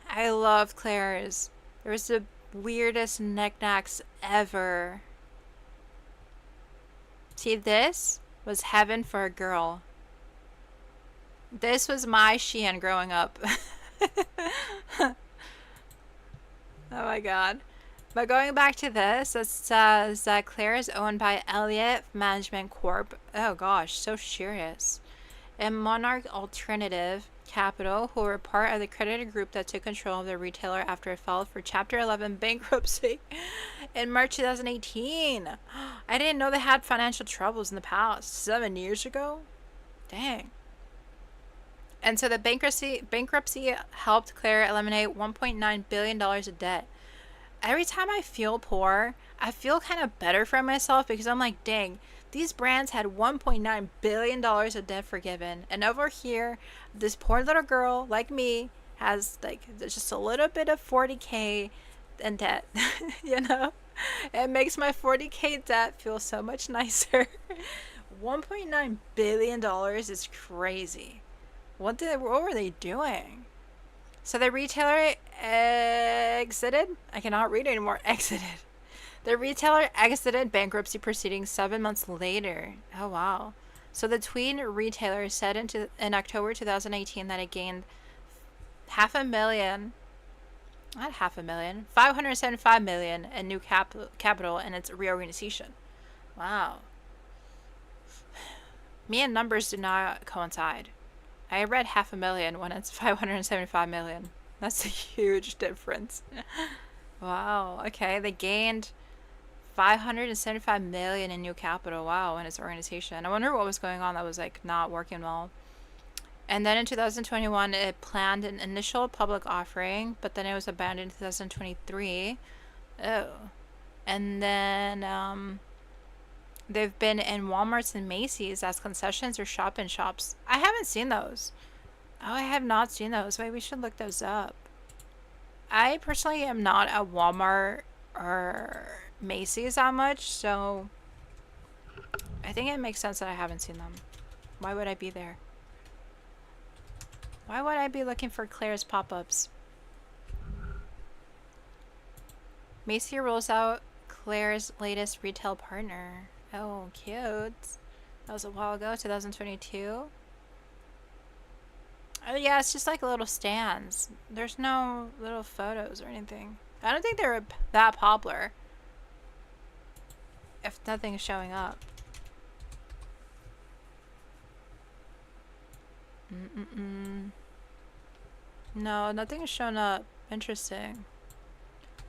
Speaker 1: I love Claire's. There was the weirdest knickknacks ever. See, this was heaven for a girl. This was my Shein growing up. Oh my god. But going back to this, it says that Claire is owned by Elliott Management Corp. Oh gosh, so serious. And Monarch Alternative Capital, who were part of the creditor group that took control of the retailer after it filed for Chapter 11 bankruptcy in March 2018. I didn't know they had financial troubles in the past. 7 years ago? Dang. And so the bankruptcy helped Claire eliminate $1.9 billion of debt. Every time I feel poor, I feel kind of better for myself because I'm like, dang, These brands had $1.9 billion of debt forgiven. And over here, this poor little girl like me has like just a little bit of 40K in debt. You know, it makes my 40K debt feel so much nicer. $1.9 billion is crazy. What were they doing? So the retailer exited. I cannot read anymore. Exited. The retailer exited bankruptcy proceedings 7 months later. Oh wow. So the tween retailer said in October 2018 that it gained $575 million in new capital in its reorganization. Wow. Me and numbers do not coincide. I read $500,000 when it's 575 million. That's a huge difference. Wow. Okay, they gained 575 million in new capital. Wow, in its organization. I wonder what was going on that was like not working well. And then in 2021, it planned an initial public offering, but then it was abandoned in 2023. Oh. And then they've been in Walmarts and Macy's as concessions or shop-in-shops. I haven't seen those. Oh, I have not seen those. Wait, we should look those up. I personally am not at Walmart or Macy's that much, so I think it makes sense that I haven't seen them. Why would I be there? Why would I be looking for Claire's pop-ups? Macy rolls out Claire's latest retail partner. Oh, cute. That was a while ago, 2022. Oh yeah, it's just like little stands. There's no little photos or anything. I don't think they're that popular. If nothing's showing up. No, nothing is showing up. Interesting.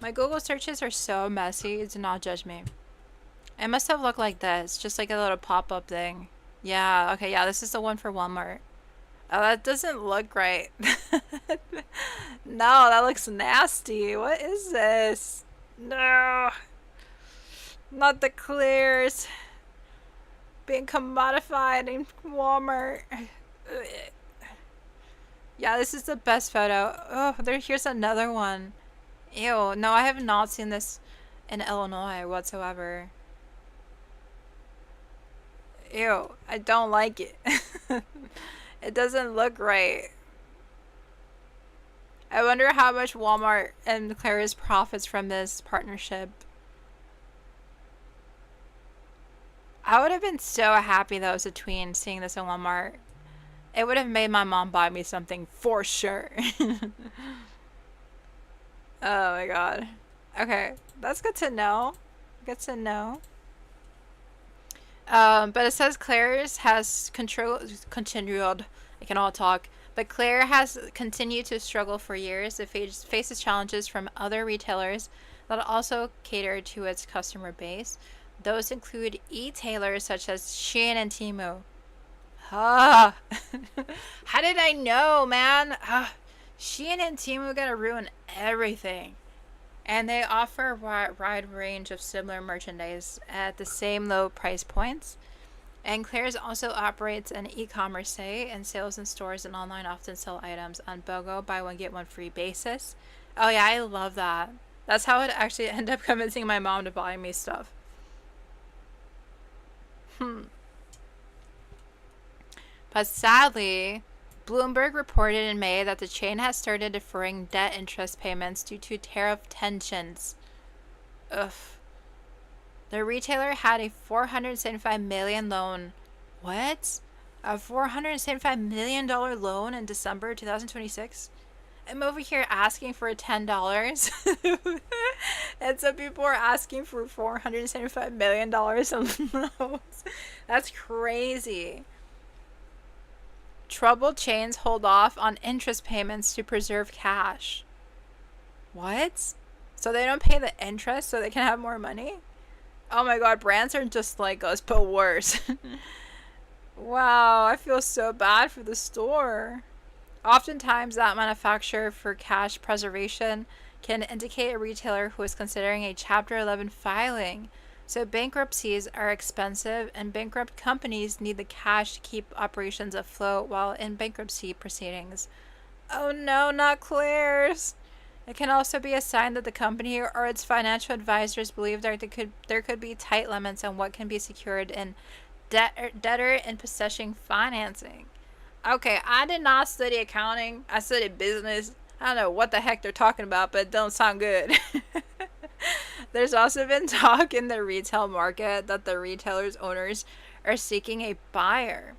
Speaker 1: My Google searches are so messy. Do not judge me. It must have looked like this. Just like a little pop-up thing. Yeah, okay, yeah, this is the one for Walmart. Oh, that doesn't look right. No, that looks nasty. What is this? No. Not the Claire's. Being commodified in Walmart. Yeah, this is the best photo. Oh, here's another one. Ew, no, I have not seen this in Illinois whatsoever. Ew, I don't like it. It doesn't look right. I wonder how much Walmart and Claire's profits from this partnership. I would have been so happy though as a tween seeing this in Walmart. It would have made my mom buy me something for sure. Oh my god. Okay, that's good to know. Good to know. But it says Claire's has continued. I can all talk. But Claire has continued to struggle for years. It faces challenges from other retailers that also cater to its customer base. Those include e-tailers such as Shein and Temu. Ah, how did I know, man? Shein and Temu gonna ruin everything. And they offer a wide range of similar merchandise at the same low price points. And Claire's also operates an e-commerce site, and sales in stores and online often sell items on BOGO buy one get one free basis. Oh yeah, I love that. That's how it actually ended up convincing my mom to buy me stuff. But sadly, Bloomberg reported in May that the chain has started deferring debt interest payments due to tariff tensions. Ugh. The retailer had a $475 million loan. What? A $475 million loan in December 2026? I'm over here asking for $10. And some people are asking for $475 million in loans. That's crazy. Troubled chains hold off on interest payments to preserve cash. What? So they don't pay the interest so they can have more money? Oh my god, brands are just like us, but worse. Wow, I feel so bad for the store. Oftentimes, that manufacturer for cash preservation can indicate a retailer who is considering a Chapter 11 filing. So bankruptcies are expensive, and bankrupt companies need the cash to keep operations afloat while in bankruptcy proceedings. Oh no, not Claire's! It can also be a sign that the company or its financial advisors believe there could be tight limits on what can be secured in debtor in possession financing. Okay, I did not study accounting. I studied business. I don't know what the heck they're talking about, but it don't sound good. There's also been talk in the retail market that the retailer's owners are seeking a buyer.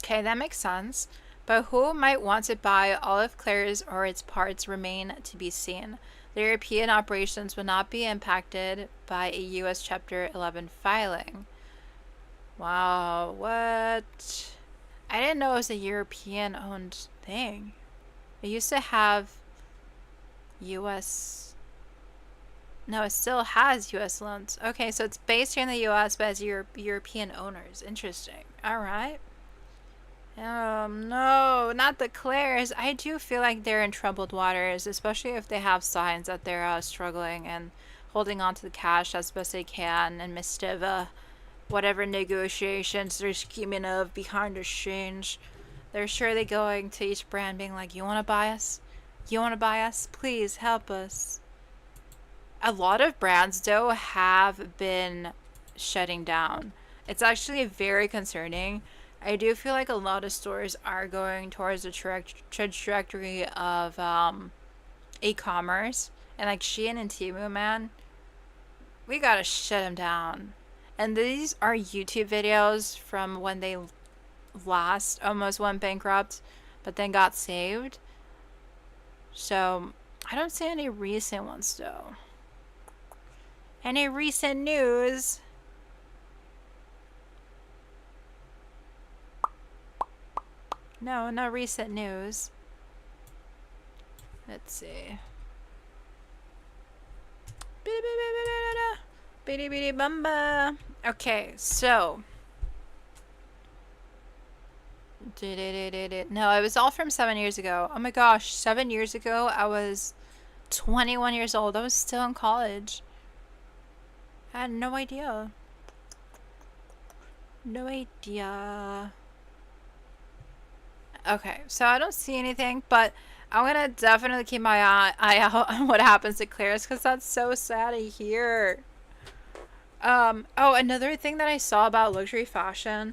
Speaker 1: Okay, that makes sense. But who might want to buy all of Claire's or its parts remain to be seen. The European operations will not be impacted by a US Chapter 11 filing. Wow, what? I didn't know it was a European owned thing. It used to have US... No, it still has US loans. Okay, so it's based here in the US but has European owners. Interesting. Alright. No, not the Claire's. I do feel like they're in troubled waters, especially if they have signs that they're struggling and holding on to the cash as best they can in midst of whatever negotiations they're scheming of behind the scenes. They're surely going to each brand being like, you want to buy us? You want to buy us? Please help us. A lot of brands, though, have been shutting down. It's actually very concerning. I do feel like a lot of stores are going towards the trajectory of e-commerce. And like Shein and Temu, man, we gotta shut them down. And these are YouTube videos from when they last almost went bankrupt, but then got saved. So I don't see any recent ones, though. Any recent news? No, no recent news. Let's see. Bitty bitty bumba. Okay, so. No, it was all from 7 years ago. Oh my gosh, 7 years ago, I was 21 years old. I was still in college. I had no idea. No idea. Okay, so I don't see anything, but I'm gonna definitely keep my eye out on what happens to Claire's, because that's so sad to hear. Oh, another thing that I saw about luxury fashion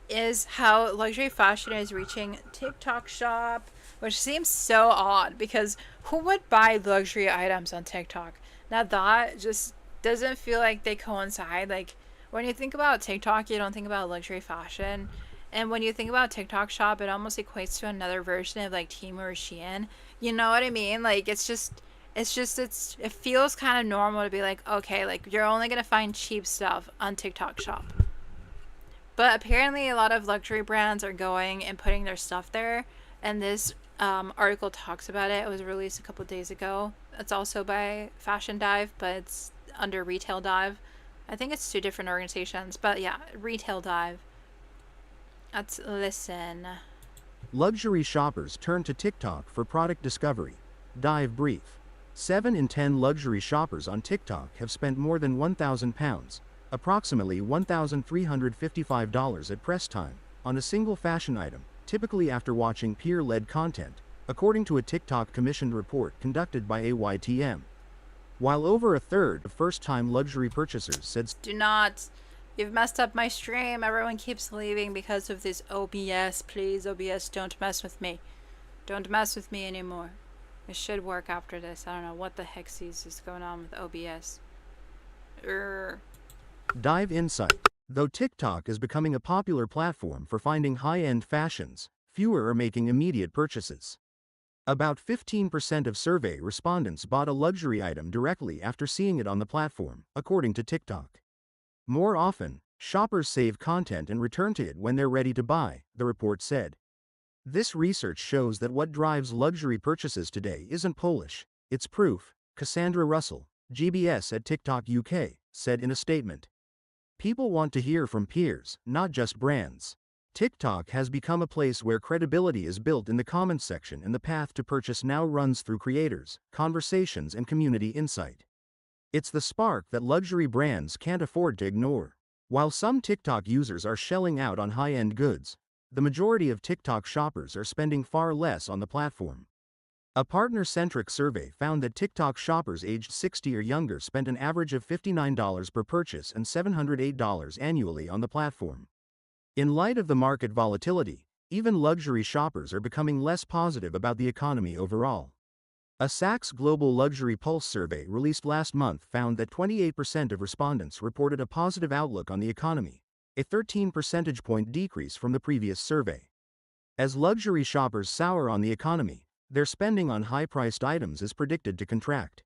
Speaker 1: is how luxury fashion is reaching TikTok shop, which seems so odd, because who would buy luxury items on TikTok? Now that just doesn't feel like they coincide. Like, when you think about TikTok, you don't think about luxury fashion. And when you think about TikTok shop, it almost equates to another version of like Temu or Shein. You know what I mean? Like, it feels kind of normal to be like, okay, like you're only gonna find cheap stuff on TikTok shop. But apparently a lot of luxury brands are going and putting their stuff there. And this article talks about it. It was released a couple of days ago. It's also by Fashion Dive, but it's under Retail Dive. I think it's two different organizations, but yeah, Retail Dive. Let's listen.
Speaker 9: Luxury shoppers turn to TikTok for product discovery. Dive brief. 7 in 10 luxury shoppers on TikTok have spent more than £1,000, approximately $1,355 at press time, on a single fashion item, typically after watching peer-led content, according to a TikTok commissioned report conducted by AYTM. While over a third of first-time luxury purchasers said,
Speaker 1: "Do not. You've messed up my stream. Everyone keeps leaving because of this OBS. Please, OBS, don't mess with me. Don't mess with me anymore. It should work after this. I don't know what the heck is going on with OBS.
Speaker 9: Dive insight. Though TikTok is becoming a popular platform for finding high-end fashions, fewer are making immediate purchases. About 15% of survey respondents bought a luxury item directly after seeing it on the platform, according to TikTok. More often, shoppers save content and return to it when they're ready to buy, the report said. This research shows that what drives luxury purchases today isn't Polish, it's proof, Cassandra Russell, GBS at TikTok UK, said in a statement. People want to hear from peers, not just brands. TikTok has become a place where credibility is built in the comments section, and the path to purchase now runs through creators, conversations, and community insight. It's the spark that luxury brands can't afford to ignore. While some TikTok users are shelling out on high-end goods, the majority of TikTok shoppers are spending far less on the platform. A partner-centric survey found that TikTok shoppers aged 60 or younger spent an average of $59 per purchase and $708 annually on the platform. In light of the market volatility, even luxury shoppers are becoming less positive about the economy overall. A Saks Global Luxury Pulse survey released last month found that 28% of respondents reported a positive outlook on the economy, a 13 percentage point decrease from the previous survey. As luxury shoppers sour on the economy, their spending on high-priced items is predicted to contract.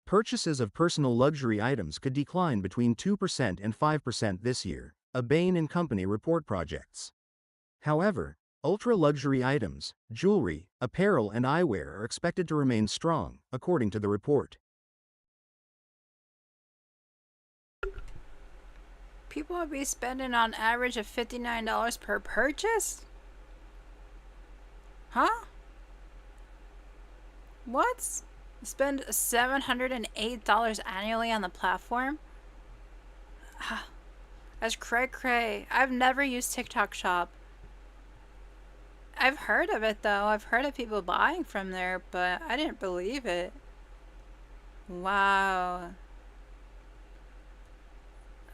Speaker 9: Purchases of personal luxury items could decline between 2% and 5% this year, a Bain & Company report projects. However, ultra-luxury items, jewelry, apparel and eyewear are expected to remain strong, according to the report.
Speaker 1: People will be spending on average of $59 per purchase? Huh? What? Spend $708 annually on the platform? That's cray-cray. I've never used TikTok Shop. I've heard of it though. I've heard of people buying from there, but I didn't believe it. Wow.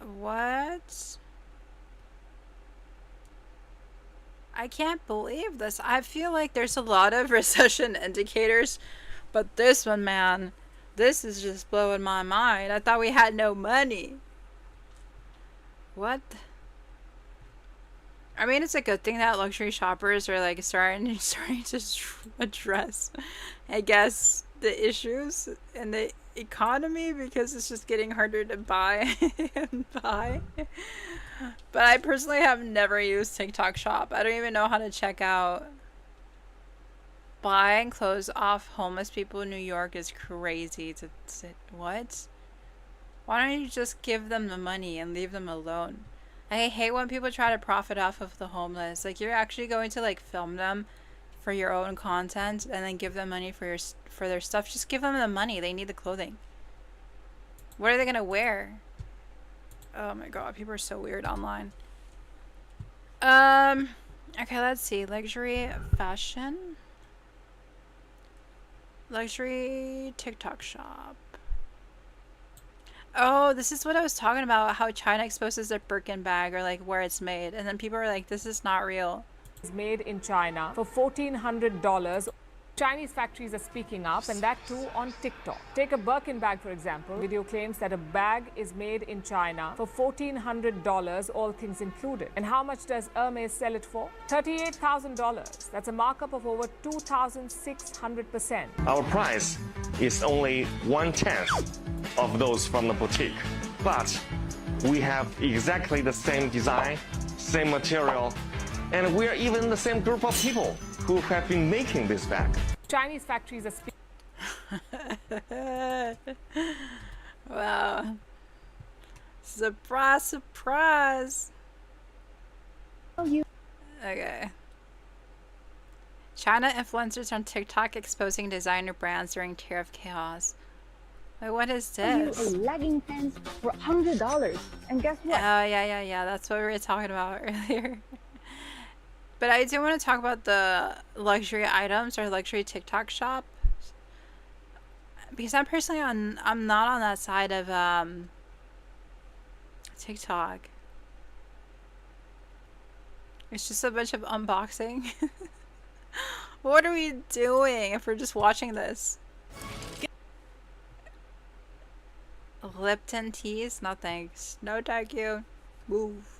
Speaker 1: What? I can't believe this. I feel like there's a lot of recession indicators, but this one, man, this is just blowing my mind. I thought we had no money. What? I mean, it's a good thing that luxury shoppers are like starting to address, I guess, the issues in the economy, because it's just getting harder to buy and buy. But I personally have never used TikTok Shop. I don't even know how to check out. Buying clothes off homeless people in New York is crazy. What? Why don't you just give them the money and leave them alone? I hate when people try to profit off of the homeless. Like, you're actually going to like film them for your own content and then give them money for their stuff. Just give them the money. They need the clothing. What are they gonna wear? Oh my god, people are so weird online. Okay, let's see. Luxury fashion. Luxury TikTok shop. Oh, this is what I was talking about, how China exposes their Birkin bag or like where it's made. And then people are like, this is not real.
Speaker 10: It's made in China for $1,400. Chinese factories are speaking up, and that too on TikTok. Take a Birkin bag, for example. Video claims that a bag is made in China for $1,400, all things included. And how much does Hermès sell it for? $38,000. That's a markup of over 2,600%.
Speaker 11: Our price is only 1/10 of those from the boutique. But we have exactly the same design, same material, and we're even the same group of people who have been making this bag.
Speaker 10: Chinese factories are speaking.
Speaker 1: Wow. Surprise, surprise. Okay. China influencers on TikTok exposing designer brands during tariff chaos. Wait, what is this?
Speaker 12: A legging pants for $100. And guess what?
Speaker 1: Oh, yeah. That's what we were talking about earlier. But I do want to talk about the luxury items or luxury TikTok shop, because I'm not on that side of TikTok. It's just a bunch of unboxing. What are we doing if we're just watching this? Lipton teas? No thanks. No thank you. Move.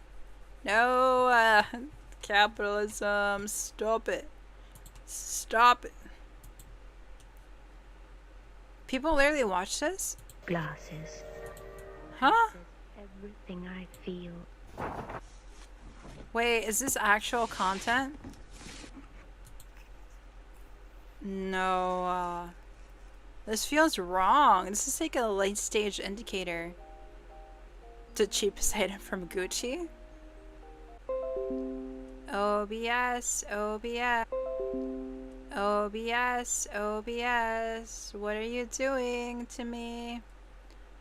Speaker 1: No, capitalism. Stop it. Stop it. People literally watch this?
Speaker 12: Glasses.
Speaker 1: Huh?
Speaker 12: Everything I feel.
Speaker 1: Wait, is this actual content? No, this feels wrong. This is like a late stage indicator. The cheapest item from Gucci. OBS, OBS, OBS, OBS. What are you doing to me?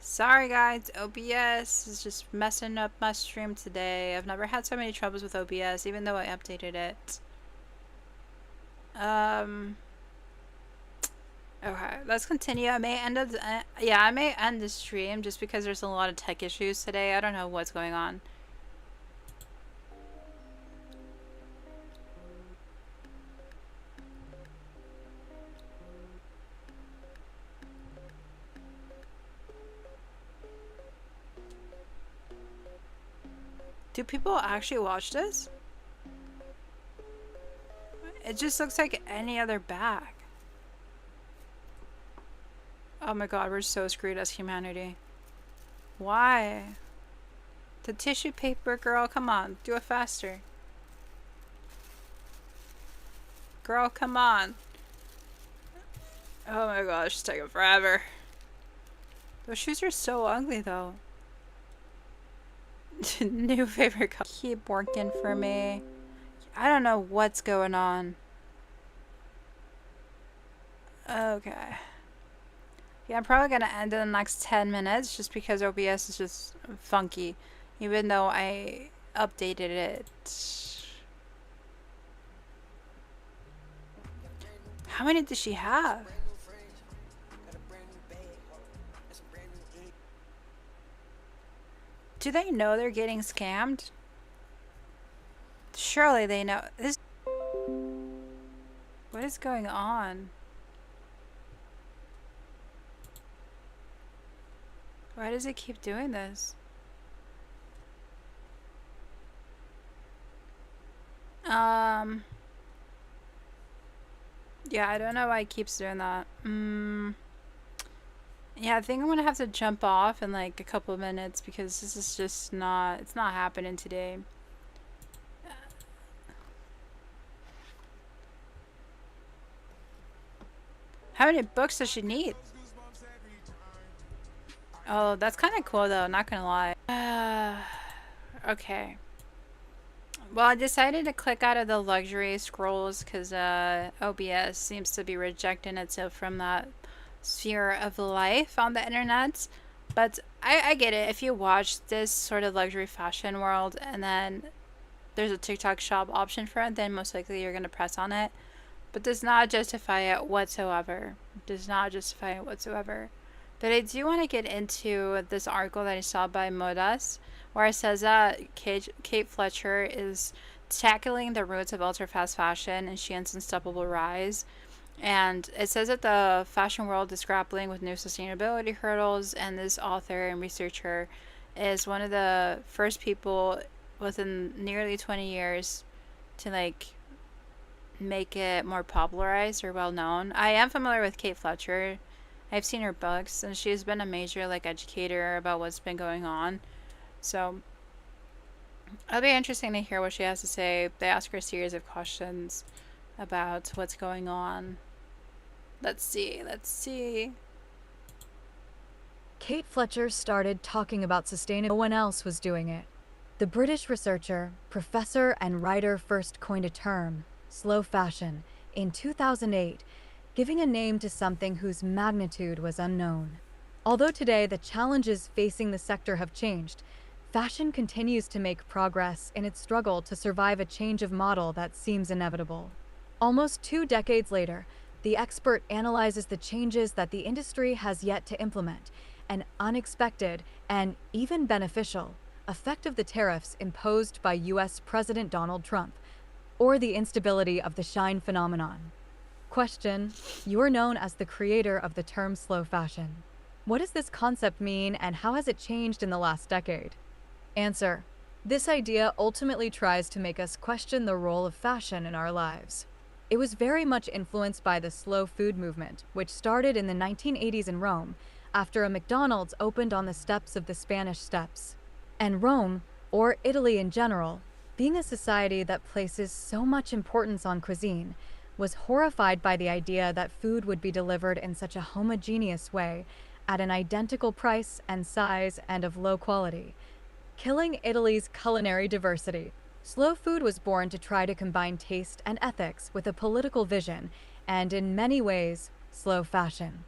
Speaker 1: Sorry guys, OBS is just messing up my stream today. I've never had so many troubles with OBS, even though I updated it. Okay, let's continue. I may end up, I may end the stream just because there's a lot of tech issues today. I don't know what's going on. Do people actually watch this? It just looks like any other bag. Oh my god, we're so screwed as humanity. Why? The tissue paper, girl, come on, do it faster. Girl, come on. Oh my gosh, it's taking forever. Those shoes are so ugly though. New favorite color. Keep working for me. I don't know what's going on. Okay. Yeah, I'm probably gonna end in the next 10 minutes just because OBS is just funky. Even though I updated it. How many does she have? Do they know they're getting scammed? Surely they know. This. What is going on? Why does it keep doing this? Yeah, I don't know why it keeps doing that. Yeah, I think I'm gonna have to jump off in like a couple of minutes because this is just not, it's not happening today. How many books does she need? Oh, that's kind of cool though, not gonna lie. Okay. Well, I decided to click out of the luxury scrolls because OBS seems to be rejecting itself from that sphere of life on the internet. But I get it. If you watch this sort of luxury fashion world and then there's a TikTok shop option for it, then most likely you're going to press on it. But does not justify it whatsoever. Does not justify it whatsoever. But I do want to get into this article that I saw by Modas, where it says that Kate Fletcher is tackling the roots of ultra-fast fashion and Shein's unstoppable rise. And it says that the fashion world is grappling with new sustainability hurdles, and this author and researcher is one of the first people within nearly 20 years to like make it more popularized or well known. I am familiar with Kate Fletcher. I've seen her books, and she's been a major like educator about what's been going on. So it'll be interesting to hear what she has to say. They ask her a series of questions about what's going on. Let's see.
Speaker 13: Kate Fletcher started talking about sustainability. No one else was doing it. The British researcher, professor, and writer first coined a term, slow fashion, in 2008, giving a name to something whose magnitude was unknown. Although today the challenges facing the sector have changed, fashion continues to make progress in its struggle to survive a change of model that seems inevitable. Almost 2 decades later, the expert analyzes the changes that the industry has yet to implement, an unexpected and even beneficial effect of the tariffs imposed by US President Donald Trump, or the instability of the Shein phenomenon. Question: you are known as the creator of the term slow fashion. What does this concept mean, and how has it changed in the last decade? Answer: this idea ultimately tries to make us question the role of fashion in our lives. It was very much influenced by the slow food movement, which started in the 1980s in Rome, after a McDonald's opened on the steps of the Spanish Steps. And Rome, or Italy in general, being a society that places so much importance on cuisine, was horrified by the idea that food would be delivered in such a homogeneous way, at an identical price and size and of low quality, killing Italy's culinary diversity. Slow food was born to try to combine taste and ethics with a political vision, and in many ways, slow fashion.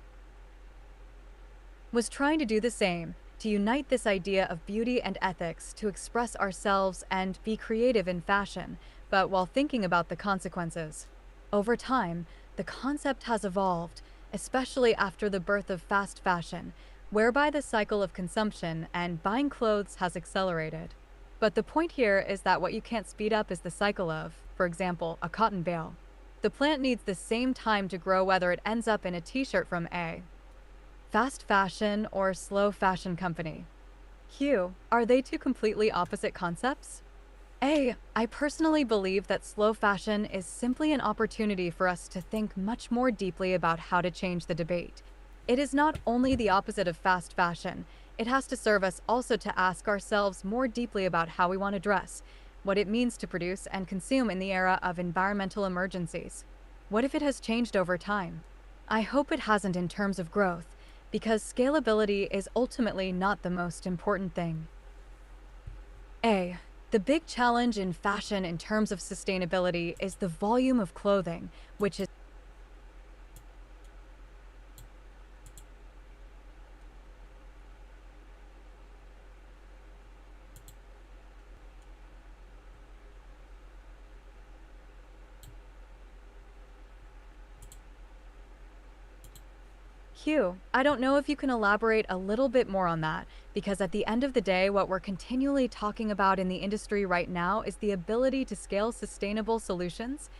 Speaker 13: was trying to do the same, to unite this idea of beauty and ethics to express ourselves and be creative in fashion, but while thinking about the consequences. Over time, the concept has evolved, especially after the birth of fast fashion, whereby the cycle of consumption and buying clothes has accelerated. But the point here is that what you can't speed up is the cycle of, for example, a cotton bale. The plant needs the same time to grow whether it ends up in a t-shirt from a fast fashion or slow fashion company. Hugh, are they two completely opposite concepts? I personally believe that slow fashion is simply an opportunity for us to think much more deeply about how to change the debate. It is not only the opposite of fast fashion, it has to serve us also to ask ourselves more deeply about how we want to dress, what it means to produce and consume in the era of environmental emergencies. What if it has changed over time? I hope it hasn't in terms of growth, because scalability is ultimately not the most important thing. The big challenge in fashion in terms of sustainability is the volume of clothing, which is Hugh, I don't know if you can elaborate a little bit more on that, because at the end of the day, what we're continually talking about in the industry right now is the ability to scale sustainable solutions.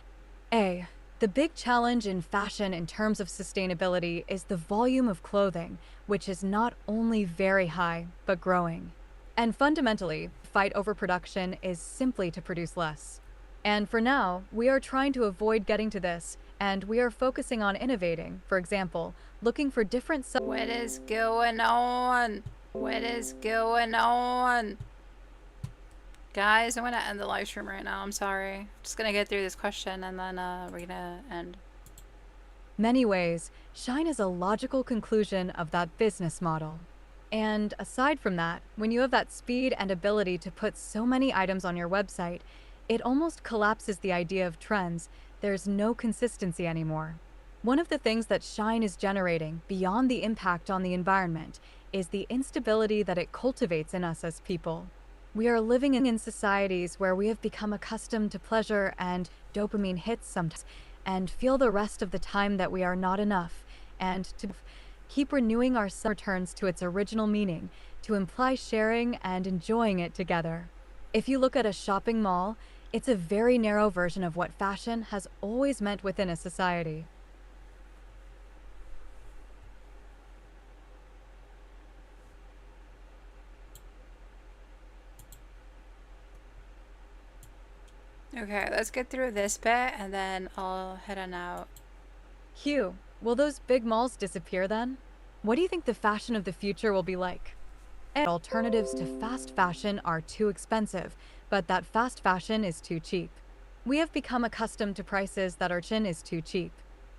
Speaker 13: The big challenge in fashion in terms of sustainability is the volume of clothing, which is not only very high, but growing. And fundamentally, fight overproduction is simply to produce less. And for now, we are trying to avoid getting to this, and we are focusing on innovating, for example, looking for different
Speaker 1: What is going on? What is going on? Guys, I'm gonna end the live stream right now. I'm sorry. Just gonna get through this question and then we're gonna end.
Speaker 13: many ways, Shein is a logical conclusion of that business model. And aside from that, when you have that speed and ability to put so many items on your website, it almost collapses the idea of trends. There's no consistency anymore. One of the things that Shein is generating, beyond the impact on the environment, is the instability that it cultivates in us as people. We are living in societies where we have become accustomed to pleasure and dopamine hits sometimes, and feel the rest of the time that we are not enough, and to keep renewing our returns to its original meaning, to imply sharing and enjoying it together. If you look at a shopping mall, it's a very narrow version of what fashion has always meant within a society.
Speaker 1: Okay, let's get through this bit and then I'll head on out.
Speaker 13: Hugh, will those big malls disappear then? What do you think the fashion of the future will be like? Alternatives to fast fashion are too expensive, but that fast fashion is too cheap. We have become accustomed to prices that are too cheap.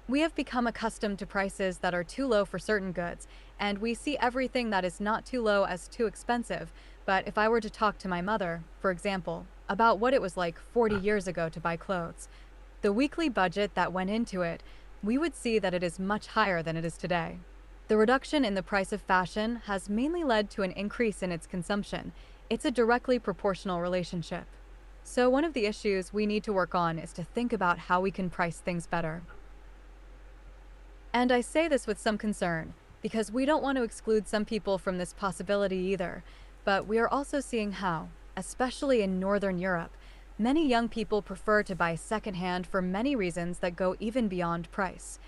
Speaker 13: We have become accustomed to prices that are too low for certain goods, and we see everything that is not too low as too expensive. But if I were to talk to my mother, for example, about what it was like 40 years ago to buy clothes, the weekly budget that went into it, we would see that it is much higher than it is today. The reduction in the price of fashion has mainly led to an increase in its consumption. It's a directly proportional relationship. So one of the issues we need to work on is to think about how we can price things better. And I say this with some concern, because we don't want to exclude some people from this possibility either, but we are also seeing how, especially in Northern Europe, many young people prefer to buy secondhand for many reasons that go even beyond price,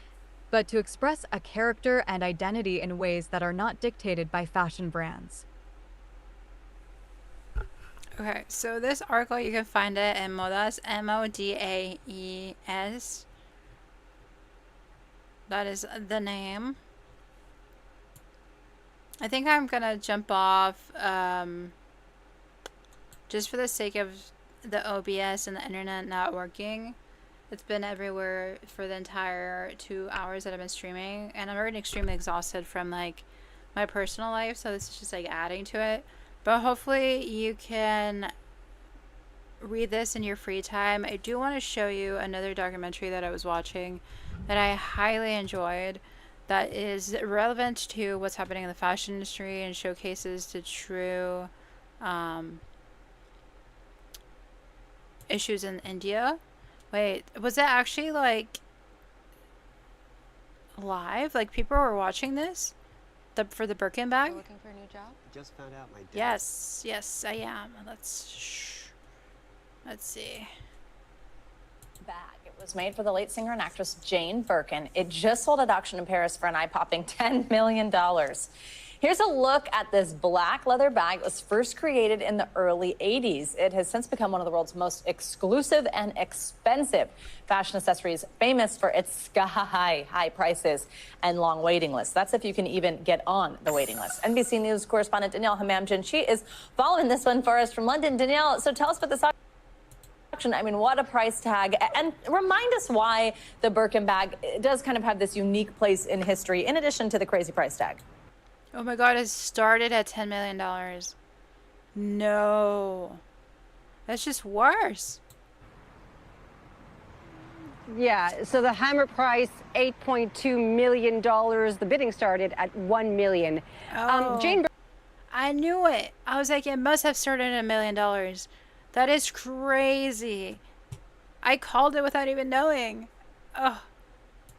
Speaker 13: but to express a character and identity in ways that are not dictated by fashion brands.
Speaker 1: Okay, so this article, you can find it in Modas, M-O-D-A-E-S. That is the name. I think I'm gonna jump off, just for the sake of the OBS and the internet not working. It's been everywhere for the entire 2 hours that I've been streaming, and I'm already extremely exhausted from like my personal life, so this is just like adding to it. But hopefully you can read this in your free time. I do want to show you another documentary that I was watching that I highly enjoyed. that is relevant to what's happening in the fashion industry and showcases the true issues in India. Wait, was that actually like live? Like people were watching this? For the Birkin bag?
Speaker 14: Looking for a new job?
Speaker 15: Just found out my dad.
Speaker 1: Yes, I am. Let's see.
Speaker 14: Bag. It was made for the late singer and actress Jane Birkin. It just sold at auction in Paris for an eye-popping $10 million. Here's a look at this black leather bag. It was first created in the early 80s. It has since become one of the world's most exclusive and expensive fashion accessories, famous for its sky-high prices and long waiting lists. That's if you can even get on the waiting list. NBC News correspondent Danielle Hamamjan, she is following this one for us from London. Danielle, so tell us about this auction. I mean, what a price tag. And remind us why the Birkin bag does kind of have this unique place in history, in addition to the crazy price tag.
Speaker 1: Oh my god, it started at $10 million. No. That's just worse.
Speaker 16: Yeah, so the hammer price, $8.2 million. The bidding started at $1 million.
Speaker 1: Jane, I knew it. I was like, it must have started at $1 million. That is crazy. I called it without even knowing. Oh.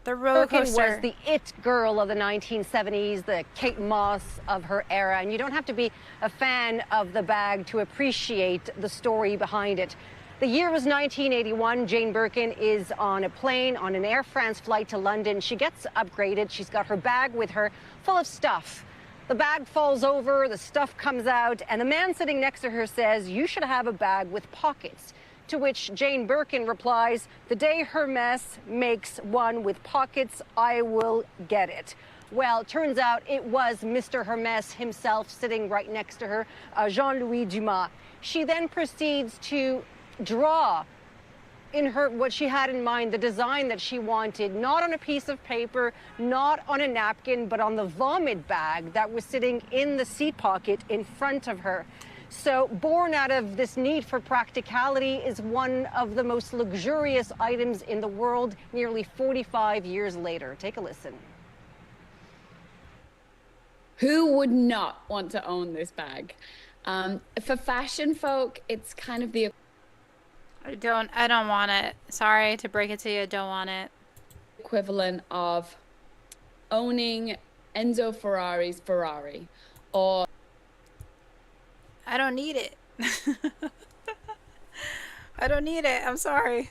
Speaker 1: The roller coaster.
Speaker 16: Birkin was the it girl of the 1970s, the Kate Moss of her era, and you don't have to be a fan of the bag to appreciate the story behind it. The year was 1981. Jane Birkin is on a plane on an Air France flight to London. She gets upgraded. She's got her bag with her full of stuff. The bag falls over, the stuff comes out, and the man sitting next to her says, "You should have a bag with pockets." To which Jane Birkin replies, "The day Hermès makes one with pockets, I will get it." Well, turns out it was Mr. Hermès himself sitting right next to her, Jean-Louis Dumas. She then proceeds to draw in her what she had in mind, the design that she wanted, not on a piece of paper, not on a napkin, but on the vomit bag that was sitting in the seat pocket in front of her. So born out of this need for practicality is one of the most luxurious items in the world nearly 45 years later. Take a listen.
Speaker 17: Who would not want to own this bag? For fashion folk, it's kind of the...
Speaker 1: I don't want it. Sorry to break it to you, I don't want it.
Speaker 17: Equivalent of owning Enzo Ferrari's Ferrari, or...
Speaker 1: I don't need it. I don't need it. I'm sorry.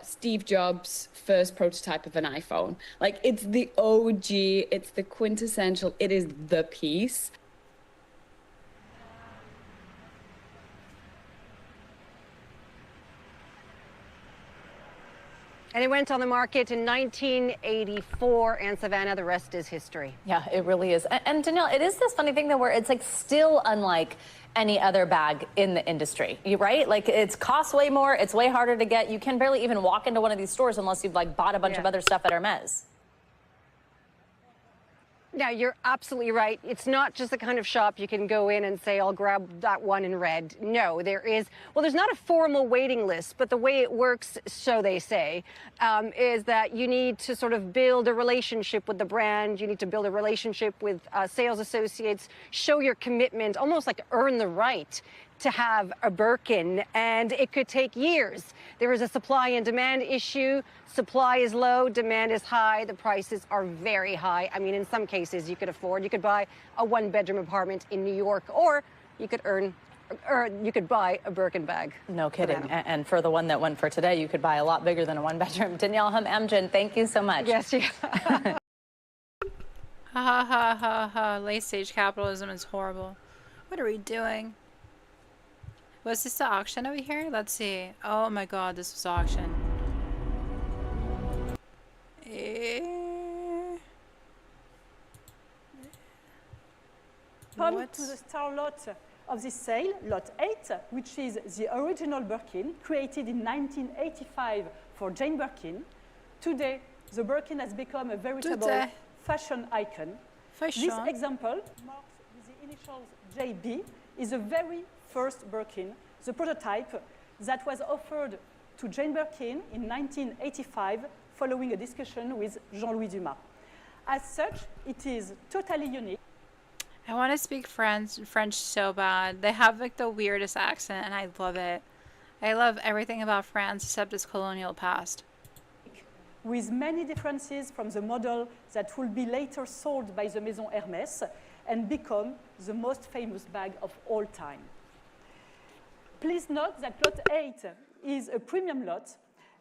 Speaker 17: Steve Jobs' first prototype of an iPhone. Like, it's the OG, it's the quintessential, it is the piece.
Speaker 16: And it went on the market in 1984, and Savannah, the rest is history.
Speaker 14: Yeah, it really is. And Danielle, it is this funny thing though, where it's like still unlike any other bag in the industry, right? Like, it's costs way more, it's way harder to get. You can barely even walk into one of these stores unless you've like bought a bunch of other stuff at Hermès.
Speaker 16: Yeah, you're absolutely right. It's not just the kind of shop you can go in and say, I'll grab that one in red. No, there's not a formal waiting list, but the way it works, so they say, is that you need to sort of build a relationship with the brand. You need to build a relationship with sales associates, show your commitment, almost like earn the right to have a Birkin, and it could take years. There is a supply and demand issue. Supply is low, demand is high, the prices are very high. I mean, in some cases you could buy a one-bedroom apartment in New York, or you could buy a Birkin bag.
Speaker 14: No kidding. And for the one that went for today, you could buy a lot bigger than a one-bedroom. Danielle Hamamjan, thank you so much.
Speaker 16: Yes, yeah.
Speaker 1: Ha ha ha ha ha. Late stage capitalism is horrible. What are we doing? Was this the auction over here? Let's see. Oh my god, this was auction.
Speaker 18: Come to the star lot of this sale, lot 8, which is the original Birkin, created in 1985 for Jane Birkin. Today, the Birkin has become a veritable fashion icon. This example, marked with the initials JB, is the very first Birkin, the prototype that was offered to Jane Birkin in 1985 following a discussion with Jean-Louis Dumas. As such, it is totally unique.
Speaker 1: I want to speak French so bad. They have like the weirdest accent and I love it. I love everything about France except its colonial past.
Speaker 18: With many differences from the model that will be later sold by the Maison Hermès and become the most famous bag of all time. Please note that lot 8 is a premium lot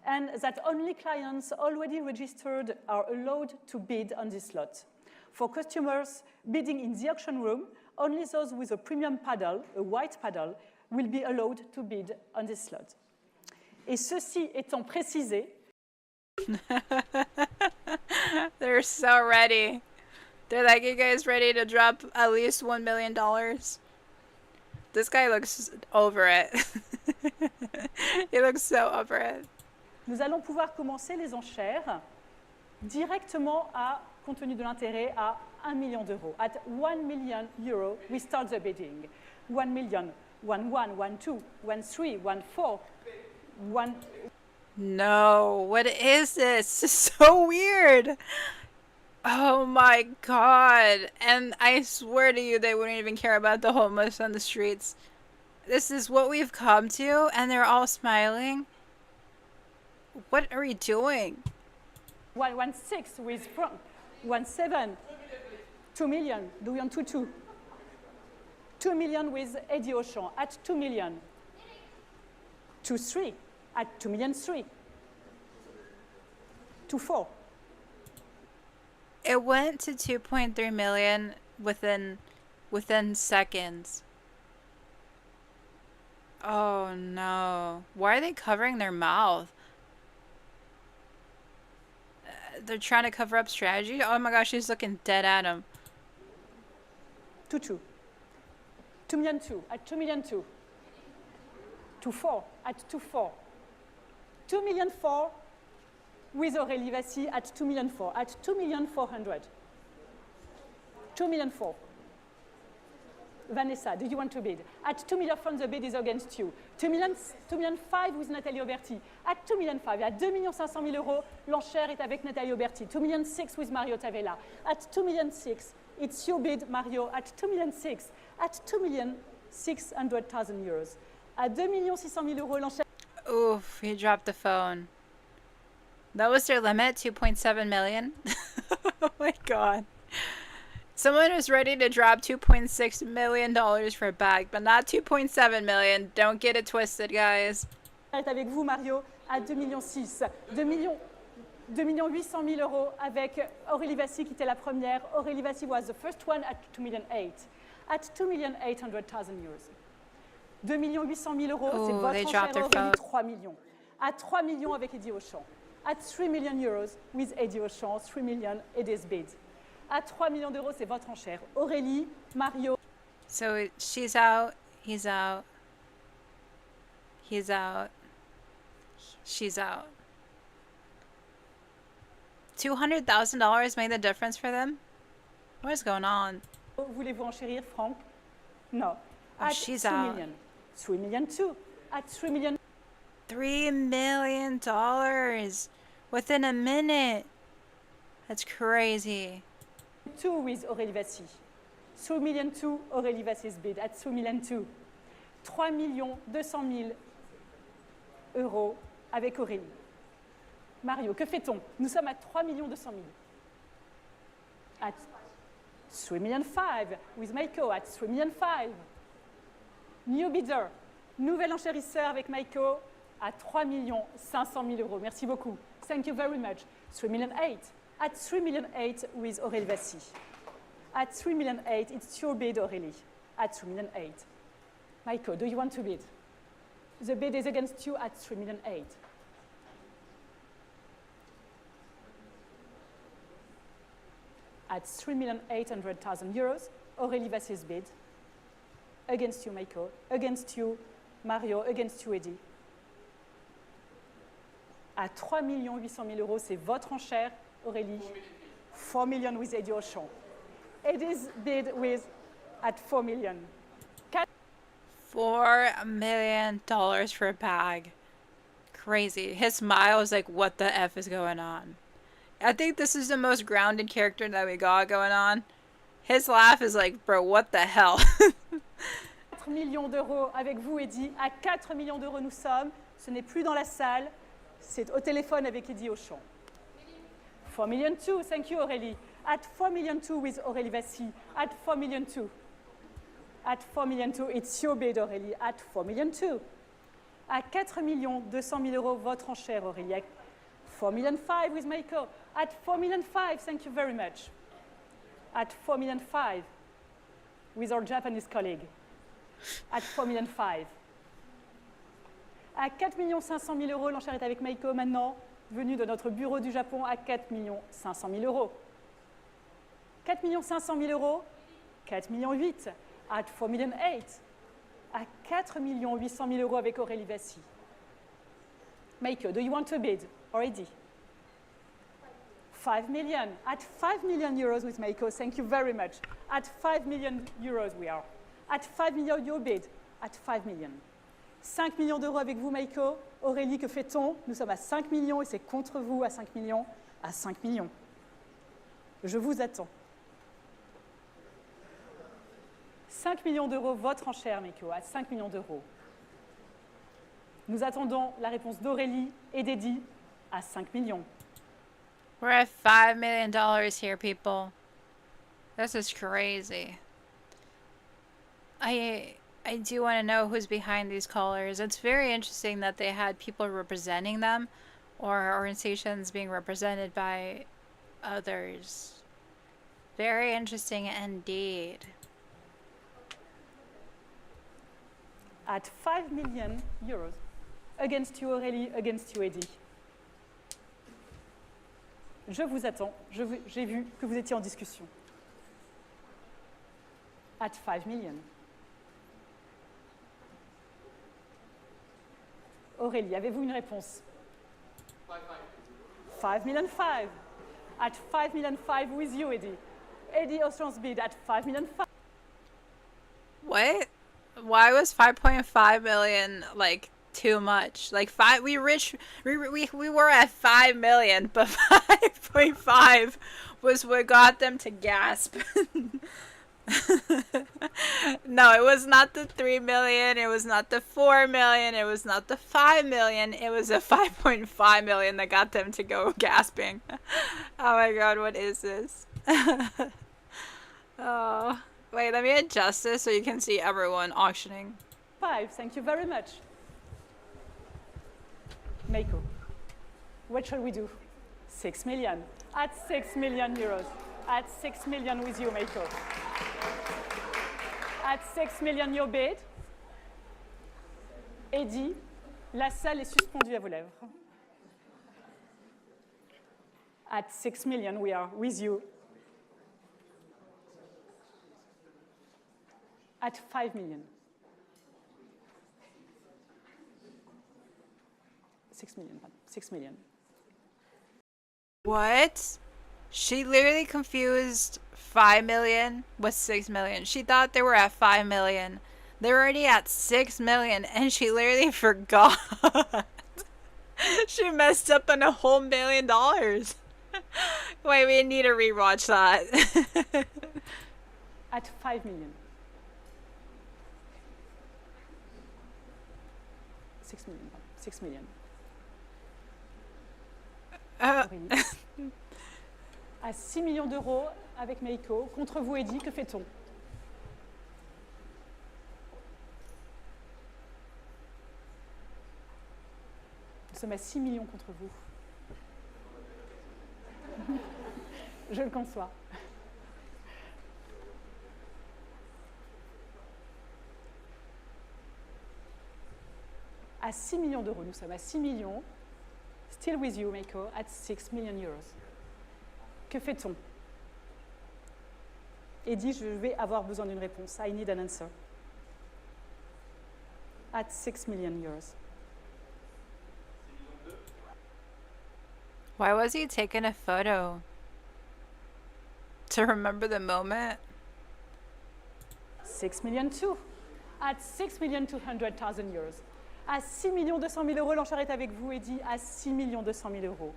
Speaker 18: and that only clients already registered are allowed to bid on this lot. For customers bidding in the auction room, only those with a premium paddle, a white paddle, will be allowed to bid on this lot. Et ceci étant précisé,
Speaker 1: They're so ready. They're like, you guys ready to drop at least $1 million? This guy looks over it. He looks so over it.
Speaker 18: nous allons pouvoir commencer les enchères directement à, compte tenu de l'intérêt, à 1 million d'euros. At 1 million euro, we start the bidding. 1 million, 1 1, 1 2, 1 3, 1 4, 1...
Speaker 1: No, what is this? This is so weird. Oh my god. And I swear to you, they wouldn't even care about the homeless on the streets. This is what we've come to, and they're all smiling. What are we doing?
Speaker 18: 1 1 6 with front, 1 7, 2 million, do we want 2 2? 2 million with Eddie Auchan at 2 million. 2 3 at 2 million 3. 2 4.
Speaker 1: It went to 2.3 million within seconds. Oh no. Why are they covering their mouth? They're trying to cover up strategy? Oh my gosh, she's looking dead at him.
Speaker 18: 2 2. 2 million 2 at 2 million 2. 2 4 at 2 4. 2 million 4 with Aurélie Vassy at 2 million 4 at 2 million 400. 2 million 4. Vanessa, do you want to bid? At 2 million 4, the bid is against you. 2 million 5 with Nathalie Auberti. At 2 million 5, at 2 500 000 euros, l'enchère est avec Nathalie Auberti. 2 million 6 with Mario Tavella. At 2 million 6, it's your bid, Mario. At 2 million 6, at 2 million 600,000 euros. At 2 millions 600 000 euros, l'enchère.
Speaker 1: Oof, he dropped the phone. That was their limit, 2.7 million. Oh my god. Someone was ready to drop $2.6 million for a bag, but not 2.7 million. Don't get it twisted, guys.
Speaker 18: Est avec vous, Mario, à 2 millions 6. 2 millions 800 000 euros avec Aurélie Vassy qui était la première. Aurélie Vassy was the first one at 2 million 8. At 2 million 800,000 euros. 2 millions 800 000 euros, c'est votre enchère Aurélie, 3 millions. À 3 millions avec Eddie Auchan. At 3 million euros with Eddie Auchan, 3 million Eddie's bid. À 3 millions d'euros, c'est votre enchère. Aurélie, Mario.
Speaker 1: So she's out, he's out, he's out, she's out. $200,000 made the difference for them? What is going on?
Speaker 18: Voulez-vous enchérir, Franck? No.
Speaker 1: Oh,
Speaker 18: at
Speaker 1: she's
Speaker 18: 2
Speaker 1: out.
Speaker 18: million. 3 million 2. At 3 million.
Speaker 1: $3 million within a minute. That's crazy.
Speaker 18: 2 with Aurélie Vassy. 3 million 2, Aurélie Vassy's bid at 3 million 2. 3 millions 200 000 euros avec Aurélie. Mario, que fait-on? Nous sommes à 3 millions 200 000. At 3 million 5 with Maiko at 3 million 5. New bidder, nouvel enchérisseur avec Maiko à 3 millions 500 000 euros. Merci beaucoup. Thank you very much. 3 million 8. At 3 million 8 with Aurélie Vassy. At 3 million 8, it's your bid, Aurélie. At 3 million 8. Maiko, do you want to bid? The bid is against you at 3 million 8. At 3,800,000 euros, Aurélie Vassy's bid. Against you, Maiko. Against you, Mario. Against you, Eddie. À 3 800 000 euros, c'est votre enchère, Aurélie. 4 million with Eddie Auchan. Eddie's bid with at 4 million.
Speaker 1: $4 million for a bag. Crazy. His smile is like, what the F is going on? I think this is the most grounded character that we got going on. His laugh is like, bro, what the hell?
Speaker 18: 4 millions d'euros avec vous, Eddie. À 4 millions d'euros, nous sommes. Ce n'est plus dans la salle, c'est au téléphone avec Eddie Auchan. 4 million too, thank you, Aurélie. At 4 million too with Aurélie Vassy. At 4 million too. At 4 million too, it's your bid, Aurélie. At 4 million too. À 4 millions 200 000 euros, votre enchère, Aurélie. At 4 million 5 with Meiko. At 4 million 5, thank you very much. At 4 million 5 with our Japanese colleague. At 4 million 5. À 4 500 000 euros, l'enchère est avec Meiko maintenant, venue de notre bureau du Japon à 4 500 000 euros. 4 500 000 euros, 4 800 000. At 4 million 8. À 4 800 000 euros avec Aurélie Vassy. Meiko, do you want to bid already? 5 million. At 5 million euros with Meiko, thank you very much. At 5 million euros we are. At 5 million your bid. At 5 million. 5 millions d'euros avec vous, Meiko. Aurélie, que fait-on? Nous sommes à 5 millions et c'est contre vous à 5 millions. À 5 millions. Je vous attends. 5 millions d'euros, votre enchère, Meiko, à 5 millions d'euros. Nous attendons la réponse d'Aurélie et d'Eddie à 5 millions.
Speaker 1: We're at $5 million here, people. This is crazy. I do want to know who's behind these callers. It's very interesting that they had people representing them or organizations being represented by others. Very interesting indeed.
Speaker 18: At 5 million euros. Against you, Aurélie, against you, Eddie. Je vous attends. J'ai vu que vous étiez en discussion. At 5 million. Aurélie, avez-vous une réponse? 5 million 5. At 5 million 5 with you, Eddie. Eddie Auchan's bid at 5 million 5.
Speaker 1: What? Why was 5.5 million like too much? Like we were at 5 million, but 5.5 was what got them to gasp. No, it was not the 3 million, it was not the 4 million, it was not the 5 million, it was the 5.5 million that got them to go gasping. Oh my god, what is this? Oh. Wait, let me adjust this so you can see everyone auctioning.
Speaker 18: 5, thank you very much. Meiko, what shall we do? 6 million. At 6 million euros. At 6 million with you, Meiko. At 6 million your bid. Eddie, la salle est suspendue à vos lèvres. At 6 million we are with you. At 5 million. 6 million, 6 million.
Speaker 1: What? She literally confused 5 million with 6 million. She thought they were at 5 million. They're already at 6 million and she literally forgot. She messed up on a whole $1 million. Wait, we need to rewatch that.
Speaker 18: At 5 million. 6 million. 6 million. À 6 millions d'euros avec Meiko. Contre vous, Eddie, que fait-on? Nous sommes à 6 millions contre vous. Je le conçois. À 6 millions d'euros, nous sommes à 6 millions. Still with you, Meiko, at 6 million euros. Que fait-on? Eddie, je vais avoir besoin d'une réponse. I need an answer. At 6 million euros.
Speaker 1: Why was he taking a photo? To remember the moment?
Speaker 18: 6 million too. At 6 million 200,000 euros. À 6 200 000 euros, l'enchère est avec vous, Eddie. À 6 200 000 euros.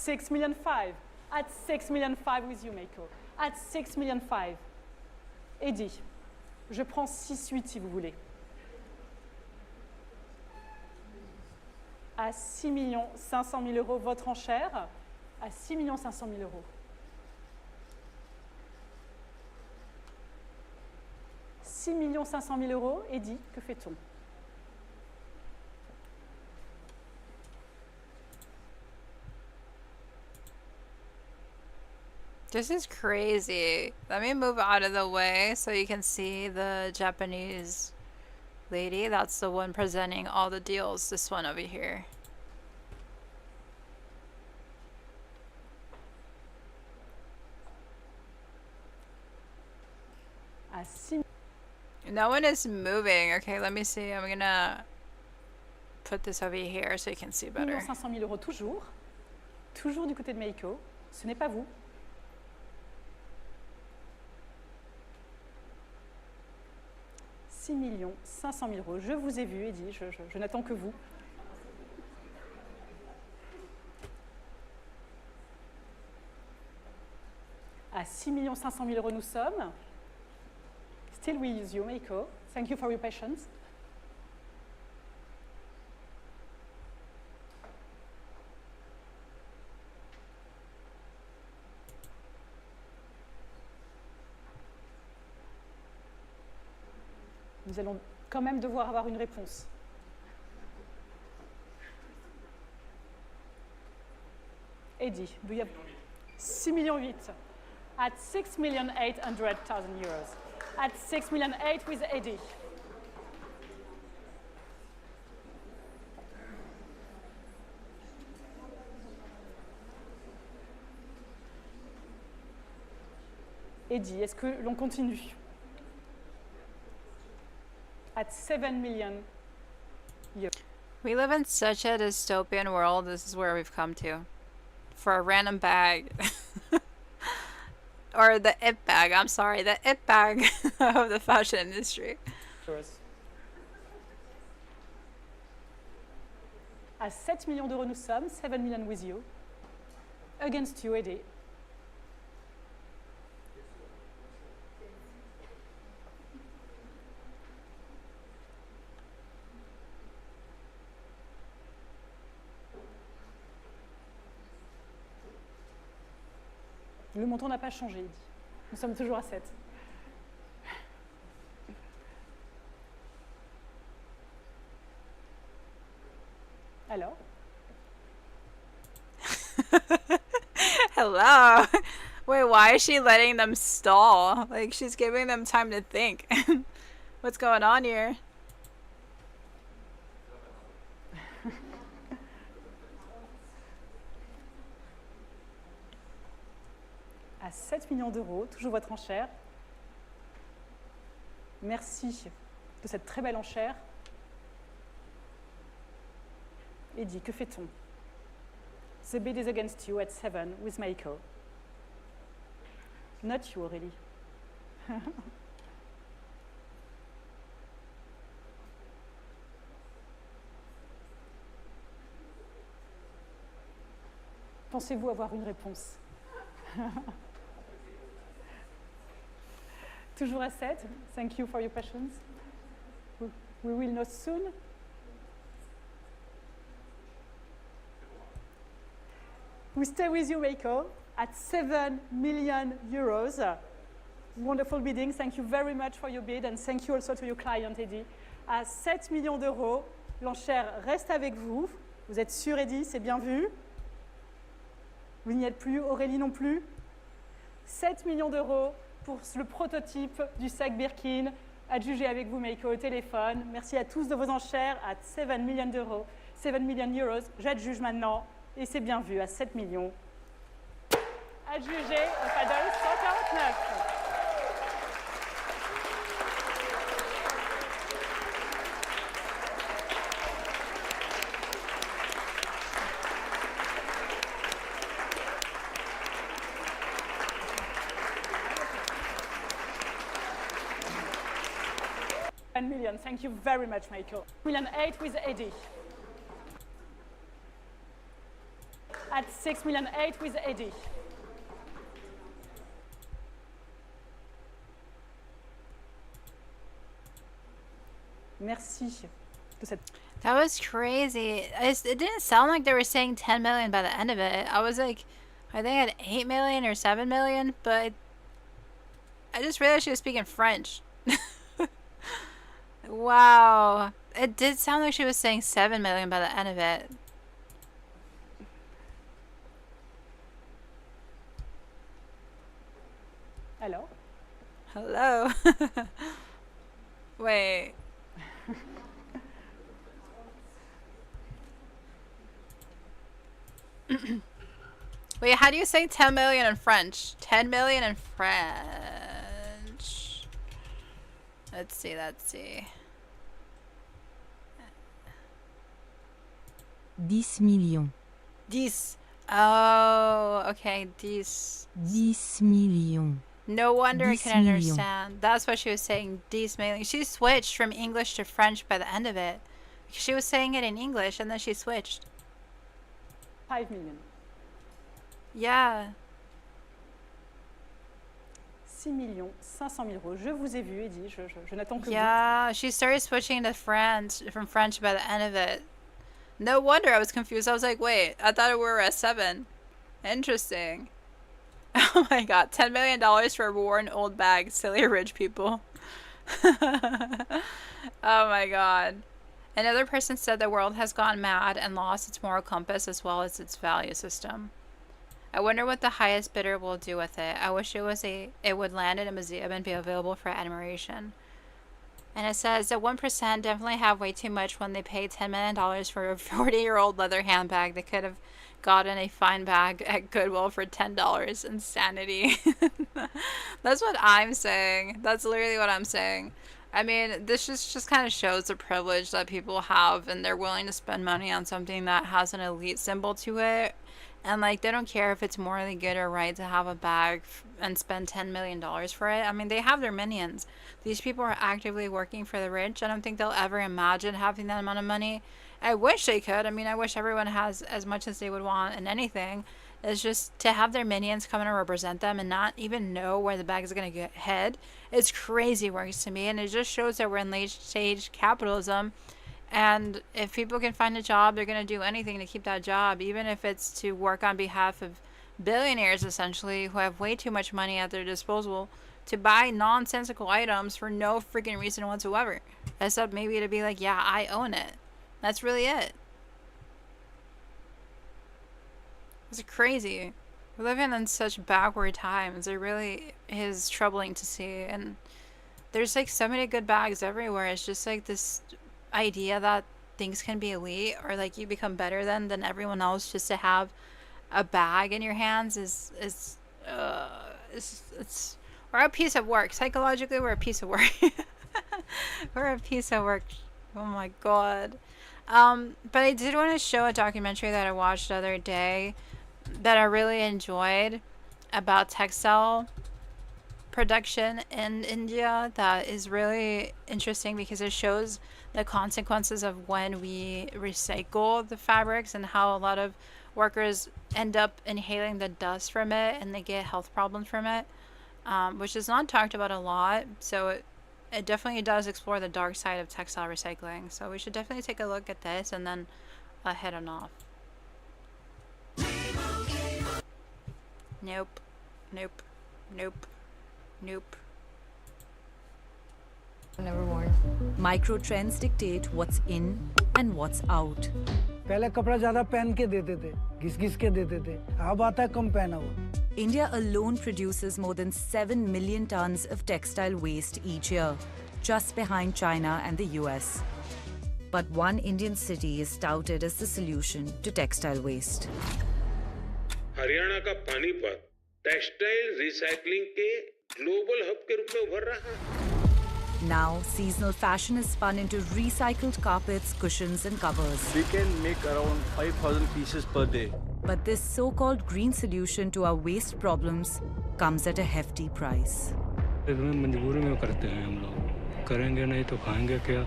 Speaker 18: 6 million 5. At 6 million 5 with you, Meiko. At 6 million 5. Eddie, je prends 6-8 si vous voulez. À 6 500 000 euros, votre enchère. À 6 500 000 euros. 6 500 000 euros, Eddie, que fait-on?
Speaker 1: This is crazy. Let me move out of the way so you can see the Japanese lady. That's the one presenting all the deals. This one over here. No one is moving. Okay, let me see. I'm gonna put this over here so you can see better.
Speaker 18: 500 000 euros toujours. Toujours du côté de Meiko. Ce n'est pas vous. « 6 500 000 euros. Je vous ai vu, Eddie. Je n'attends que vous. À 6 500 000 euros, nous sommes. Still we use you, Meiko. Thank you for your patience. Nous allons quand même devoir avoir une réponse. Eddie, do you have 6 millions 8. At 6 800,000 euros. At 6 800,000 with Eddie. Eddie, est-ce que l'on continue? At 7 million euros.
Speaker 1: We live in such a dystopian world. This is where we've come to. For a random bag. Or the it bag, I'm sorry, the it bag of the fashion industry.
Speaker 18: À 7 millions d'euros, nous sommes. 7 million with you. Against you, Eddie. Le montant n'a pas changé, Eddie. Nous sommes toujours à 7. Alors?
Speaker 1: Hello. Wait, why is she letting them stall? Like, she's giving them time to think. What's going on here?
Speaker 18: À 7 millions d'euros, toujours votre enchère. Merci de cette très belle enchère. Eddie, que fait-on? The bid is against you at 7 with Meiko. Not you, Aurélie. Pensez-vous avoir une réponse? Toujours à 7. Thank you for your patience. We will know soon. We stay with you, Meiko, at 7 million euros. Wonderful bidding. Thank you very much for your bid, and thank you also to your client, Eddie. À 7 millions d'euros, l'enchère reste avec vous. Vous êtes sûr, Eddie? C'est bien vu? Vous n'y êtes plus, Aurélie non plus? 7 millions d'euros pour le prototype du sac Birkin, à juger avec vous, Meiko, au téléphone. Merci à tous de vos enchères, à 7 millions d'euros. 7 million euros, j'adjuge maintenant, et c'est bien vu, à 7 millions. Adjugé au paddle 149. Million. Thank you very much, Michael. 1,8 million with Eddie. at 6.8 million with Eddie. Merci de cette.
Speaker 1: That was crazy. It didn't sound like they were saying 10 million by the end of it. I was like, are they at 8 million or 7 million? But I just realized she was speaking French. Wow. It did sound like she was saying 7 million by the end of it.
Speaker 18: Hello?
Speaker 1: Hello. Wait. Wait, how do you say 10 million in French? 10 million in French. Let's see, let's see.
Speaker 15: 10 millions.
Speaker 1: 10. Oh, okay, 10.
Speaker 15: 10 millions.
Speaker 1: No wonder I
Speaker 15: 10
Speaker 1: can
Speaker 15: millions.
Speaker 1: understand. That's why she was saying 10 million. She switched from English to French by the end of it. She was saying it in English and then she switched.
Speaker 18: 5 million.
Speaker 1: Yeah.
Speaker 18: 6 500 000 euros. Je vous ai vu, Eddie. Je n'attends que vous.
Speaker 1: Yeah, she started switching to French from French by the end of it. No wonder I was confused. I was like, wait, I thought we were at 7. Interesting. Oh my god, $10 million for a worn old bag. Silly rich people. Oh my god. Another person said the world has gone mad and lost its moral compass as well as its value system. I wonder what the highest bidder will do with it. I wish it would land in a museum and be available for admiration. And it says that 1% definitely have way too much when they pay $10 million for a 40-year-old leather handbag. They could have gotten a fine bag at Goodwill for $10. Insanity. That's what I'm saying. That's literally what I'm saying. I mean, this just kind of shows the privilege that people have, and they're willing to spend money on something that has an elite symbol to it. And like, they don't care if it's morally good or right to have a bag and spend $10 million for it. I mean, they have their minions. These people are actively working for the rich. I don't think they'll ever imagine having that amount of money. I wish they could. I mean, I wish everyone has as much as they would want in anything. It's just to have their minions come and represent them and not even know where the bag is going to head. It's crazy works to me. And it just shows that we're in late stage capitalism. And if people can find a job, they're going to do anything to keep that job, even if it's to work on behalf of billionaires, essentially, who have way too much money at their disposal to buy nonsensical items for no freaking reason whatsoever. Except maybe to be like, yeah, I own it. That's really it. It's crazy. We're living in such backward times. It really is troubling to see. And there's like so many good bags everywhere. It's just like this idea that things can be elite or like you become better than everyone else just to have a bag in your hands is we're a piece of work. Psychologically, we're a piece of work. We're a piece of work. Oh my god. But I did want to show a documentary that I watched the other day that I really enjoyed about textile production in India that is really interesting because it shows the consequences of when we recycle the fabrics and how a lot of workers end up inhaling the dust from it and they get health problems from it, which is not talked about a lot. So it definitely does explore the dark side of textile recycling. So we should definitely take a look at this and then head on off. Nope. Nope. Nope. Nope.
Speaker 15: Never worn. Micro trends dictate what's in and what's out.
Speaker 19: पहले कपड़ा ज़्यादा पहन के देते थे, घिस-घिस के देते थे. अब आता है कम पहना हुआ.
Speaker 15: India alone produces more than 7 million tons of textile waste each year, just behind China and the US. But one Indian city is touted as the solution to textile waste.
Speaker 20: Haryana का पानीपत टेक्सटाइल रिसाइकलिंग के global hub के रूप में उभर रहा है.
Speaker 15: Now, seasonal fashion is spun into recycled carpets, cushions and covers.
Speaker 21: We can make around 5,000 pieces per day.
Speaker 15: But this so-called green solution to our waste problems comes at a hefty price.
Speaker 21: मजबूरी में करते हैं हम लोग. करेंगे नहीं तो खाएंगे क्या?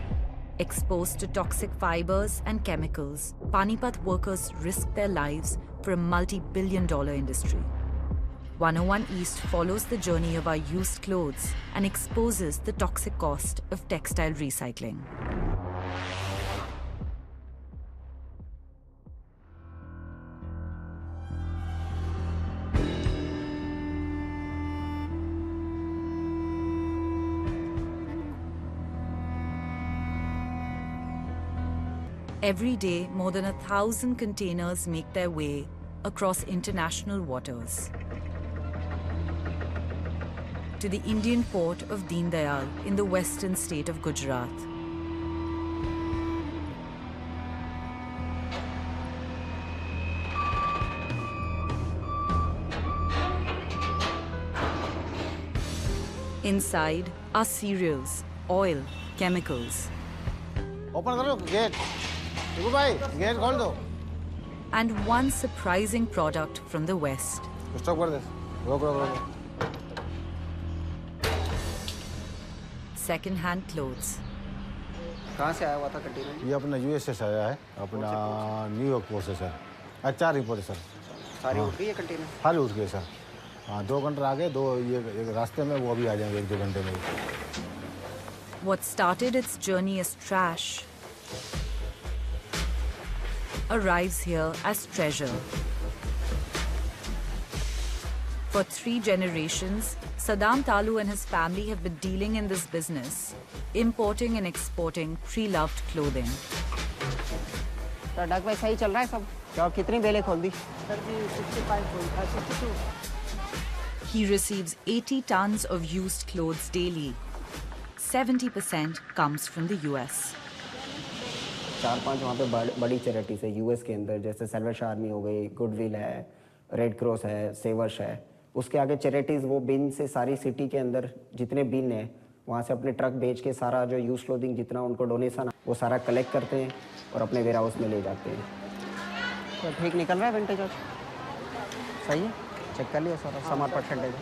Speaker 15: Exposed to toxic fibers and chemicals, Panipat workers risk their lives for a multi-billion-dollar industry. 101 East follows the journey of our used clothes and exposes the toxic cost of textile recycling. Every day, more than 1,000 containers make their way across international waters to the Indian port of Deen Dayal in the western state of Gujarat. Inside are cereals, oil, chemicals,
Speaker 3: Open karo gate. Shivu bhai, gate khol do.
Speaker 15: and one surprising product from the West.
Speaker 3: Stop kar de. Go.
Speaker 15: Second-hand clothes.
Speaker 3: कहाँ से आया हुआ था container? ये अपना USA से आया है, अपना न्यूयॉर्क पोर्ट से सर। आज 4 रिपोर्ट है सर। सारी उठ गई है कंटेनर? सारी उठ गई सर। हाँ, 2 घंटे आ गए, 2 ये एक रास्ते में, वो भी आ जाएंगे 1-2 घंटे में।
Speaker 15: What started its journey as trash arrives here as treasure. For 3 generations, Saddam Talu and his family have been dealing in this business, importing and exporting pre-loved clothing.
Speaker 22: तो डक भाई सही चल रहा है सब? क्या कितनी बेलें खोल दी?
Speaker 12: सर जी 62.
Speaker 15: He receives 80 tons of used clothes daily. 70% comes from the US.
Speaker 22: 4-5 वहाँ पे बड़ी चैरिटीज है यूएस के अंदर, जैसे सैल्वेशन आर्मी हो गई, गुडविल है, रेड क्रॉस है, सेवर्स है. उसके आगे चैरिटीज वो बिन से सारी सिटी के अंदर जितने बिन है वहाँ से अपने ट्रक बेच के सारा जो यूज क्लोथिंग जितना उनको डोनेशन वो सारा कलेक्ट करते हैं और अपने वेयर हाउस में ले जाते हैं. तो ठीक निकल रहा है विंटेज आज? सही है, चेक कर लिया सारा समर परसेंटेज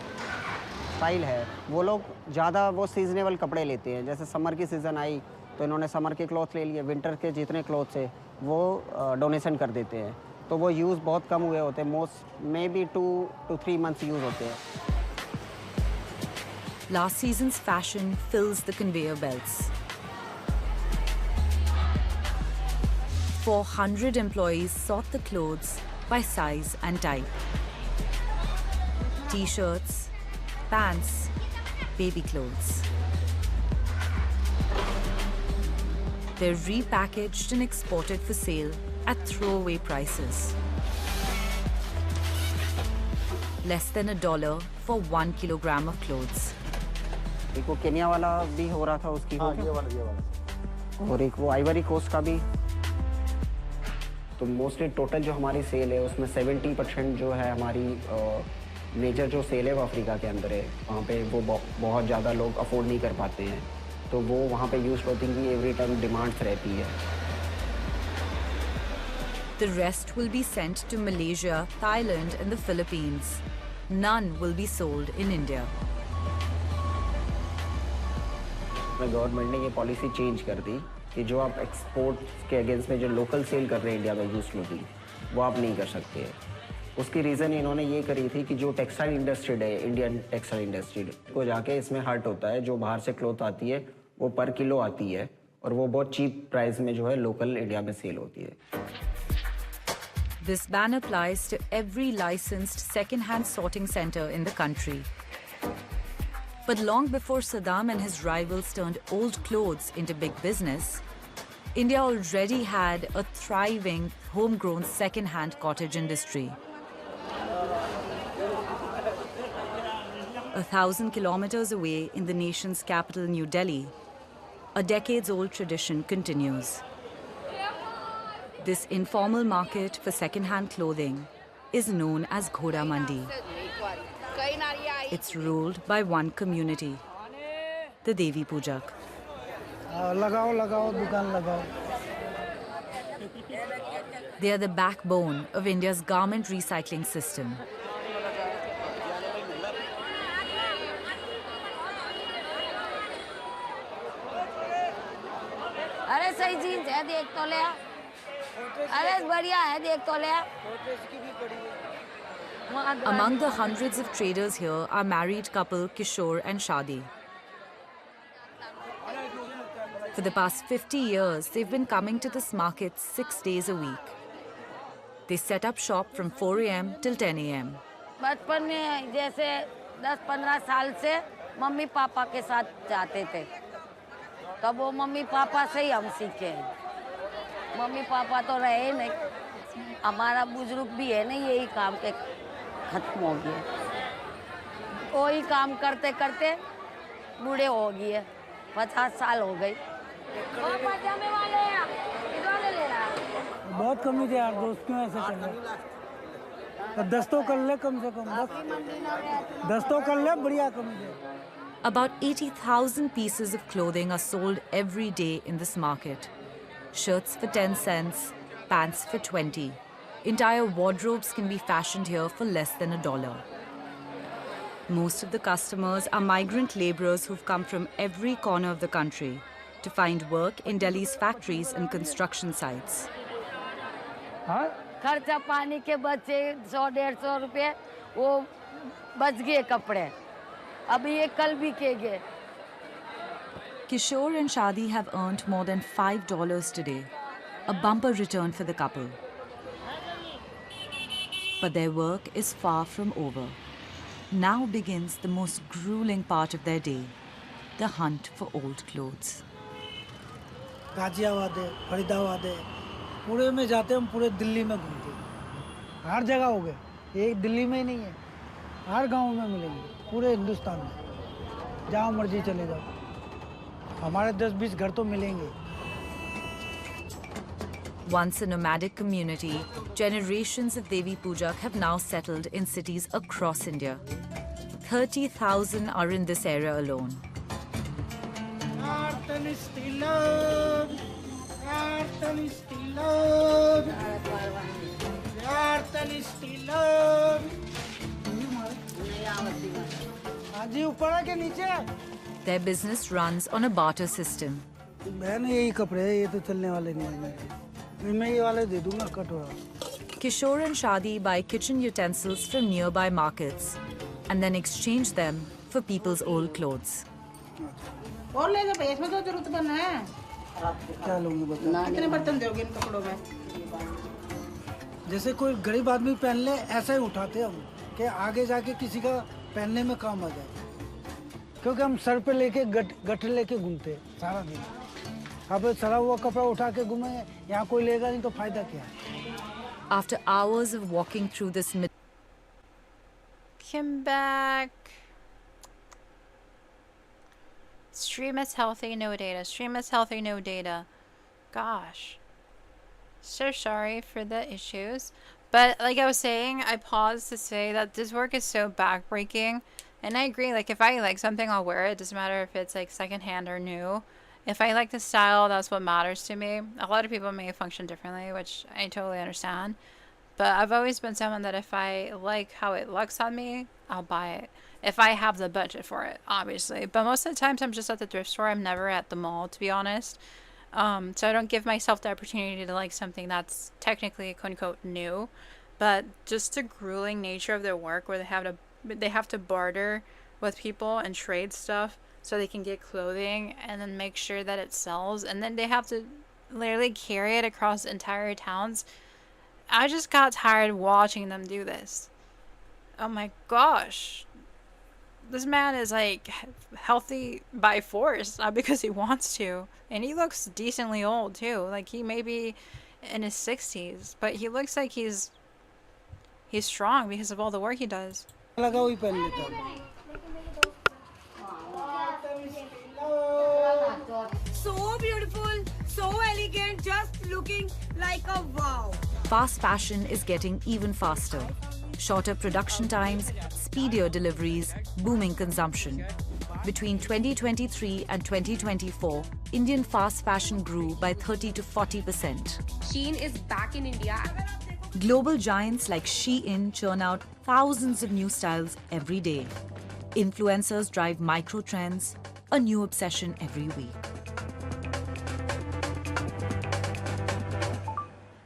Speaker 22: स्टाइल है. वो लोग ज़्यादा वो सीजनेबल कपड़े लेते हैं, जैसे समर की सीज़न आई तो इन्होंने समर के क्लॉथ ले लिए, विंटर के जितने क्लॉथ्स है वो डोनेशन कर देते हैं. तो वो यूज़ बहुत कम हुए होते हैं, most may be 2 to 3 months use होते हैं.
Speaker 15: Last season's fashion fills the conveyor belts. 400 employees sort the clothes by size and type. T-shirts, pants, baby clothes. They're repackaged and exported for sale at throwaway prices. Less than $1 for 1 kilogram of clothes.
Speaker 22: एक वो Kenya वाला भी हो रहा था उसकी. हाँ, ये वाला. और एक वो आइवरी कोस्ट का भी. तो मोस्टली टोटल जो हमारी सेल है उसमें 70% जो है हमारी मेजर जो सेल है वो अफ्रीका के अंदर है. वहाँ पे वो बहुत ज़्यादा लोग अफोर्ड नहीं कर पाते हैं, तो वो वहाँ पे यूज क्लोथिंग की एवरी टाइम डिमांड्स रहती है.
Speaker 15: The rest will be sent to Malaysia, Thailand and the Philippines. None will be sold in India.
Speaker 22: Government ने ये पॉलिसी चेंज कर दी कि जो आप एक्सपोर्ट के अगेंस्ट में जो लोकल सेल कर रहे हैं इंडिया में यूज क्लोथिंग वो आप नहीं कर सकते. उसकी रीज़न इन्होंने ये करी थी कि जो टेक्सटाइल इंडस्ट्री है, इंडियन टेक्सटाइल इंडस्ट्री को जाके इसमें हर्ट होता है. जो बाहर से क्लॉथ आती है वो पर किलो आती है और वो बहुत चीप प्राइस में जो है लोकल इंडिया में सेल होती है.
Speaker 15: This ban applies to every licensed second-hand sorting center in the country. But long before Saddam and his rivals turned old clothes into big business, India already had a thriving, homegrown second-hand cottage industry. 1,000 kilometers away in the nation's capital, New Delhi, a decades-old tradition continues. This informal market for second-hand clothing is known as Ghoda Mandi. It's ruled by one community, the Devi Pujak.
Speaker 19: लगाओ दुकान लगाओ.
Speaker 15: They are the backbone of India's garment recycling system.
Speaker 23: अरे सही jeans है, देख तो ले.
Speaker 15: Among the hundreds of traders here are married couple Kishore and Shadi. For the past 50 years, they've been coming to this market 6 days a week. They set up shop from 4 a.m. till 10 a.m.
Speaker 4: बचपन में जैसे 10-15 साल से mummy papa के साथ जाते थे, तब वो मम्मी पापा से ही हम सीखे हैं। मम्मी पापा तो रहे नहीं, हमारा बुजुर्ग भी है नहीं, यही काम के खत्म हो गए। वही काम करते करते बूढ़े हो गए, 50 साल हो गई। पजामे वाले किधर ले रहा है?
Speaker 19: बहुत कमी थे यार, दोस्त क्यों ऐसे कर रहे? 10 तो कर ले कम से कम, 10 तो कर ले, बढ़िया कमी थे।
Speaker 15: About 80,000 pieces of clothing are sold every day in this market. Shirts for 10 cents, pants for 20. Entire wardrobes can be fashioned here for less than $1. Most of the customers are migrant laborers who've come from every corner of the country to find work in Delhi's factories and construction sites.
Speaker 4: खर्चा पानी के बचे 100-150 रुपए, वो बच गए कपड़े, अभी ये कल भी के गए।
Speaker 15: Kishore and Shadi have earned more than $5 today, a bumper return for the couple. But their work is far from over. Now begins the most grueling part of their day, the hunt for old clothes.
Speaker 19: Ghaziabad है, फरीदाबाद है, पूरे में जाते हम, पूरे दिल्ली में घूमते हैं। हर जगह हो गए, एक दिल्ली में ही नहीं है, हर गांव में मिलेंगे, पूरे हिंदुस्तान में, जहाँ मर्जी चले जाओ। हमारे 10-20 घर तो मिलेंगे।
Speaker 15: Once a nomadic community, generations of Devi Pujak have now settled in cities across India. 30,000 are in this area alone. Their business runs on a barter system. Kishore and Shadi buy kitchen utensils from nearby markets and then exchange them for people's old clothes.
Speaker 7: और ले जाओ, इसमें तो जरूरत बनना है।
Speaker 19: क्या लूंगी बता?
Speaker 7: कितने बर्तन दोगे इन कपड़ों में?
Speaker 19: जैसे कोई गरीब आदमी पहन ले, ऐसा ही उठाते हम कि आगे जाके किसी का पहनने में काम आ जाए, क्योंकि हम सर पे लेके गट्ठे लेके घूमते सारा दिन। अब सारा वो कपड़ा उठा के घूमेंगे, यहाँ कोई लेगा नहीं तो फायदा क्या है?
Speaker 15: After hours of walking through this
Speaker 1: Come back. Stream is healthy, no data. Stream is healthy, no data. Gosh. So sorry for the issues. But like I was saying, I paused to say that this work is so backbreaking. And I agree, like if I like something, I'll wear it. It doesn't matter if it's like secondhand or new. If I like the style, that's what matters to me. A lot of people may function differently, which I totally understand. But I've always been someone that if I like how it looks on me, I'll buy it. If I have the budget for it, obviously. But most of the times I'm just at the thrift store. I'm never at the mall, to be honest. So I don't give myself the opportunity to like something that's technically quote unquote new. But just the grueling nature of their work where they have to barter with people and trade stuff so they can get clothing and then make sure that it sells. And then they have to literally carry it across entire towns. I just got tired watching them do this. Oh my gosh. This man is like healthy by force, not because he wants to. And he looks decently old too. Like he may be in his 60s, but he looks like he's strong because of all the work he does.
Speaker 4: So beautiful, so elegant, just looking like a wow.
Speaker 15: Fast fashion is getting even faster. Shorter production times, speedier deliveries, booming consumption. Between 2023 and 2024, Indian fast fashion grew by 30 to 40%.
Speaker 23: Shein is back in India.
Speaker 15: Global giants like Shein churn out thousands of new styles every day. Influencers drive micro trends, a new obsession every week.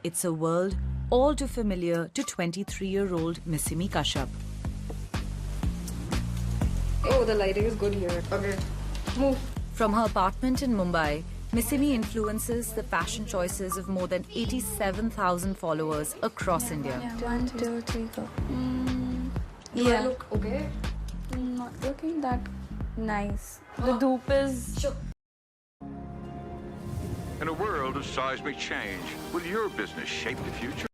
Speaker 15: It's a world all too familiar to 23-year-old Missimi Kashyap.
Speaker 2: Oh, the lighting is good here. Okay, move.
Speaker 15: From her apartment in Mumbai, Missimi influences the fashion choices of more than 87,000 followers across India.
Speaker 2: 1, 2, 3, go.
Speaker 5: Do
Speaker 2: I look okay?
Speaker 5: Not looking that nice. The dhoop is...
Speaker 2: Sure.
Speaker 6: In a world of seismic change, will your business shape the future?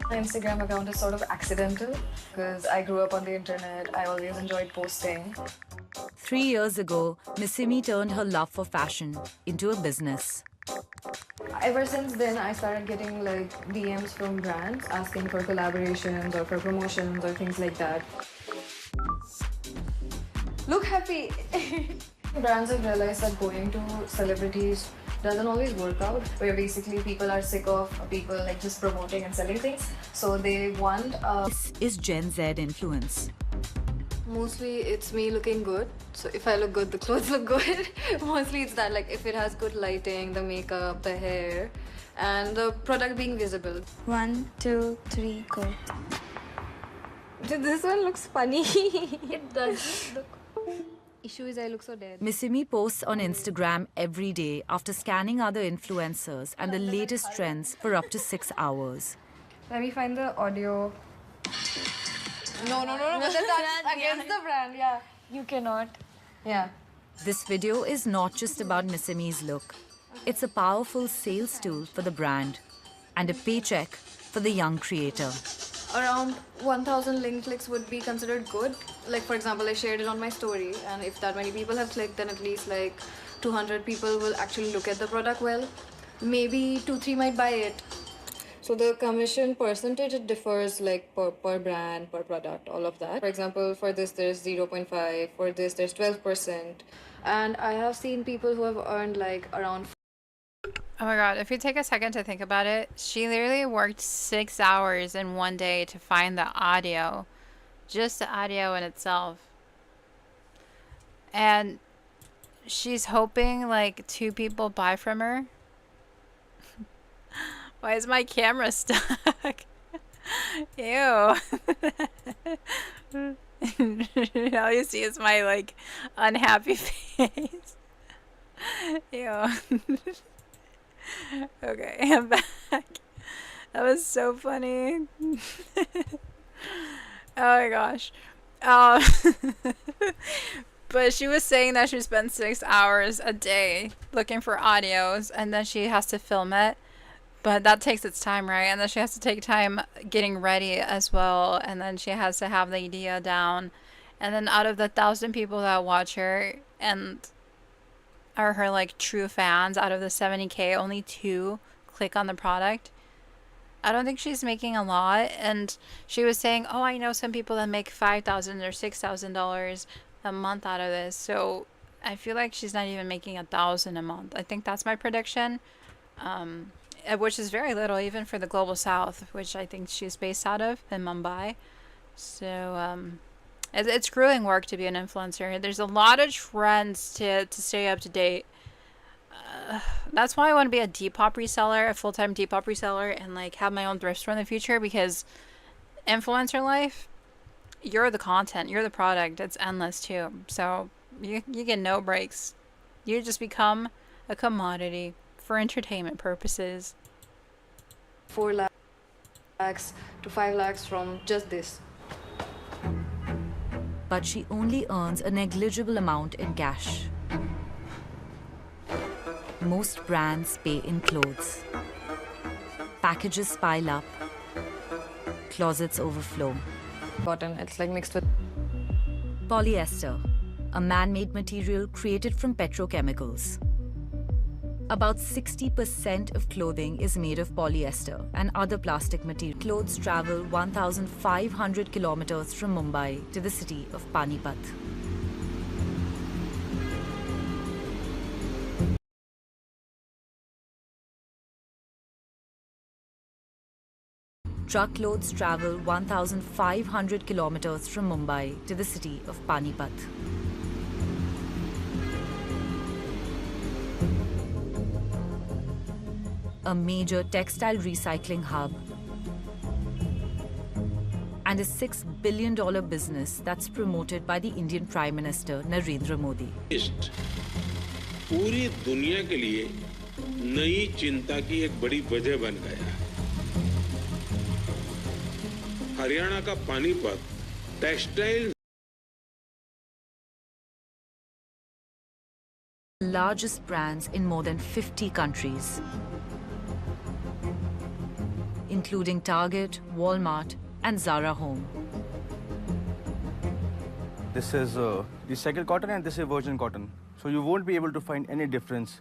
Speaker 2: My Instagram account is sort of accidental because I grew up on the internet. I always enjoyed posting.
Speaker 15: 3 years ago, Missimi turned her love for fashion into a business.
Speaker 2: Ever since then, I started getting like DMs from brands asking for collaborations or for promotions or things like that. Look happy! Brands have realized that going to celebrities doesn't always work out, where basically people are sick of people like just promoting and selling things. So they want
Speaker 15: This is Gen Z influence.
Speaker 2: Mostly it's me looking good. So if I look good, the clothes look good. Mostly it's that, like if it has good lighting, the makeup, the hair, and the product being visible.
Speaker 5: 1, 2, 3, go.
Speaker 2: This one looks funny. It does look. Issue is I look so dead.
Speaker 15: Missimi posts on Instagram every day after scanning other influencers and the latest trends for up to 6 hours.
Speaker 2: Let me find the audio. No, but that's against the brand, yeah. You cannot. Yeah.
Speaker 15: This video is not just about Missimi's look. It's a powerful sales tool for the brand and a paycheck for the young creator.
Speaker 2: Around 1,000 link clicks would be considered good. Like for example, I shared it on my story, and if that many people have clicked, then at least like 200 people will actually look at the product well. Maybe 2-3 might buy it. So the commission percentage, it differs like per brand, per product, all of that. For example, for this there's 0.5, for this there's 12%. And I have seen people who have earned like around...
Speaker 1: Oh my god, if you take a second to think about it, she literally worked 6 hours in one day to find the audio. Just the audio in itself. And she's hoping like 2 people buy from her. Why is my camera stuck? Ew. All you see is my like unhappy face. Ew. Okay, I'm back. That was so funny. Oh my gosh. But she was saying that she spends 6 hours a day looking for audios, and then she has to film it. But that takes its time, right? And then she has to take time getting ready as well. And then she has to have the idea down. And then out of the 1,000 people that watch her and are her like true fans, out of the 70K, only 2 click on the product. I don't think she's making a lot. And she was saying, oh, I know some people that make $5,000 or $6,000 a month out of this. So I feel like she's not even making $1,000 a month. I think that's my prediction. Which is very little even for the global south, which I think she's based out of in Mumbai. So it's grueling work to be an influencer. There's a lot of trends to stay up to date. That's why I want to be a Depop reseller, a full-time Depop reseller, and like have my own thrift store in the future, because influencer life, you're the content, you're the product. It's endless too. So you get no breaks. You just become a commodity for entertainment purposes.
Speaker 2: 4 lakhs to 5 lakhs from just this.
Speaker 15: But she only earns a negligible amount in cash. Most brands pay in clothes. Packages pile up. Closets overflow.
Speaker 2: Cotton, it's like mixed with
Speaker 15: Polyester, a man-made material created from petrochemicals. About 60% of clothing is made of polyester and other plastic material. Clothes travel 1,500 kilometers from Mumbai to the city of Panipat. Truckloads travel 1,500 kilometers from Mumbai to the city of Panipat. a major textile recycling hub, and a $6 billion business that's promoted by the Indian Prime Minister Narendra Modi.
Speaker 20: पूरी दुनिया के लिए नई चिंता की एक बड़ी वजह बन गया। हरियाणा का Panipat textile
Speaker 15: largest brands in more than 50 countries, including Target, Walmart, and Zara Home.
Speaker 8: This is recycled cotton and this is virgin cotton. So you won't be able to find any difference.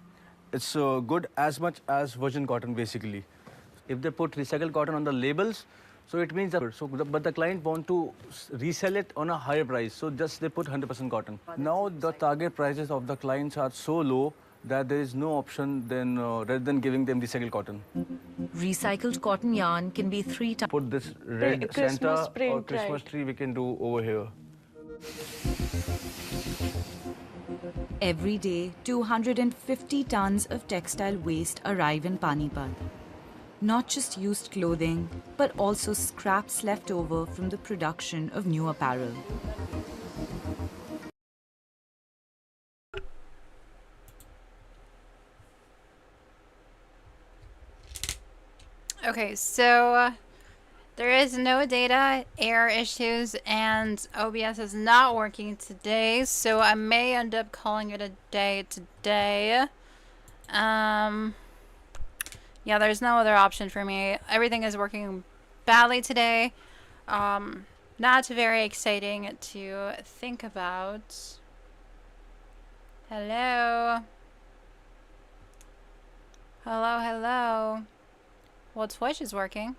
Speaker 8: It's good as much as virgin cotton basically. If they put recycled cotton on the labels, so it means that, but the client want to resell it on a higher price, so just they put 100% cotton. Now the target prices of the clients are so low that there is no option then rather than giving them recycled cotton.
Speaker 15: Recycled cotton yarn can be 3 times.
Speaker 8: Put this red Santa or Christmas tree we can do over here.
Speaker 15: Every day, 250 tons of textile waste arrive in Panipat. Not just used clothing, but also scraps left over from the production of new apparel.
Speaker 1: Okay, so there is no data, error issues, and OBS is not working today, so I may end up calling it a day today. Yeah, there's no other option for me. Everything is working badly today. Not very exciting to think about. Hello? Hello, hello. Well, Twitch is working.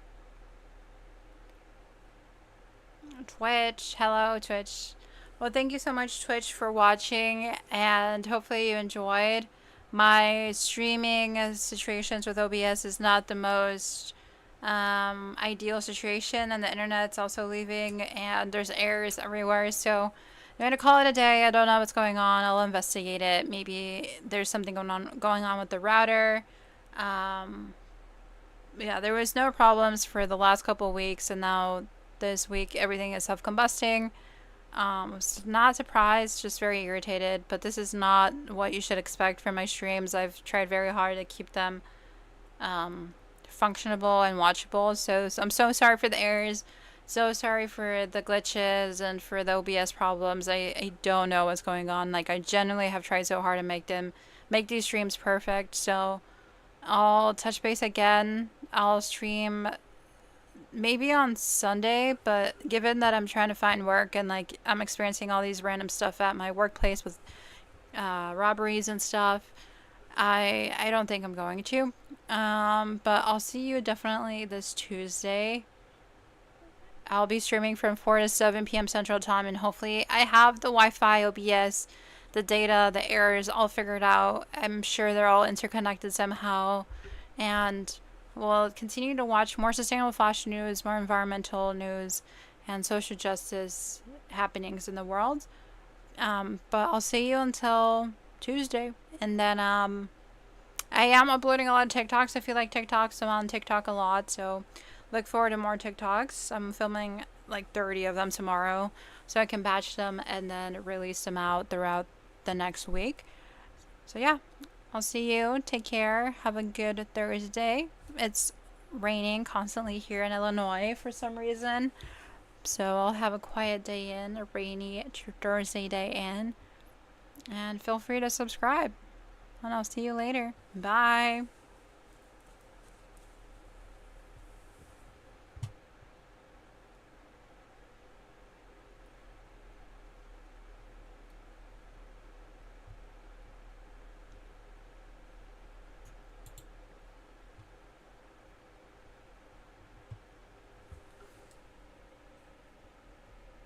Speaker 1: Twitch, hello Twitch. Well, thank you so much Twitch for watching, and hopefully you enjoyed. My streaming situations with OBS is not the most ideal situation, and the internet's also leaving and there's errors everywhere, so I'm gonna call it a day. I don't know what's going on. I'll investigate it. Maybe there's something going on with the router. Yeah, there was no problems for the last couple of weeks, and now this week everything is self-combusting. Was not surprised, just very irritated, but this is not what you should expect from my streams. I've tried very hard to keep them functionable and watchable, so I'm so sorry for the errors, so sorry for the glitches and for the OBS problems. I don't know what's going on. Like, I genuinely have tried so hard to make these streams perfect, so I'll touch base again. I'll stream maybe on Sunday, but given that I'm trying to find work and like I'm experiencing all these random stuff at my workplace with robberies and stuff, I don't think I'm going to. But I'll see you definitely this Tuesday. I'll be streaming from 4 to 7 p.m. Central Time, and hopefully I have the Wi-Fi, OBS, the data, the errors all figured out. I'm sure they're all interconnected somehow, and we'll continue to watch more sustainable fashion news, more environmental news, and social justice happenings in the world. But I'll see you until Tuesday. And then I am uploading a lot of TikToks. If you like TikToks, I'm on TikTok a lot, so look forward to more TikToks. I'm filming like 30 of them tomorrow, so I can batch them and then release them out throughout the next week. So yeah, I'll see you. Take care. Have a good Thursday. It's raining constantly here in Illinois for some reason, so I'll have a quiet day in, a rainy Thursday day in, and feel free to subscribe, and I'll see you later. Bye.